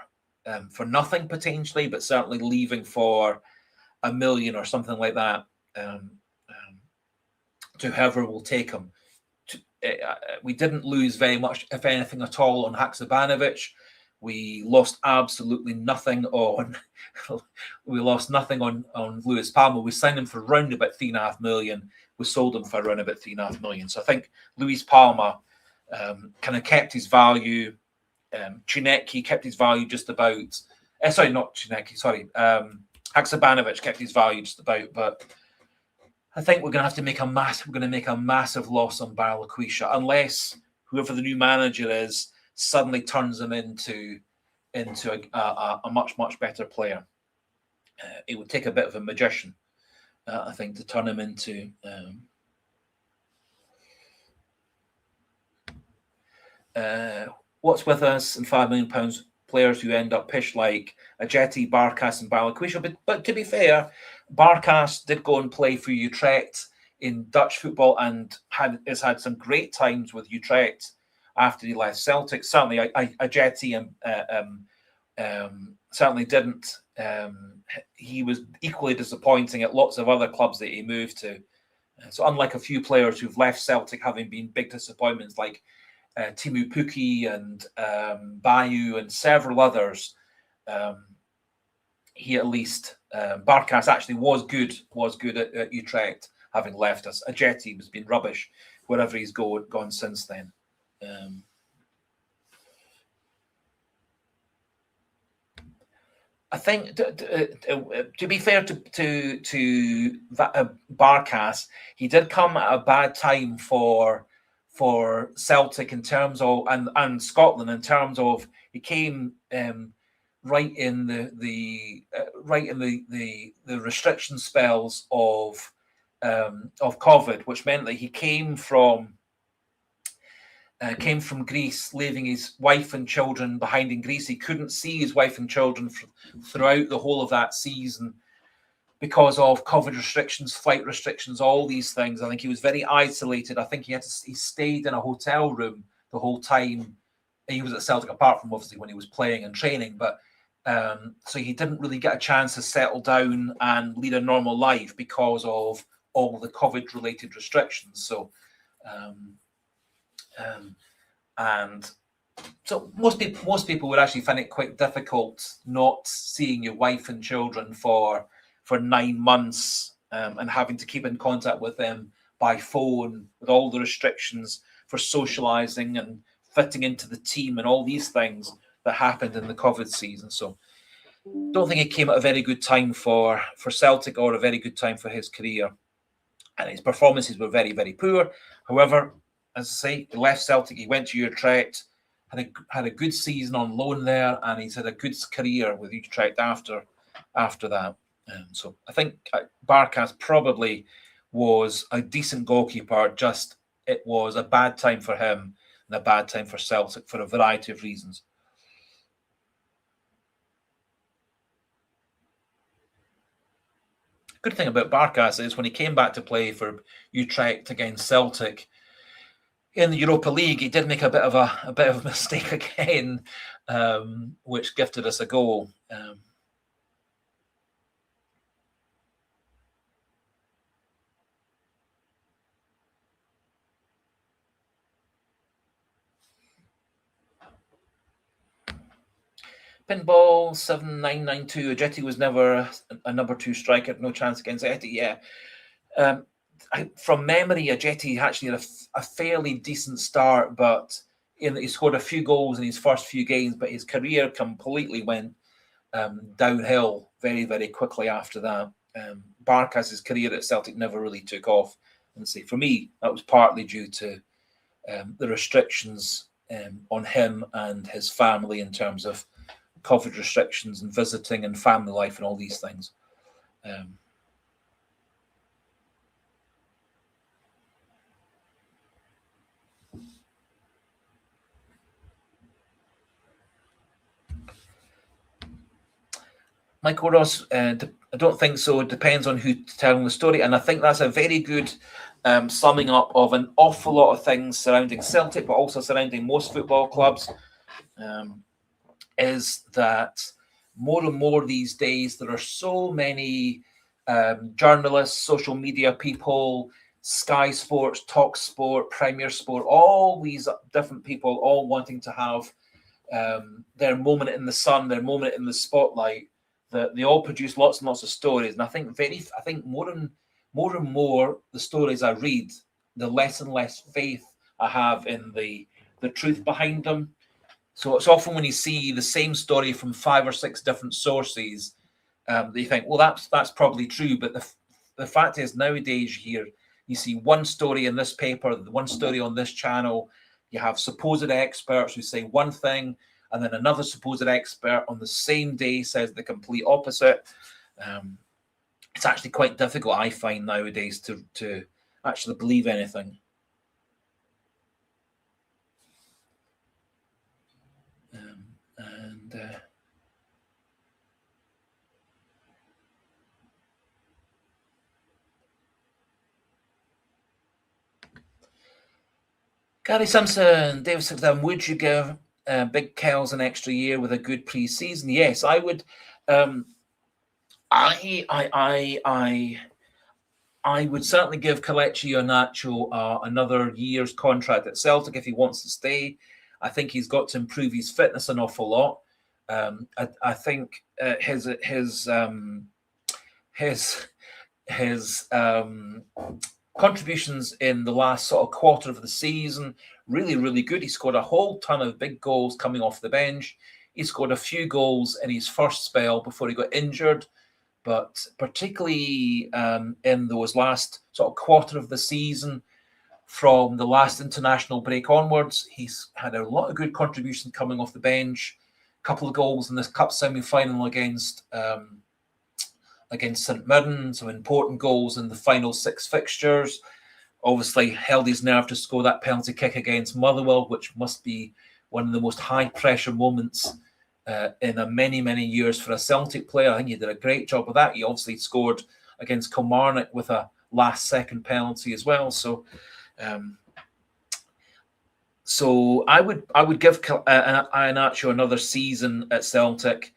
nothing potentially, but certainly leaving for $1 million or something like that. To whoever will take him. We didn't lose very much, if anything at all, on Haksabanovic. We lost absolutely nothing on. We lost nothing on Lewis Palmer. We signed him for around about $3.5 million. We sold him for around about $3.5 million. So I think Lewis Palmer kind of kept his value. Chinecki kept his value just about. Sorry, not Chinecki. Sorry, Haksabanovic kept his value just about, but I think we're going to have to make a massive loss on Balikwisha unless whoever the new manager is suddenly turns him into a much better player. It would take a bit of a magician, I think, to turn him into. What's with us and £5 million players who end up pish like Ajeti, Barkas, and Balikwisha. But to be fair, Barkas did go and play for Utrecht in Dutch football and has had some great times with Utrecht after he left Celtic. Certainly, Ajeti certainly didn't. He was equally disappointing at lots of other clubs that he moved to. So unlike a few players who've left Celtic having been big disappointments like Timu Puki and Bayu and several others, he at least Barkas actually was good at Utrecht, having left us. Ajeti has been rubbish wherever he's gone since then. I think to be fair to Barkas, he did come at a bad time for Celtic in terms of and Scotland in terms of he came right in the restriction spells of COVID, which meant that he came from Greece, leaving his wife and children behind in Greece. He couldn't see his wife and children throughout the whole of that season because of COVID restrictions, flight restrictions, all these things. I think he was very isolated. I think he stayed in a hotel room the whole time he was at Celtic, apart from obviously when he was playing and training. But so he didn't really get a chance to settle down and lead a normal life because of all the COVID-related restrictions. So. And so most people would actually find it quite difficult not seeing your wife and children for 9 months and having to keep in contact with them by phone with all the restrictions for socializing and fitting into the team and all these things that happened in the COVID season. So don't think it came at a very good time for Celtic or a very good time for his career. And his performances were very, very poor. However, as I say, he left Celtic, he went to Utrecht, had a good season on loan there, and he's had a good career with Utrecht after that. So I think Barkas probably was a decent goalkeeper, just it was a bad time for him and a bad time for Celtic for a variety of reasons. Good thing about Barkas is when he came back to play for Utrecht against Celtic, in the Europa League, he did make a bit of a mistake again, which gifted us a goal. Pinball 7992. Ajeti was never a number 2 striker. No chance against Ajeti. Yeah, From memory, Ajeti actually had a fairly decent start, but he scored a few goals in his first few games, but his career completely went downhill very, very quickly after that. Barkas' career at Celtic never really took off. And say for me, that was partly due to the restrictions on him and his family in terms of COVID restrictions and visiting and family life and all these things. Michael Ross, I don't think so. It depends on who's telling the story. And I think that's a very good summing up of an awful lot of things surrounding Celtic, but also surrounding most football clubs, is that more and more these days, there are so many journalists, social media people, Sky Sports, Talk Sport, Premier Sport, all these different people all wanting to have their moment in the sun, their moment in the spotlight. That they all produce lots and lots of stories, and I think more and more the stories I read, the less and less faith I have in the truth behind them. So it's often when you see the same story from 5 or 6 different sources, that you think, well, that's probably true. But the fact is, nowadays you see one story in this paper, one story on this channel. You have supposed experts who say one thing, and then another supposed expert on the same day says the complete opposite. It's actually quite difficult, I find, nowadays to actually believe anything. Gary Simpson, David Sixdown, would you give Big Kells an extra year with a good pre-season? Yes, I would. I would certainly give Kelechi Iheanacho another year's contract at Celtic if he wants to stay. I think he's got to improve his fitness an awful lot. I think his contributions in the last sort of quarter of the season, really, really good. He scored a whole ton of big goals coming off the bench. He scored a few goals in his first spell before he got injured, but particularly in those last sort of quarter of the season, from the last international break onwards, he's had a lot of good contribution coming off the bench. A couple of goals in this cup semi-final against St Mirren, some important goals in the final 6 fixtures. Obviously held his nerve to score that penalty kick against Motherwell, which must be one of the most high-pressure moments in a many years for a Celtic player. I think he did a great job of that. He obviously scored against Kilmarnock with a last-second penalty as well. So I would give Iheanacho another season at Celtic.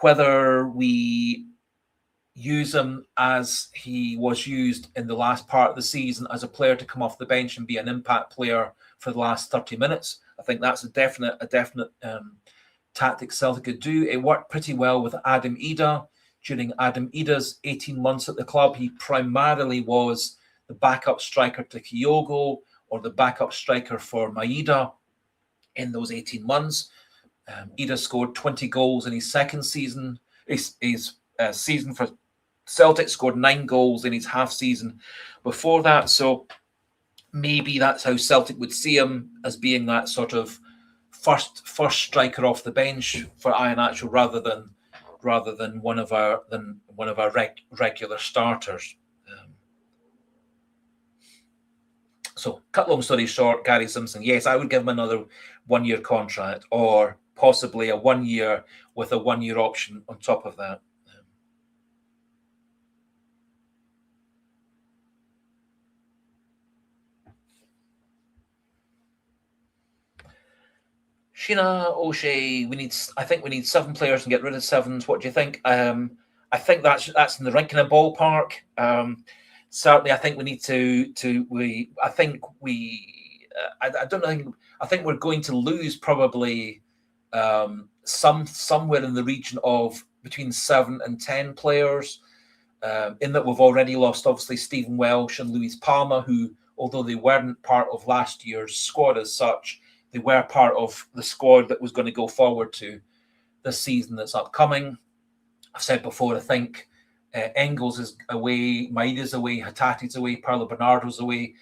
Whether we use him as he was used in the last part of the season as a player to come off the bench and be an impact player for the last 30 minutes, I think that's a definite tactic Celtic could do. It worked pretty well with Adam Ida. During Adam Ida's 18 months at the club, he primarily was the backup striker to Kyogo or the backup striker for Maeda in those 18 months. Ida scored 20 goals in his second season. His season for Celtic, scored 9 goals in his half season before that. So maybe that's how Celtic would see him, as being that sort of first striker off the bench for Iheanacho rather than one of our regular starters. So, cut long story short, Gary Simpson, yes, I would give him another 1-year contract, or possibly a 1 year with a 1-year option on top of that. Sheena O'Shea, I think we need 7 players and get rid of 7s. What do you think? I think that's in the right kind of ballpark. Certainly, I think we need I don't know. I think we're going to lose probably somewhere in the region of between 7 and 10 players. in that we've already lost, obviously, Stephen Welsh and Luis Palma, who, although they weren't part of last year's squad as such, they were part of the squad that was going to go forward to this season that's upcoming. I've said before, I think Engels is away, Maida's away, Hatate's away, Paolo Bernardo's away,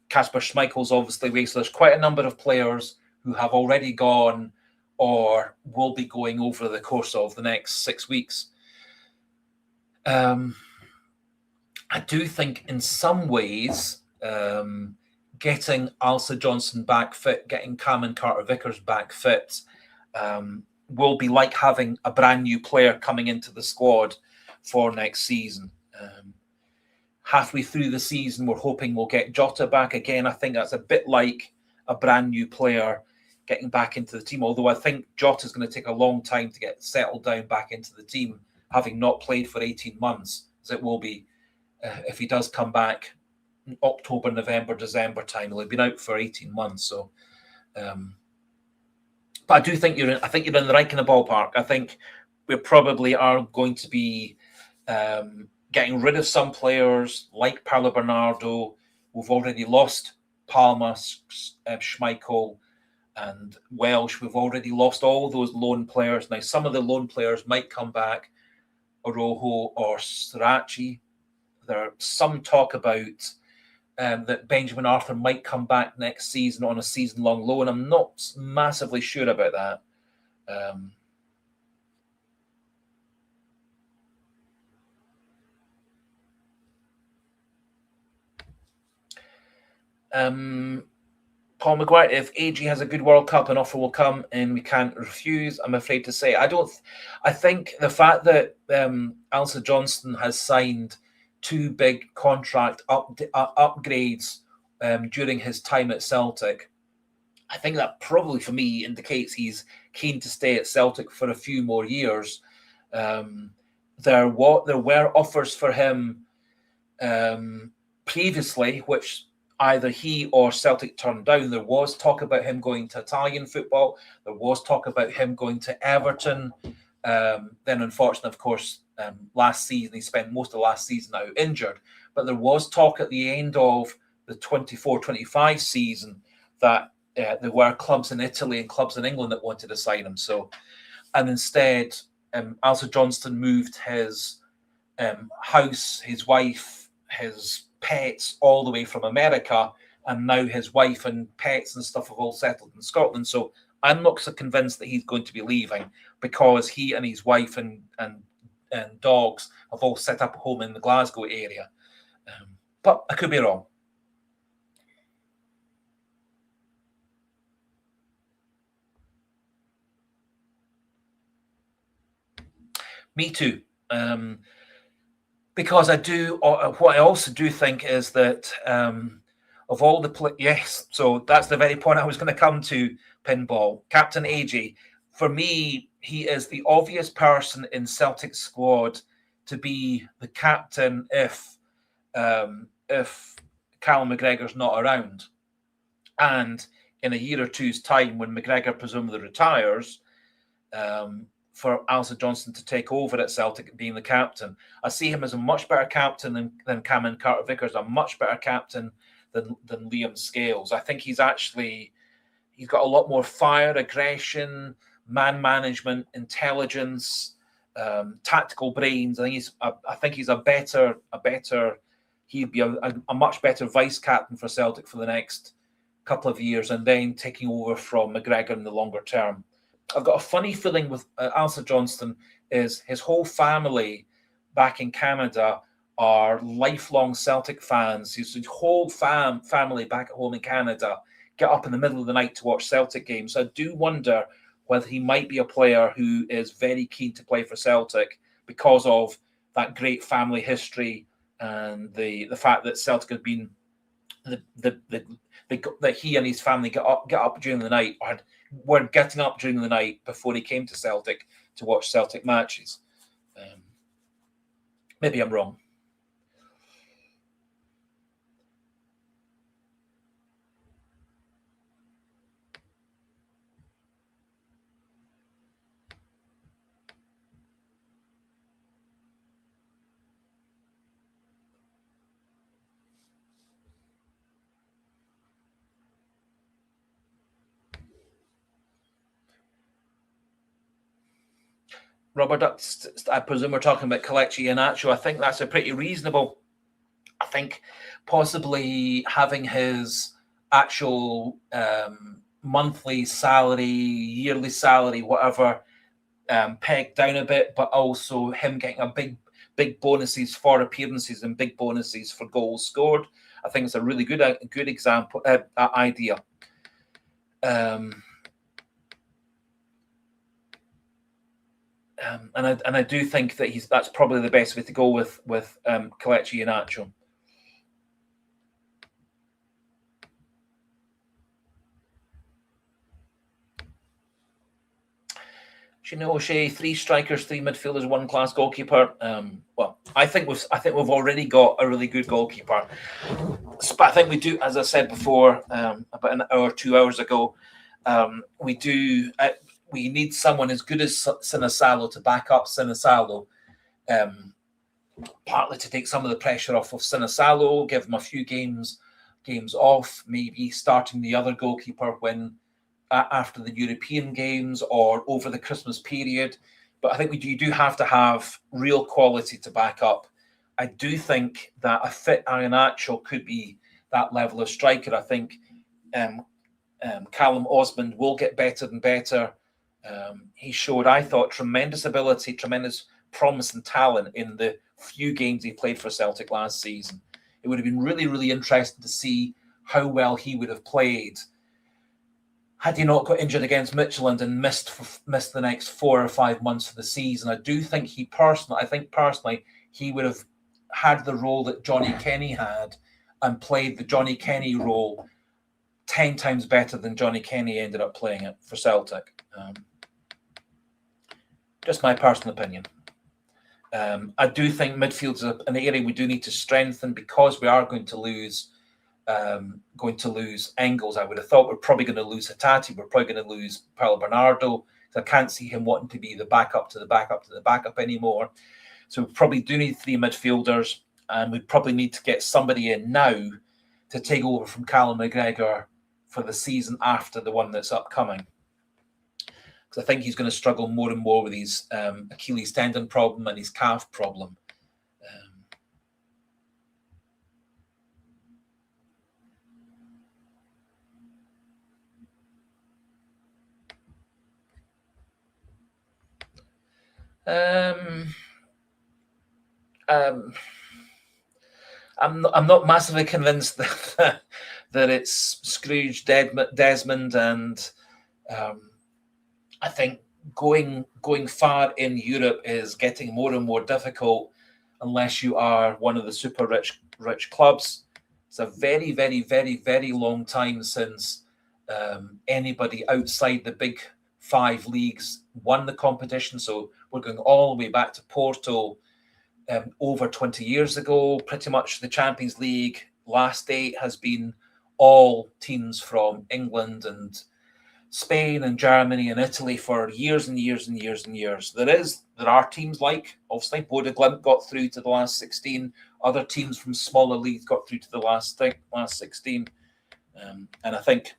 Kasper Schmeichel's obviously away. So there's quite a number of players who have already gone or will be going over the course of the next 6 weeks. I do think in some ways getting Alsa Johnson back fit, getting Cameron Carter-Vickers back fit will be like having a brand new player coming into the squad for next season. Halfway through the season, we're hoping we'll get Jota back again. I think that's a bit like a brand new player getting back into the team, although I think Jota is going to take a long time to get settled down back into the team, having not played for 18 months, as it will be if he does come back in October, November, December time. He'll have been out for 18 months. So, but I do think you're in the right kind of ballpark. I think we probably are going to be getting rid of some players like Paolo Bernardo. We've already lost Palma, Schmeichel, and Welsh. We've already lost all those loan players. Now, some of the loan players might come back, Orojo or Srirachi. There's some talk about that Benjamin Arthur might come back next season on a season-long loan. I'm not massively sure about that. Paul McGuire, if AG has a good World Cup, an offer will come and we can't refuse, I'm afraid to say. I think the fact that Alsa Johnston has signed 2 big contract upgrades during his time at Celtic, I think that probably for me indicates he's keen to stay at Celtic for a few more years. There were offers for him previously, which either he or Celtic turned down. There was talk about him going to Italian football. There was talk about him going to Everton. Then, unfortunately, of course, last season, he spent most of last season out injured. But there was talk at the end of the 24-25 season that there were clubs in Italy and clubs in England that wanted to sign him. And instead, Alsa Johnston moved his house, his wife, his pets all the way from America, and now his wife and pets and stuff have all settled in Scotland. So I'm not so convinced that he's going to be leaving, because he and his wife and dogs have all set up a home in the Glasgow area. But I could be wrong. Me too. Because I do, what I also do think is that of all the yes, so that's the very point I was going to come to, Pinball. Captain AJ, for me, he is the obvious person in Celtic's squad to be the captain if Callum McGregor's not around. And in a year or two's time, when McGregor presumably retires, for Alsa Johnston to take over at Celtic being the captain, I see him as a much better captain than Cameron Carter-Vickers, a much better captain than Liam Scales. I think he's got a lot more fire, aggression, man management, intelligence, tactical brains. I think he's he'd be a much better vice captain for Celtic for the next couple of years, and then taking over from McGregor in the longer term. I've got a funny feeling with Alsa Johnston is his whole family back in Canada are lifelong Celtic fans. His whole family back at home in Canada get up in the middle of the night to watch Celtic games. So I do wonder whether he might be a player who is very keen to play for Celtic because of that great family history and the fact that Celtic has been that he and his family get up during the night, or were getting up during the night before he came to Celtic to watch Celtic matches. Maybe I'm wrong. Rubber Ducks, I presume we're talking about Kelechi Iheanacho. I think that's a pretty reasonable. I think possibly having his actual monthly salary, yearly salary, whatever, pegged down a bit, but also him getting a big bonuses for appearances and big bonuses for goals scored. I think it's a really good example idea. And I do think that that's probably the best way to go with Kelechi Iheanacho. Shino O'Shea, 3 strikers, 3 midfielders, 1 class goalkeeper. Well, I think we've already got a really good goalkeeper. But I think we do, as I said before, about an hour, 2 hours ago, we need someone as good as Sinisalo to back up Sinisalo, partly to take some of the pressure off of Sinisalo, give him a few games off, maybe starting the other goalkeeper when after the European games or over the Christmas period. But I think you do have to have real quality to back up. I do think that a fit Iheanacho could be that level of striker. I think Callum Osmond will get better and better. He showed, I thought, tremendous ability, tremendous promise and talent in the few games he played for Celtic last season. It would have been really, really interesting to see how well he would have played had he not got injured against Midtjylland and missed the next 4 or 5 months of the season. I do think personally he would have had the role that Johnny Kenny had and played the Johnny Kenny role 10 times better than Johnny Kenny ended up playing it for Celtic. Just my personal opinion. I do think midfield's an area we do need to strengthen because we are going to lose Engels. I would have thought we're probably going to lose Hatate. We're probably going to lose Paulo Bernardo. So I can't see him wanting to be the backup to the backup to the backup anymore. So we probably do need 3 midfielders, and we probably need to get somebody in now to take over from Callum McGregor for the season after the one that's upcoming. Because I think he's going to struggle more and more with his Achilles tendon problem and his calf problem. I'm not massively convinced that it's Scrooge, Desmond, and I think going far in Europe is getting more and more difficult unless you are one of the super rich clubs. It's a very, very, very, very long time since anybody outside the big 5 leagues won the competition. So we're going all the way back to Porto over 20 years ago. Pretty much the Champions League last 8 has been all teams from England and Spain and Germany and Italy for years and years and years and years. There are teams like, obviously, Bodo Glimt got through to the last 16. Other teams from smaller leagues got through to the last 16. And I think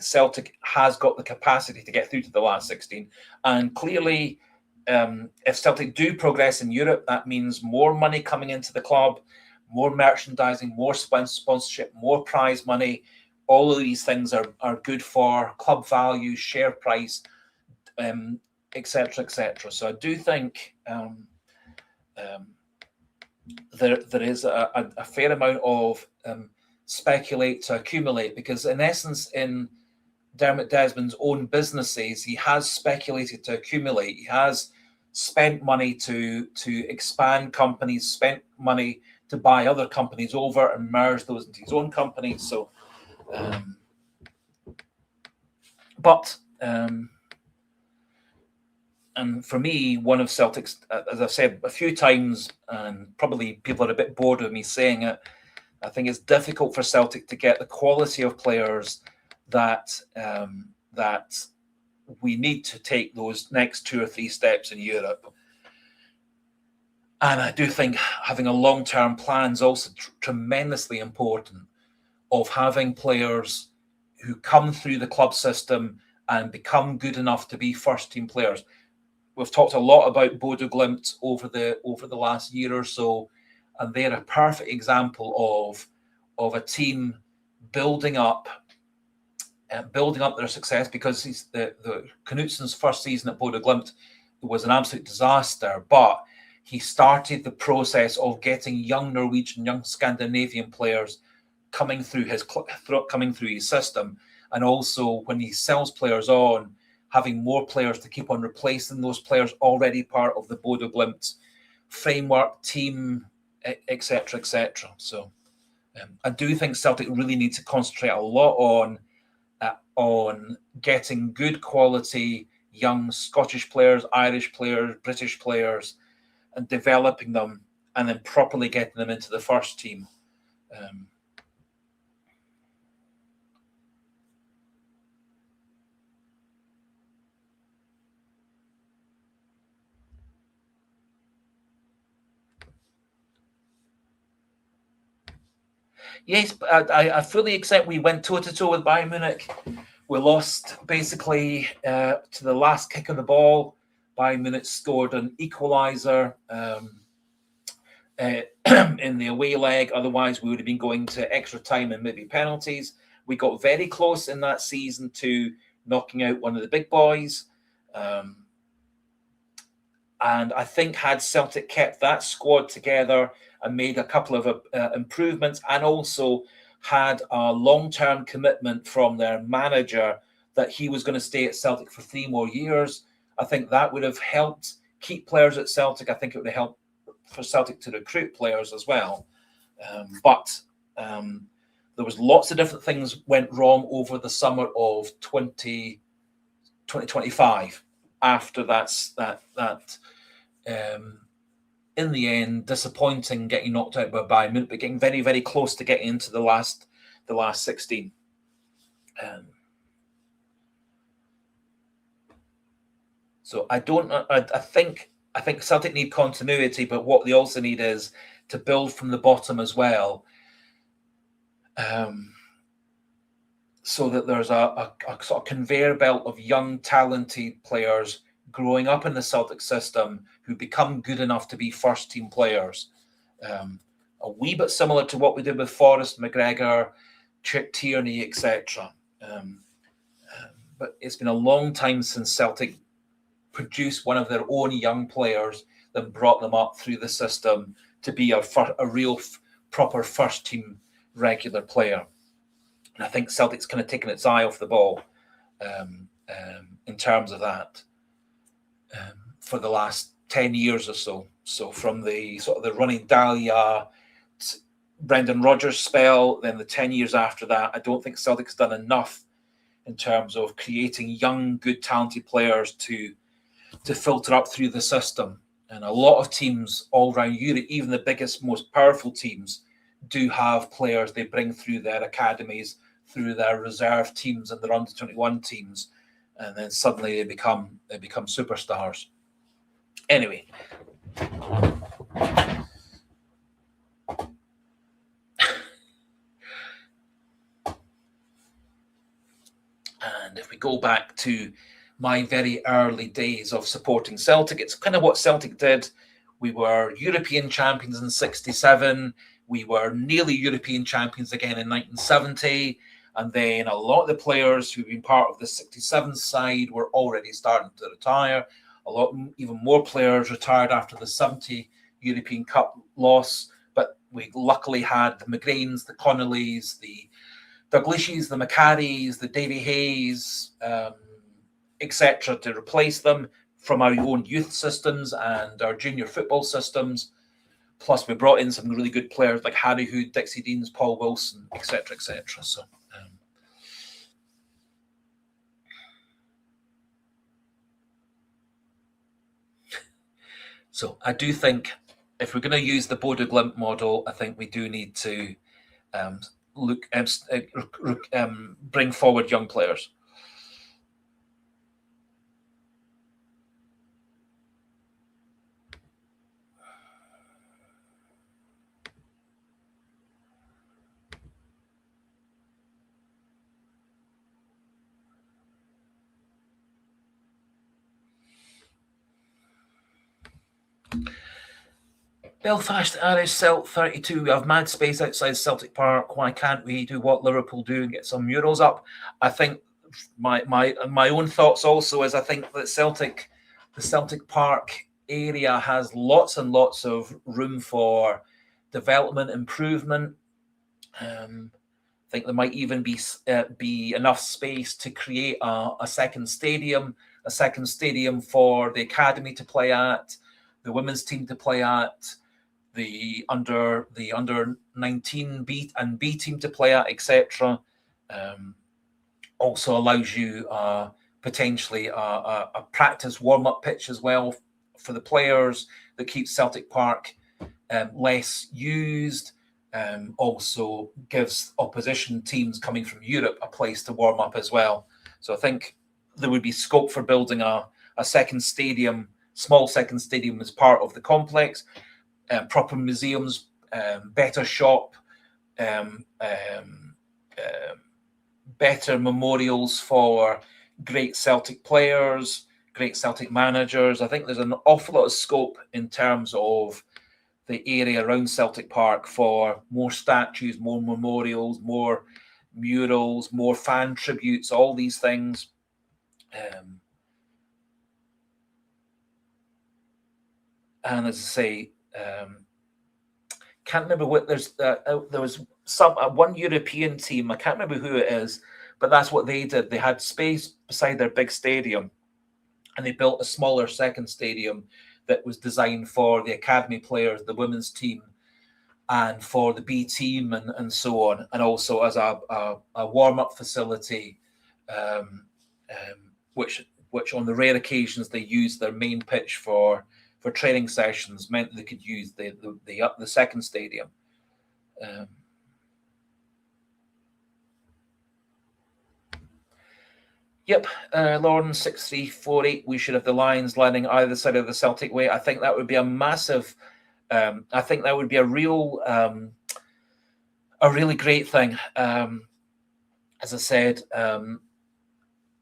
Celtic has got the capacity to get through to the last 16. And clearly, if Celtic do progress in Europe, that means more money coming into the club, more merchandising, more sponsorship, more prize money. All of these things are good for club value, share price, etc., etc. So I do think there is a fair amount of speculate to accumulate, because in essence, in Dermot Desmond's own businesses, he has speculated to accumulate. He has spent money to expand companies, spent money to buy other companies over and merge those into his own companies. So, and for me, one of Celtic's, as I've said a few times, and probably people are a bit bored of me saying it, I think it's difficult for Celtic to get the quality of players that we need to take those next 2 or 3 steps in Europe. And I do think having a long-term plan is also tremendously important, of having players who come through the club system and become good enough to be first-team players. we've talked a lot about Bodo Glimt over the last year or so, and they're a perfect example of a team building up their success, because the Knutsen's first season at Bodo Glimt was an absolute disaster, but he started the process of getting young Norwegian, young Scandinavian players coming through his system, and also when he sells players on, having more players to keep on replacing those players already part of the Bodo Glimt framework, team, etc., etc. So I do think Celtic really need to concentrate a lot on getting good quality young Scottish players, Irish players, British players, and developing them, and then properly getting them into the first team. Yes, I fully accept we went toe-to-toe with Bayern Munich. We lost basically to the last kick of the ball. Bayern Munich scored an equaliser in the away leg. Otherwise, we would have been going to extra time and maybe penalties. We got very close in that season to knocking out one of the big boys. And I think had Celtic kept that squad together and made a couple of improvements, and also had a long-term commitment from their manager that he was going to stay at Celtic for 3 more years, I think that would have helped keep players at Celtic. I think it would have helped for Celtic to recruit players as well. But there was lots of different things went wrong over the summer of 2025 after that in the end, disappointing getting knocked out by Bayern Munich, but getting very, very close to getting into the last 16. So I think Celtic need continuity, but what they also need is to build from the bottom as well, so that there's a sort of conveyor belt of young, talented players growing up in the Celtic system who become good enough to be first-team players. A wee bit similar to what we did with Forrest, McGregor, Tierney, etc. But it's been a long time since Celtic produced one of their own young players that brought them up through the system to be a real proper first-team regular player. And I think Celtic's kind of taken its eye off the ball in terms of that for the last 10 years or so. So from the sort of the running Dahlia, Brendan Rodgers spell, then the 10 years after that, I don't think Celtic's done enough in terms of creating young, good, talented players to filter up through the system. And a lot of teams all around Europe, even the biggest, most powerful teams, do have players they bring through their academies, through their reserve teams and their under-21 teams, and then suddenly they become superstars. Anyway. And if we go back to my very early days of supporting Celtic, it's kind of what Celtic did. We were European champions in '67. We were nearly European champions again in 1970. And then a lot of the players who've been part of the '67 side were already starting to retire. Even more players retired after the '70 European Cup loss. But we luckily had the McGrains, the Connollys, the Douglashes, the Maccaris, the Davy Hayes, etc., to replace them from our own youth systems and our junior football systems. Plus, we brought in some really good players like Harry Hood, Dixie Deans, Paul Wilson, etc., etc. So I do think if we're going to use the Bodo Glimt model, I think we do need to bring forward young players. Belfast Irish Celt 32. We have mad space outside Celtic Park. Why can't we do what Liverpool do and get some murals up? I think my own thoughts also is I think that the Celtic Park area has lots and lots of room for development, improvement. I think there might even be enough space to create a second stadium for the academy to play at, the women's team to play at, the under 19 B and B team to play at, etc. Also allows you potentially a practice warm-up pitch as well for the players that keeps Celtic Park less used. Also gives opposition teams coming from Europe a place to warm up as well. So I think there would be scope for building a second stadium, small second stadium as part of the complex. Proper museums, better shop, better memorials for great Celtic players, great Celtic managers. I think there's an awful lot of scope in terms of the area around Celtic Park for more statues, more memorials, more murals, more fan tributes, all these things. And as I say, can't remember what there was one European team. I can't remember who it is, but that's what they did. They had space beside their big stadium, and they built a smaller second stadium that was designed for the academy players, the women's team, and for the B team, and so on, and also as a warm-up facility, which on the rare occasions they used their main pitch for training sessions, meant they could use the second stadium. Yep, Lauren 6348. We should have the Lions lining either side of the Celtic way. I think that would be a massive. I think that would be a really great thing. As I said,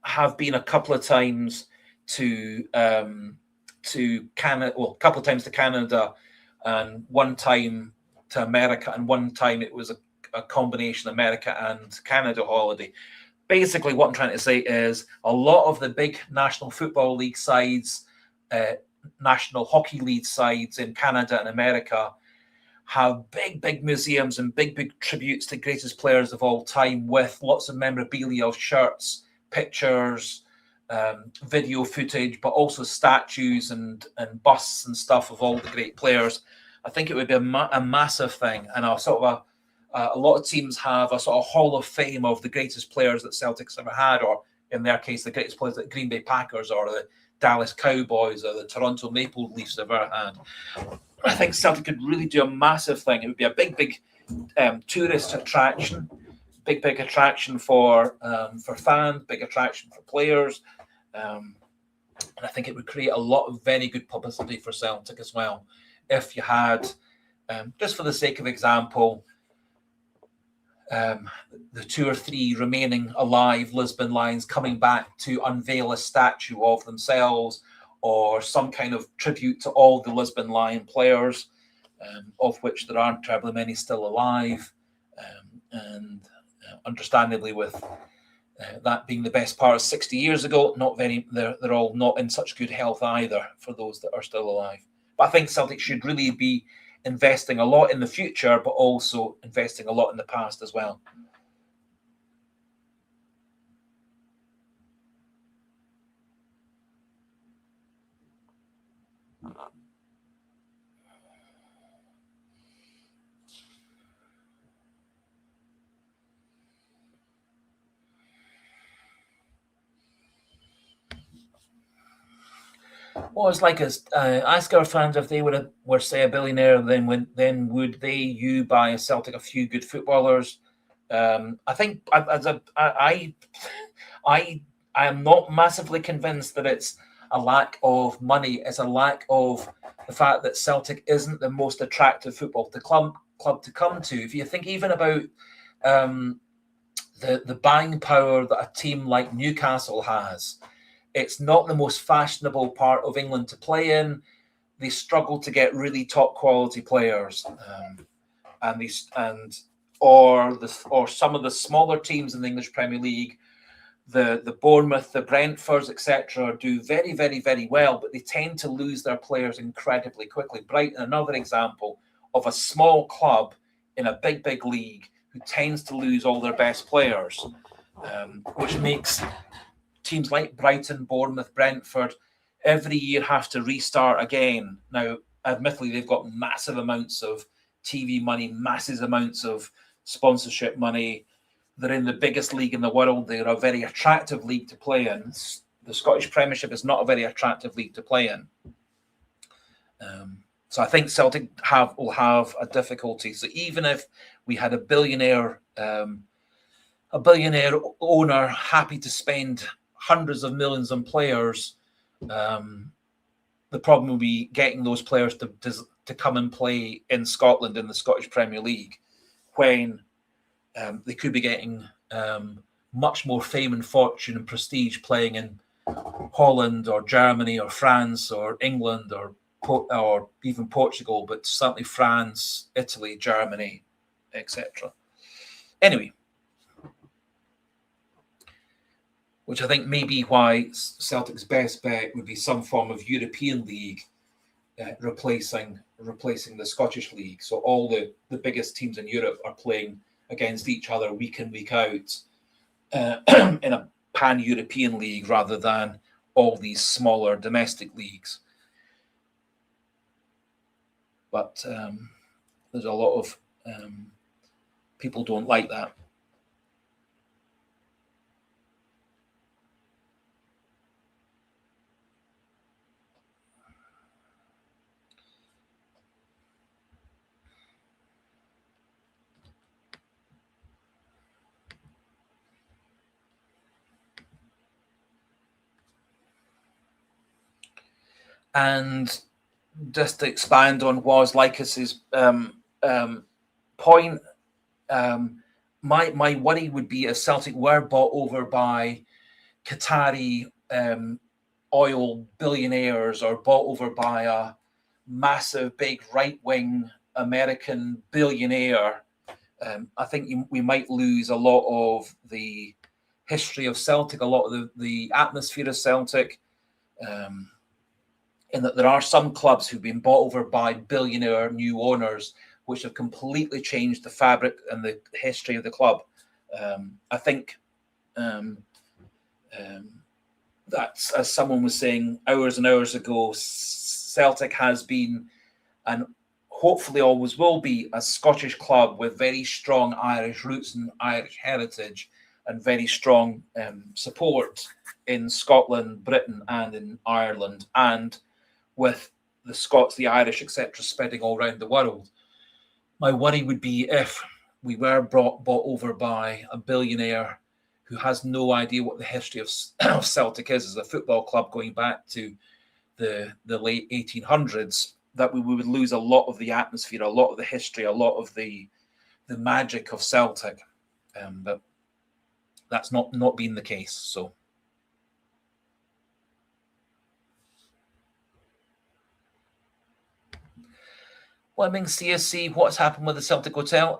have been a couple of times to Canada. Well, a couple of times to Canada, and one time to America, and one time it was a combination America and Canada holiday. Basically, what I'm trying to say is a lot of the big National Football League sides, National Hockey League sides in Canada and America have big museums and big tributes to greatest players of all time, with lots of memorabilia of shirts, pictures, video footage, but also statues and busts and stuff of all the great players. I think it would be a massive thing, and a lot of teams have a sort of hall of fame of the greatest players that Celtic's ever had, or in their case, the greatest players that Green Bay Packers or the Dallas Cowboys or the Toronto Maple Leafs ever had. I think Celtic could really do a massive thing. It would be a big tourist attraction, big attraction for fans, big attraction for players, and I think it would create a lot of very good publicity for Celtic as well. If you had, just for the sake of example, the 2 or 3 remaining alive Lisbon Lions coming back to unveil a statue of themselves, or some kind of tribute to all the Lisbon Lion players, of which there aren't terribly many still alive, and understandably, with that being the best part of 60 years ago, they're all not in such good health either for those that are still alive. But I think Celtic should really be investing a lot in the future, but also investing a lot in the past as well. Well, it's like ask our fans if they were say a billionaire, then would you buy Celtic a few good footballers? I think I am not massively convinced that it's a lack of money. It's a lack of the fact that Celtic isn't the most attractive football club to come to. If you think even about the buying power that a team like Newcastle has, it's not the most fashionable part of England to play in. they struggle to get really top quality players, or some of the smaller teams in the English Premier League, the Bournemouth, the Brentfords, etc., do very, very, very well, but they tend to lose their players incredibly quickly. Brighton, another example of a small club in a big, big league who tends to lose all their best players, which makes teams like Brighton, Bournemouth, Brentford every year have to restart again. Now, admittedly, they've got massive amounts of TV money, massive amounts of sponsorship money. They're in the biggest league in the world. They're a very attractive league to play in. The Scottish Premiership is not a very attractive league to play in. So I think Celtic will have a difficulty. So even if we had a billionaire owner happy to spend hundreds of millions on players, the problem will be getting those players to come and play in Scotland in the Scottish Premier League, when they could be getting much more fame and fortune and prestige playing in Holland or Germany or France or England or even Portugal, but certainly France, Italy, Germany, etc. Anyway, which I think may be why Celtic's best bet would be some form of European league replacing the Scottish League. So all the biggest teams in Europe are playing against each other week in, week out in a pan-European league rather than all these smaller domestic leagues. But there's a lot of people don't like that. And just to expand on Waz Lycus's point, my worry would be if Celtic were bought over by Qatari oil billionaires or bought over by a massive, big right-wing American billionaire, I think we might lose a lot of the history of Celtic, a lot of the atmosphere of Celtic. In that there are some clubs who've been bought over by billionaire new owners, which have completely changed the fabric and the history of the club. I think that's, as someone was saying hours and hours ago, Celtic has been, and hopefully always will be, a Scottish club with very strong Irish roots and Irish heritage, and very strong support in Scotland, Britain, and in Ireland, and with the Scots, the Irish, etc., spreading all around the world. My worry would be if we were bought over by a billionaire who has no idea what the history of Celtic is as a football club going back to the late 1800s, that we would lose a lot of the atmosphere, a lot of the history, a lot of the magic of Celtic. But that's not been the case. So. Fleming CSC, what's happened with the Celtic Hotel?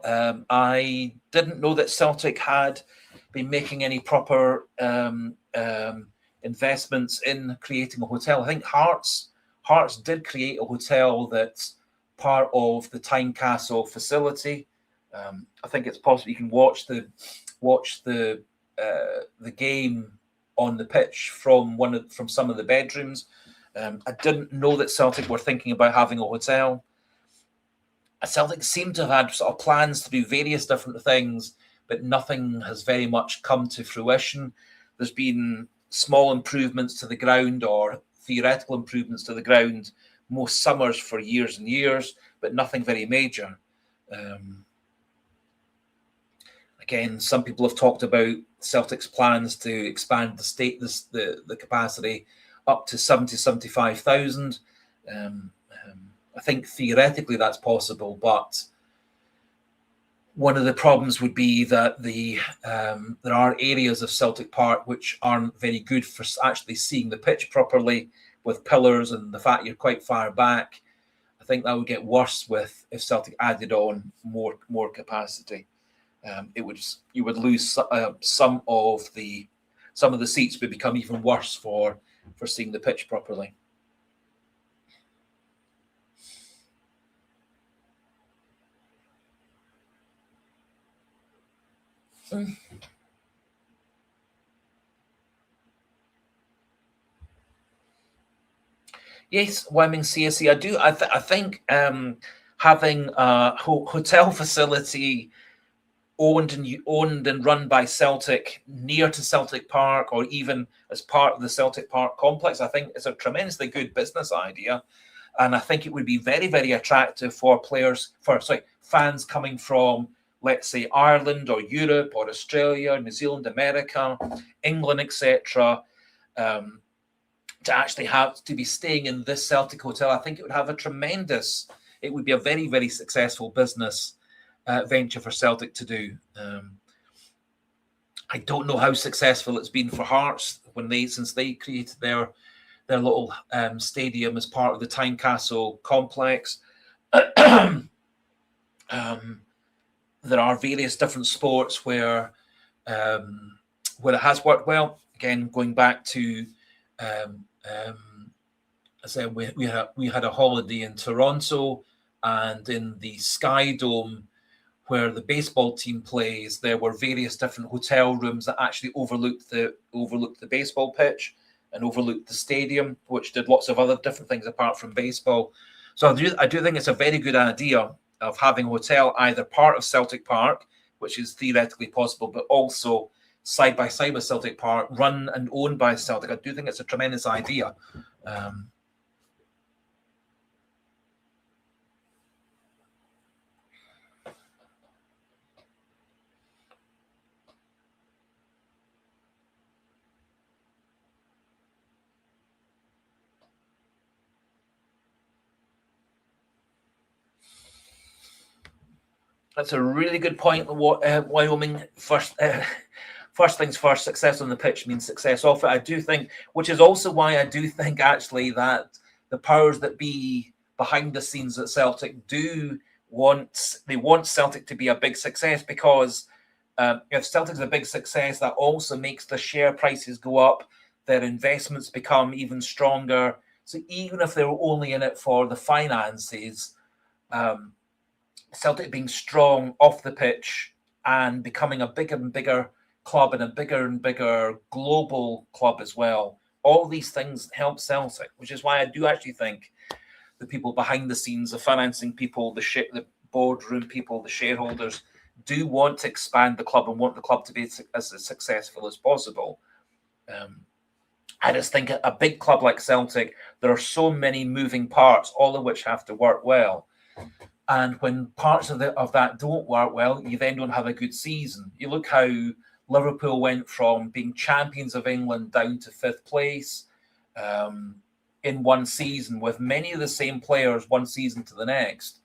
I didn't know that Celtic had been making any proper investments in creating a hotel. I think Hearts did create a hotel that's part of the Tynecastle facility. I think it's possible you can watch the game on the pitch from some of the bedrooms. I didn't know that Celtic were thinking about having a hotel. Celtic seem to have had sort of plans to do various different things, but nothing has very much come to fruition. There's been small improvements to the ground or theoretical improvements to the ground most summers for years and years, but nothing very major. Again, some people have talked about Celtic's plans to expand the capacity up to 75,000. I think theoretically that's possible, but one of the problems would be that there are areas of Celtic Park which aren't very good for actually seeing the pitch properly, with pillars and the fact you're quite far back. I think that would get worse if Celtic added on more capacity. You would lose some of the seats would become even worse for seeing the pitch properly. Yes, Wyoming CSE. I do. I think having a hotel facility owned and run by Celtic near to Celtic Park, or even as part of the Celtic Park complex, I think is a tremendously good business idea, and I think it would be very, very attractive for fans coming from, let's say, Ireland or Europe or Australia, New Zealand, America, England, etc. To actually have to be staying in this Celtic hotel. I think it would be a very, very successful business venture for Celtic to do. I don't know how successful it's been for Hearts since they created their little stadium as part of the Tynecastle complex. There are various different sports where it has worked well. Again, going back to I said we had a holiday in Toronto, and in the Sky Dome where the baseball team plays, there were various different hotel rooms that actually overlooked the baseball pitch and overlooked the stadium, which did lots of other different things apart from baseball. So I do think it's a very good idea of having a hotel either part of Celtic Park, which is theoretically possible, but also side by side with Celtic Park, run and owned by Celtic. I do think it's a tremendous idea. That's a really good point. Wyoming first things first. Success on the pitch means success off it. I do think, which is also why I do think actually that the powers that be behind the scenes at Celtic want Celtic to be a big success, because if Celtic's a big success, that also makes the share prices go up. Their investments become even stronger. So even if they're only in it for the finances, Celtic being strong off the pitch and becoming a bigger and bigger club and a bigger and bigger global club as well. All these things help Celtic, which is why I do actually think the people behind the scenes, the financing people, the boardroom people, the shareholders, do want to expand the club and want the club to be as successful as possible. I just think a big club like Celtic, there are so many moving parts, all of which have to work well. And when parts of that don't work well, you then don't have a good season. You look how Liverpool went from being champions of England down to 5th place in one season, with many of the same players one season to the next,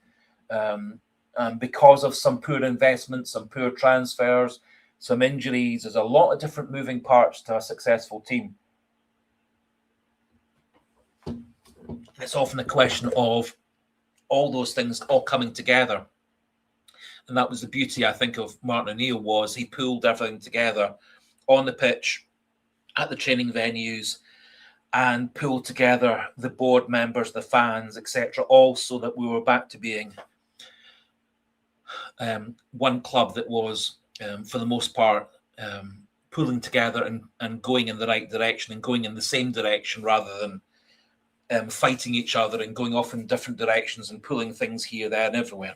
because of some poor investments, some poor transfers, some injuries. There's a lot of different moving parts to a successful team. It's often a question of all those things all coming together. And that was the beauty, I think, of Martin O'Neill, was he pulled everything together on the pitch, at the training venues, and pulled together the board members, the fans, etc., all so that we were back to being one club that was, for the most part, pulling together and going in the right direction and going in the same direction, rather than fighting each other and going off in different directions and pulling things here, there, and everywhere.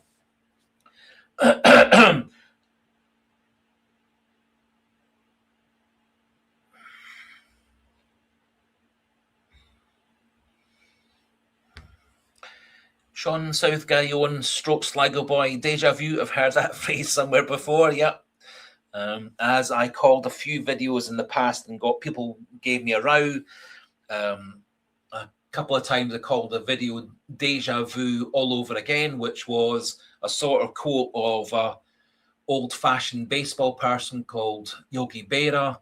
Sean Southguy on stroke Sligo boy, deja vu. I've heard that phrase somewhere before. Yep. As I called a few videos in the past and people gave me a row. A couple of times I called a video deja vu all over again, which was a sort of quote of a old-fashioned baseball person called Yogi Berra,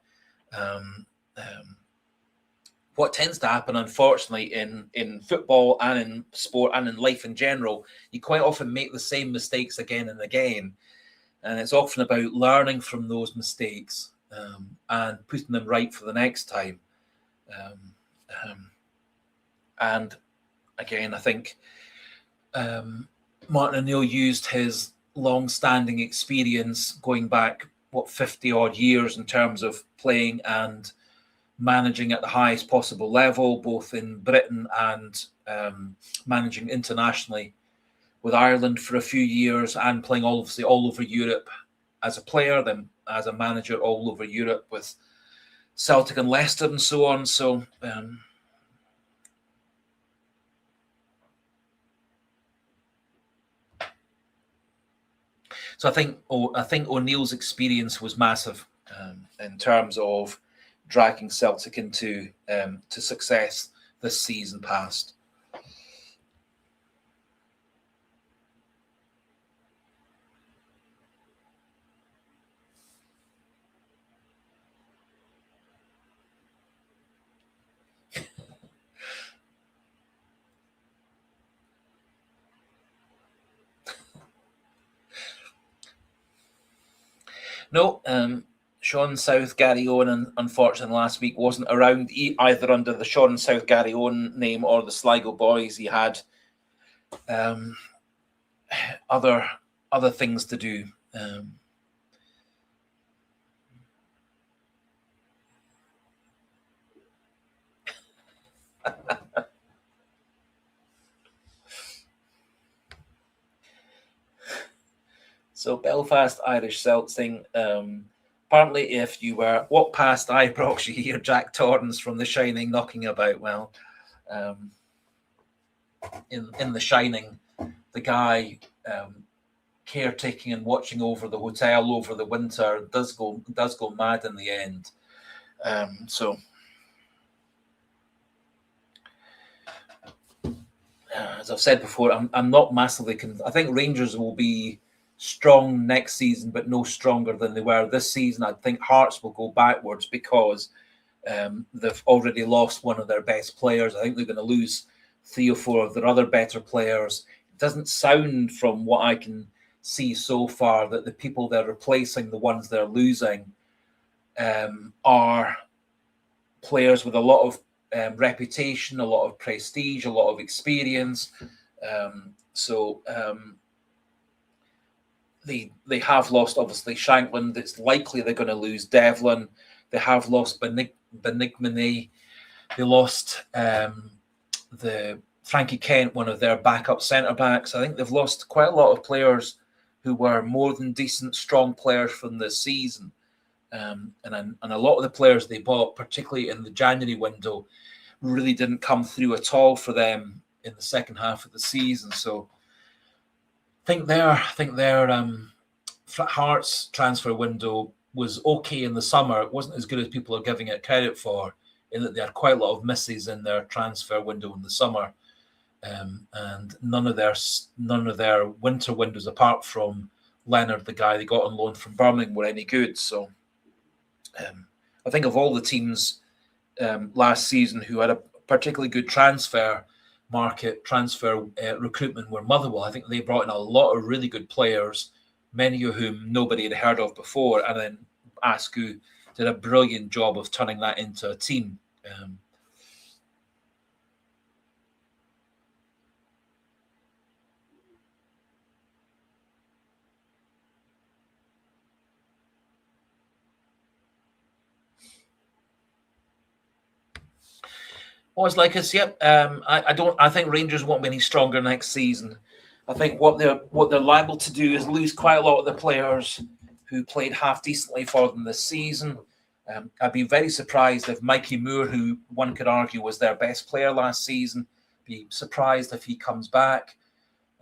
what tends to happen, unfortunately, in football and in sport and in life in general, you quite often make the same mistakes again and again. And it's often about learning from those mistakes and putting them right for the next time. And again, I think Martin O'Neill used his long-standing experience going back, 50-odd years in terms of playing and managing at the highest possible level, both in Britain and managing internationally with Ireland for a few years and playing obviously all over Europe as a player, then as a manager all over Europe with Celtic and Leicester and so on. So I think O'Neill's experience was massive in terms of dragging Celtic into to success this season past. No, Sean South, Gary Owen, unfortunately, last week wasn't around either under the Sean South, Gary Owen name or the Sligo Boys. He had other things to do. So Belfast Irish Celtic. Apparently, if you were what past Ibrox, you hear Jack Torrance from The Shining knocking about. Well, in The Shining, the guy caretaking and watching over the hotel over the winter does go mad in the end. So as I've said before, I'm not massively. I think Rangers will be strong next season, but no stronger than they were this season. I think Hearts will go backwards because they've already lost one of their best players. I think they're going to lose 3 or 4 of their other better players. It doesn't sound, from what I can see so far, that the people they're replacing, the ones they're losing, are players with a lot of reputation, a lot of prestige, a lot of experience. They have lost, obviously, Shanklin. It's likely they're going to lose Devlin. They have lost Benigmini. They lost the Frankie Kent, one of their backup centre-backs. I think they've lost quite a lot of players who were more than decent, strong players from this season. And a lot of the players they bought, particularly in the January window, really didn't come through at all for them in the second half of the season. So I think their Hearts transfer window was okay in the summer. It wasn't as good as people are giving it credit for, in that they had quite a lot of misses in their transfer window in the summer, and none of their winter windows, apart from Leonard, the guy they got on loan from Birmingham, were any good. So I think of all the teams last season who had a particularly good transfer recruitment were Motherwell. I think they brought in a lot of really good players, many of whom nobody had heard of before, and then Askew did a brilliant job of turning that into a team. Well, it's like us. Yep. I think Rangers won't be any stronger next season. I think what they're liable to do is lose quite a lot of the players who played half decently for them this season. I'd be very surprised if Mikey Moore, who one could argue was their best player last season, be surprised if he comes back.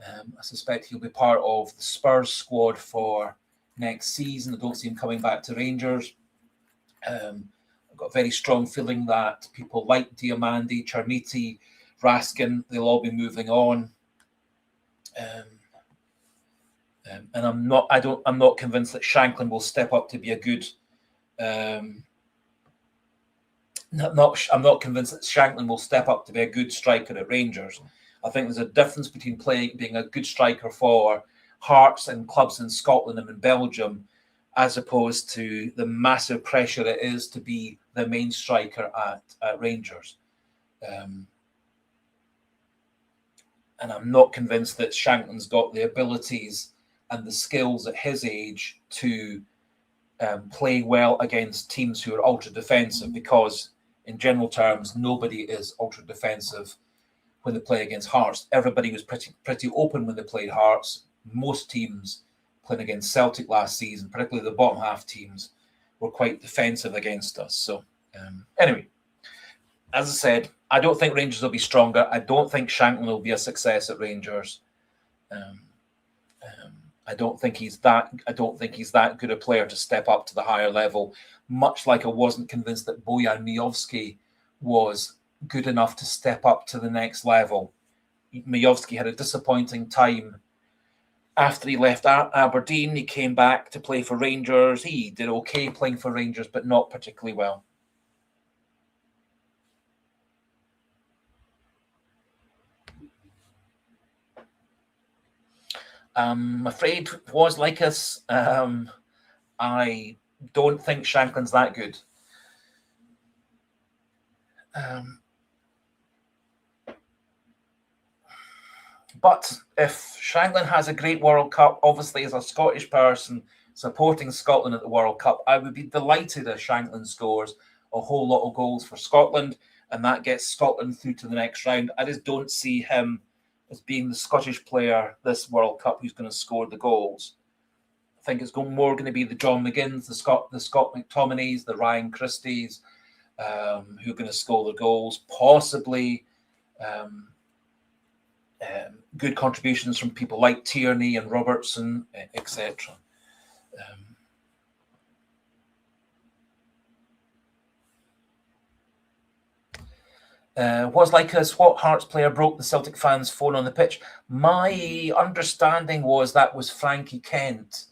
I suspect he'll be part of the Spurs squad for next season. I don't see him coming back to Rangers. I've got a very strong feeling that people like Diamandi, Charniti, Raskin, they'll all be moving on. And I'm not convinced that Shanklin will step up to be a good I'm not convinced that Shankland will step up to be a good striker at Rangers. I think there's a difference between being a good striker for Hearts and clubs in Scotland and in Belgium, as opposed to the massive pressure it is to be the main striker at Rangers. And I'm not convinced that Shankland's got the abilities and the skills at his age to play well against teams who are ultra defensive, because in general terms, nobody is ultra defensive when they play against Hearts. Everybody was pretty open when they played Hearts. Most teams playing against Celtic last season, particularly the bottom half teams, were quite defensive against us. So anyway, as I said, I don't think Rangers will be stronger. I don't think Shankland will be a success at Rangers. I don't think he's that good a player to step up to the higher level. Much like I wasn't convinced that Bojan Miovski was good enough to step up to the next level. Miovski had a disappointing time after he left Aberdeen. He came back to play for Rangers. He did okay playing for Rangers, but not particularly well. I'm afraid was like us. I don't think Shankland's that good. But if Shankland has a great World Cup, obviously as a Scottish person supporting Scotland at the World Cup, I would be delighted if Shankland scores a whole lot of goals for Scotland and that gets Scotland through to the next round. I just don't see him as being the Scottish player this World Cup who's going to score the goals. I think it's more going to be the John McGinns, the Scott McTominays, the Ryan Christies, who are going to score the goals. Possibly good contributions from people like Tierney and Robertson, etc. What Hearts player broke the Celtic fans' phone on the pitch? My understanding was that was Frankie Kent,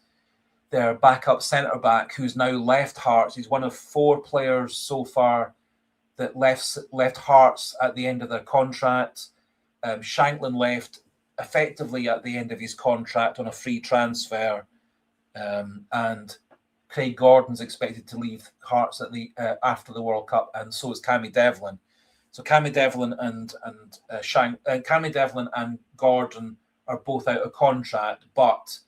their backup centre-back, who's now left Hearts. He's one of 4 players so far that left Hearts at the end of their contract. Shankland left effectively at the end of his contract on a free transfer, and Craig Gordon's expected to leave Hearts at the after the World Cup, and so is Cammy Devlin. So Cammy Devlin and Gordon are both out of contract, but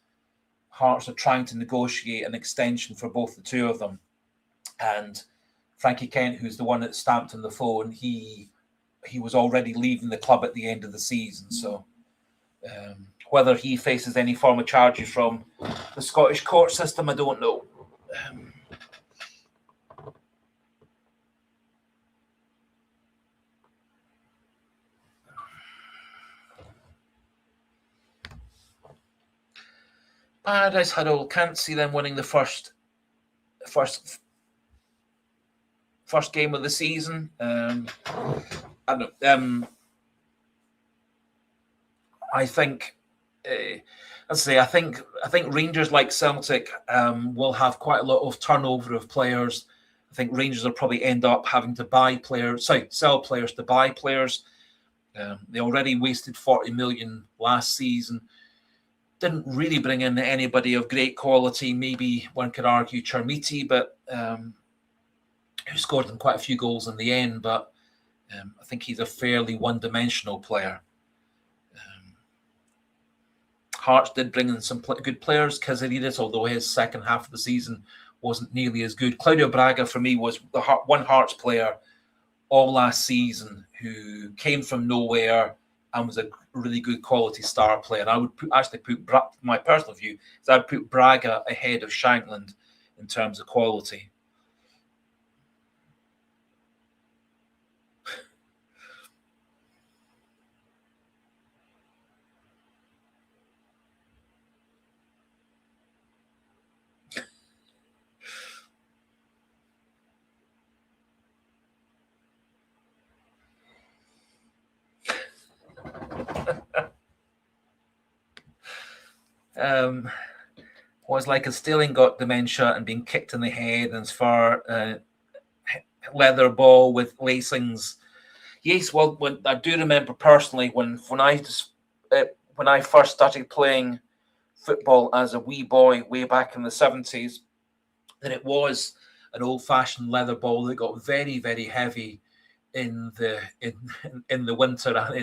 Hearts are trying to negotiate an extension for both the two of them. And Frankie Kent, who's the one that stamped on the phone, he was already leaving the club at the end of the season. So whether he faces any form of charges from the Scottish court system, I don't know. Paradise Huddle, can't see them winning the first game of the season. I don't know. I think, I think Rangers, like Celtic, will have quite a lot of turnover of players. I think Rangers will probably end up having to sell players to buy players. They already wasted 40 million last season. Didn't really bring in anybody of great quality. Maybe one could argue Chermiti, but who scored them quite a few goals in the end. But I think he's a fairly one-dimensional player. Hearts did bring in some good players. Kazarides, although his second half of the season wasn't nearly as good. Claudio Braga, for me, was the one Hearts player all last season who came from nowhere and was a really good quality star player. And I would put my personal view is I'd put Braga ahead of Shankland in terms of quality. Was like a Stirling got dementia and being kicked in the head, and as far leather ball with lacings. Yes, well, when I do remember personally when I first started playing football as a wee boy way back in the 70s, that it was an old-fashioned leather ball that got very, very heavy in the winter and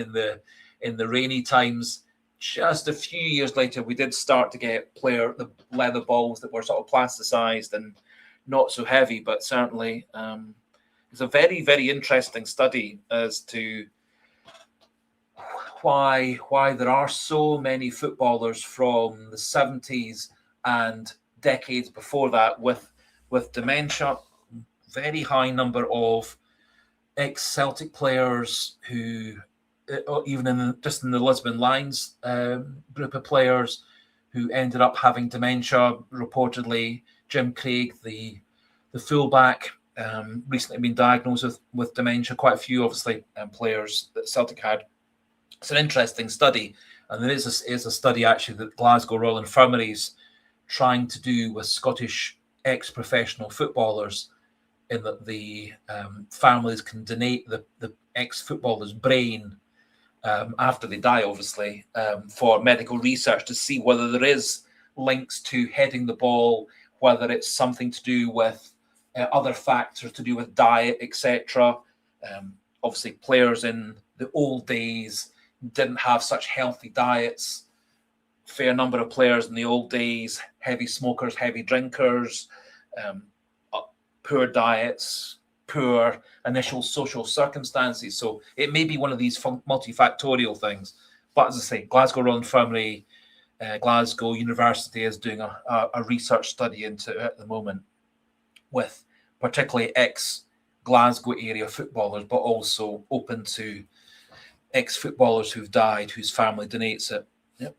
in the rainy times. Just a few years later, we did start to get the leather balls that were sort of plasticized and not so heavy, but certainly it's a very, very interesting study as to why there are so many footballers from the 70s and decades before that with dementia. Very high number of ex-Celtic players who, even just in the Lisbon Lions group of players, who ended up having dementia. Reportedly, Jim Craig, the fullback, recently been diagnosed with dementia. Quite a few, obviously, players that Celtic had. It's an interesting study, and there is a study actually that Glasgow Royal Infirmary's trying to do with Scottish ex-professional footballers, in that the families can donate the ex-footballer's brain after they die, obviously, for medical research to see whether there is links to heading the ball, whether it's something to do with other factors to do with diet, etc. Obviously, players in the old days didn't have such healthy diets. Fair number of players in the old days, heavy smokers, heavy drinkers, poor diets, poor initial social circumstances. So it may be one of these multifactorial things. But as I say, Glasgow Royal Infirmary, Glasgow University is doing a research study into it at the moment, with particularly ex-Glasgow area footballers, but also open to ex-footballers who've died, whose family donates it. Yep.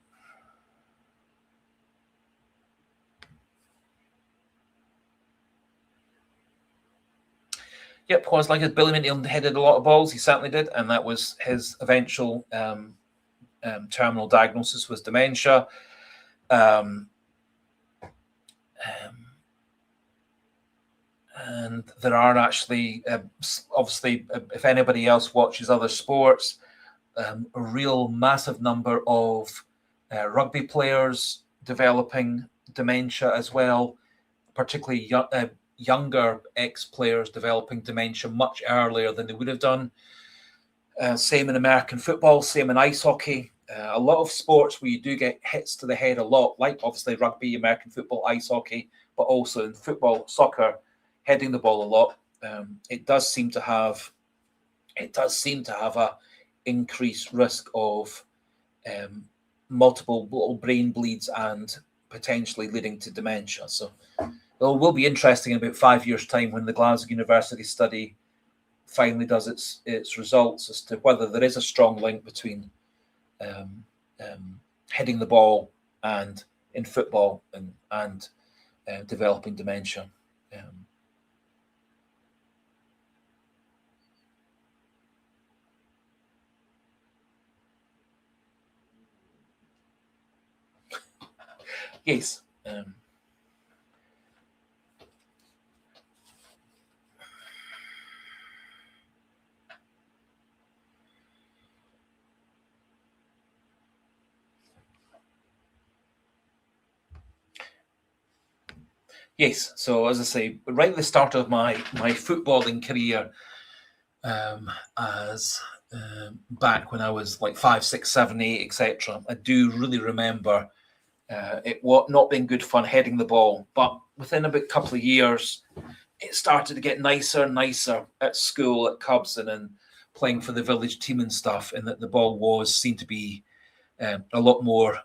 Yep, was like Billy Minty headed a lot of balls. He certainly did, and that was his eventual terminal diagnosis was dementia. And there are actually, obviously, if anybody else watches other sports, a real massive number of rugby players developing dementia as well, particularly younger ex-players developing dementia much earlier than they would have done. Same in American football, same in ice hockey. A lot of sports where you do get hits to the head a lot, like obviously rugby, American football, ice hockey, but also in football, soccer, heading the ball a lot. It does seem to have a increased risk of multiple little brain bleeds and potentially leading to dementia. So it will be interesting in about 5 years' time when the Glasgow University study finally does its results as to whether there is a strong link between heading the ball and in football and developing dementia. Yes. Yes. So as I say, right at the start of my footballing career, as back when I was like 5, 6, 7, 8, etc., I do really remember it not being good fun heading the ball. But within about a couple of years, it started to get nicer and nicer at school, at Cubs, and playing for the village team and stuff, and that the ball seemed to be a lot more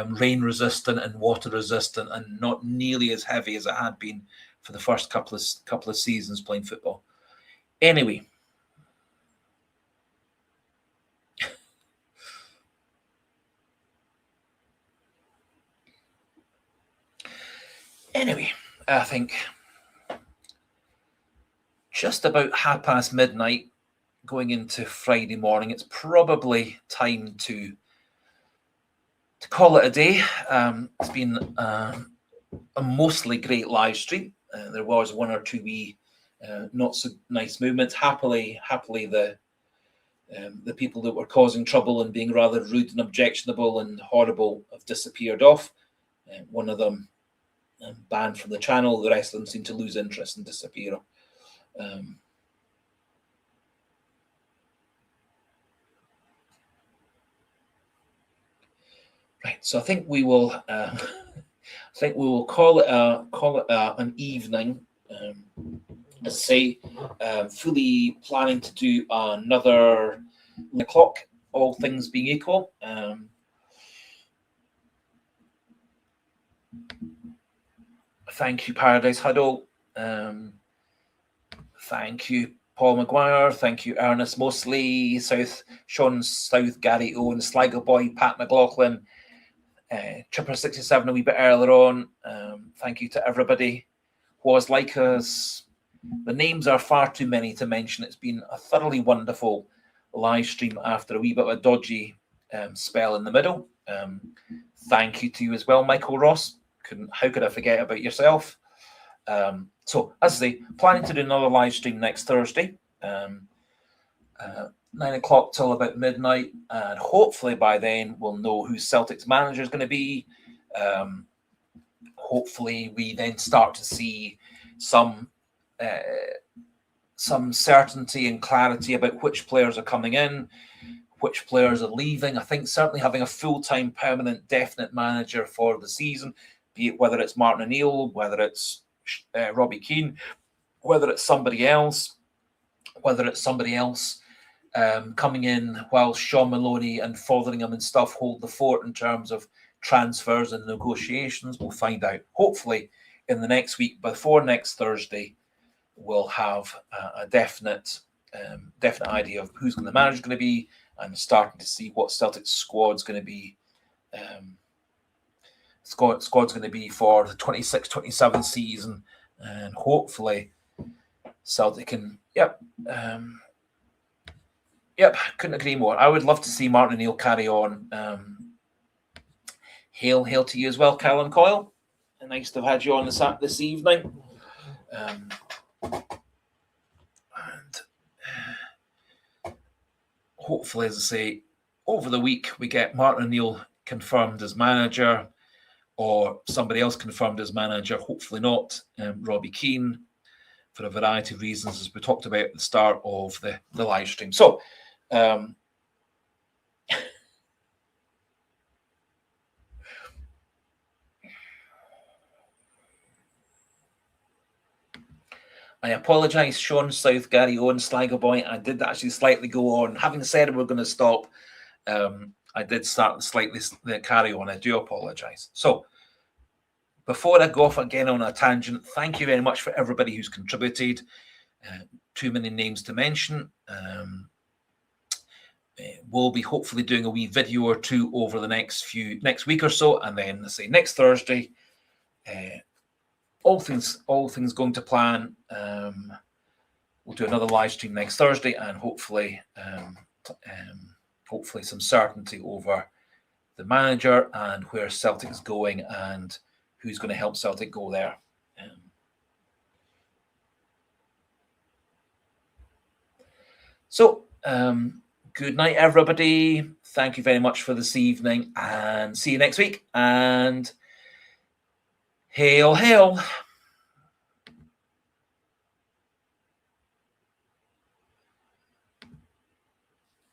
rain resistant and water resistant, and not nearly as heavy as it had been for the first couple of seasons playing football. Anyway. I think just about midnight, going into Friday morning, it's probably time to call it a day. It's been a mostly great live stream. There was one or two wee not so nice movements. Happily, the people that were causing trouble and being rather rude and objectionable and horrible have disappeared off. One of them banned from the channel. The rest of them seem to lose interest and disappear. Right, so I think we will. Call it an evening. As I say, fully planning to do another 1 o'clock, all things being equal. Thank you, Paradise Huddle. Thank you, Paul Maguire. Thank you, Ernest Mosley, Sean South, Gary Owen, Sligo Boy, Pat McLaughlin, Chipper67 a wee bit earlier on. Thank you to everybody who was like us. The names are far too many to mention. It's been a thoroughly wonderful live stream after a wee bit of a dodgy spell in the middle. Thank you to you as well, Michael Ross. How could I forget about yourself? So, as I say, planning to do another live stream next Thursday, 9 o'clock till about midnight, and hopefully by then we'll know who Celtic's manager is going to be. Hopefully, we then start to see some certainty and clarity about which players are coming in, which players are leaving. I think certainly having a full-time, permanent, definite manager for the season, be it whether it's Martin O'Neill, whether it's Robbie Keane, whether it's somebody else, coming in while Sean Maloney and Fotheringham and stuff hold the fort in terms of transfers and negotiations. We'll find out. Hopefully, in the next week, before next Thursday, we'll have a definite idea of who's the manager's going to be, and starting to see what Celtic's squad's going to be. Squad's going to be for the 26-27 season, and hopefully Celtic can. Couldn't agree more. I would love to see Martin O'Neill carry on. Hail to you as well, Callum Coyle. Nice to have had you on this evening. And hopefully, as I say, over the week we get Martin O'Neill confirmed as manager, or somebody else confirmed as manager. Hopefully not Robbie Keane, for a variety of reasons, as we talked about at the start of the live stream. So, I apologise, Sean South, Gary Owen, Sligo Boy. I did actually slightly go on. Having said we're going to stop, I did start slightly carry on. I do apologise. So, before I go off again on a tangent, thank you very much for everybody who's contributed. Too many names to mention. We'll be hopefully doing a wee video or two over the next week or so, and then let's say next Thursday. All things going to plan. We'll do another live stream next Thursday, and hopefully some certainty over the manager and where Celtic is going and who's going to help Celtic go there. Good night, everybody. Thank you very much for this evening, and see you next week. And hail, hail.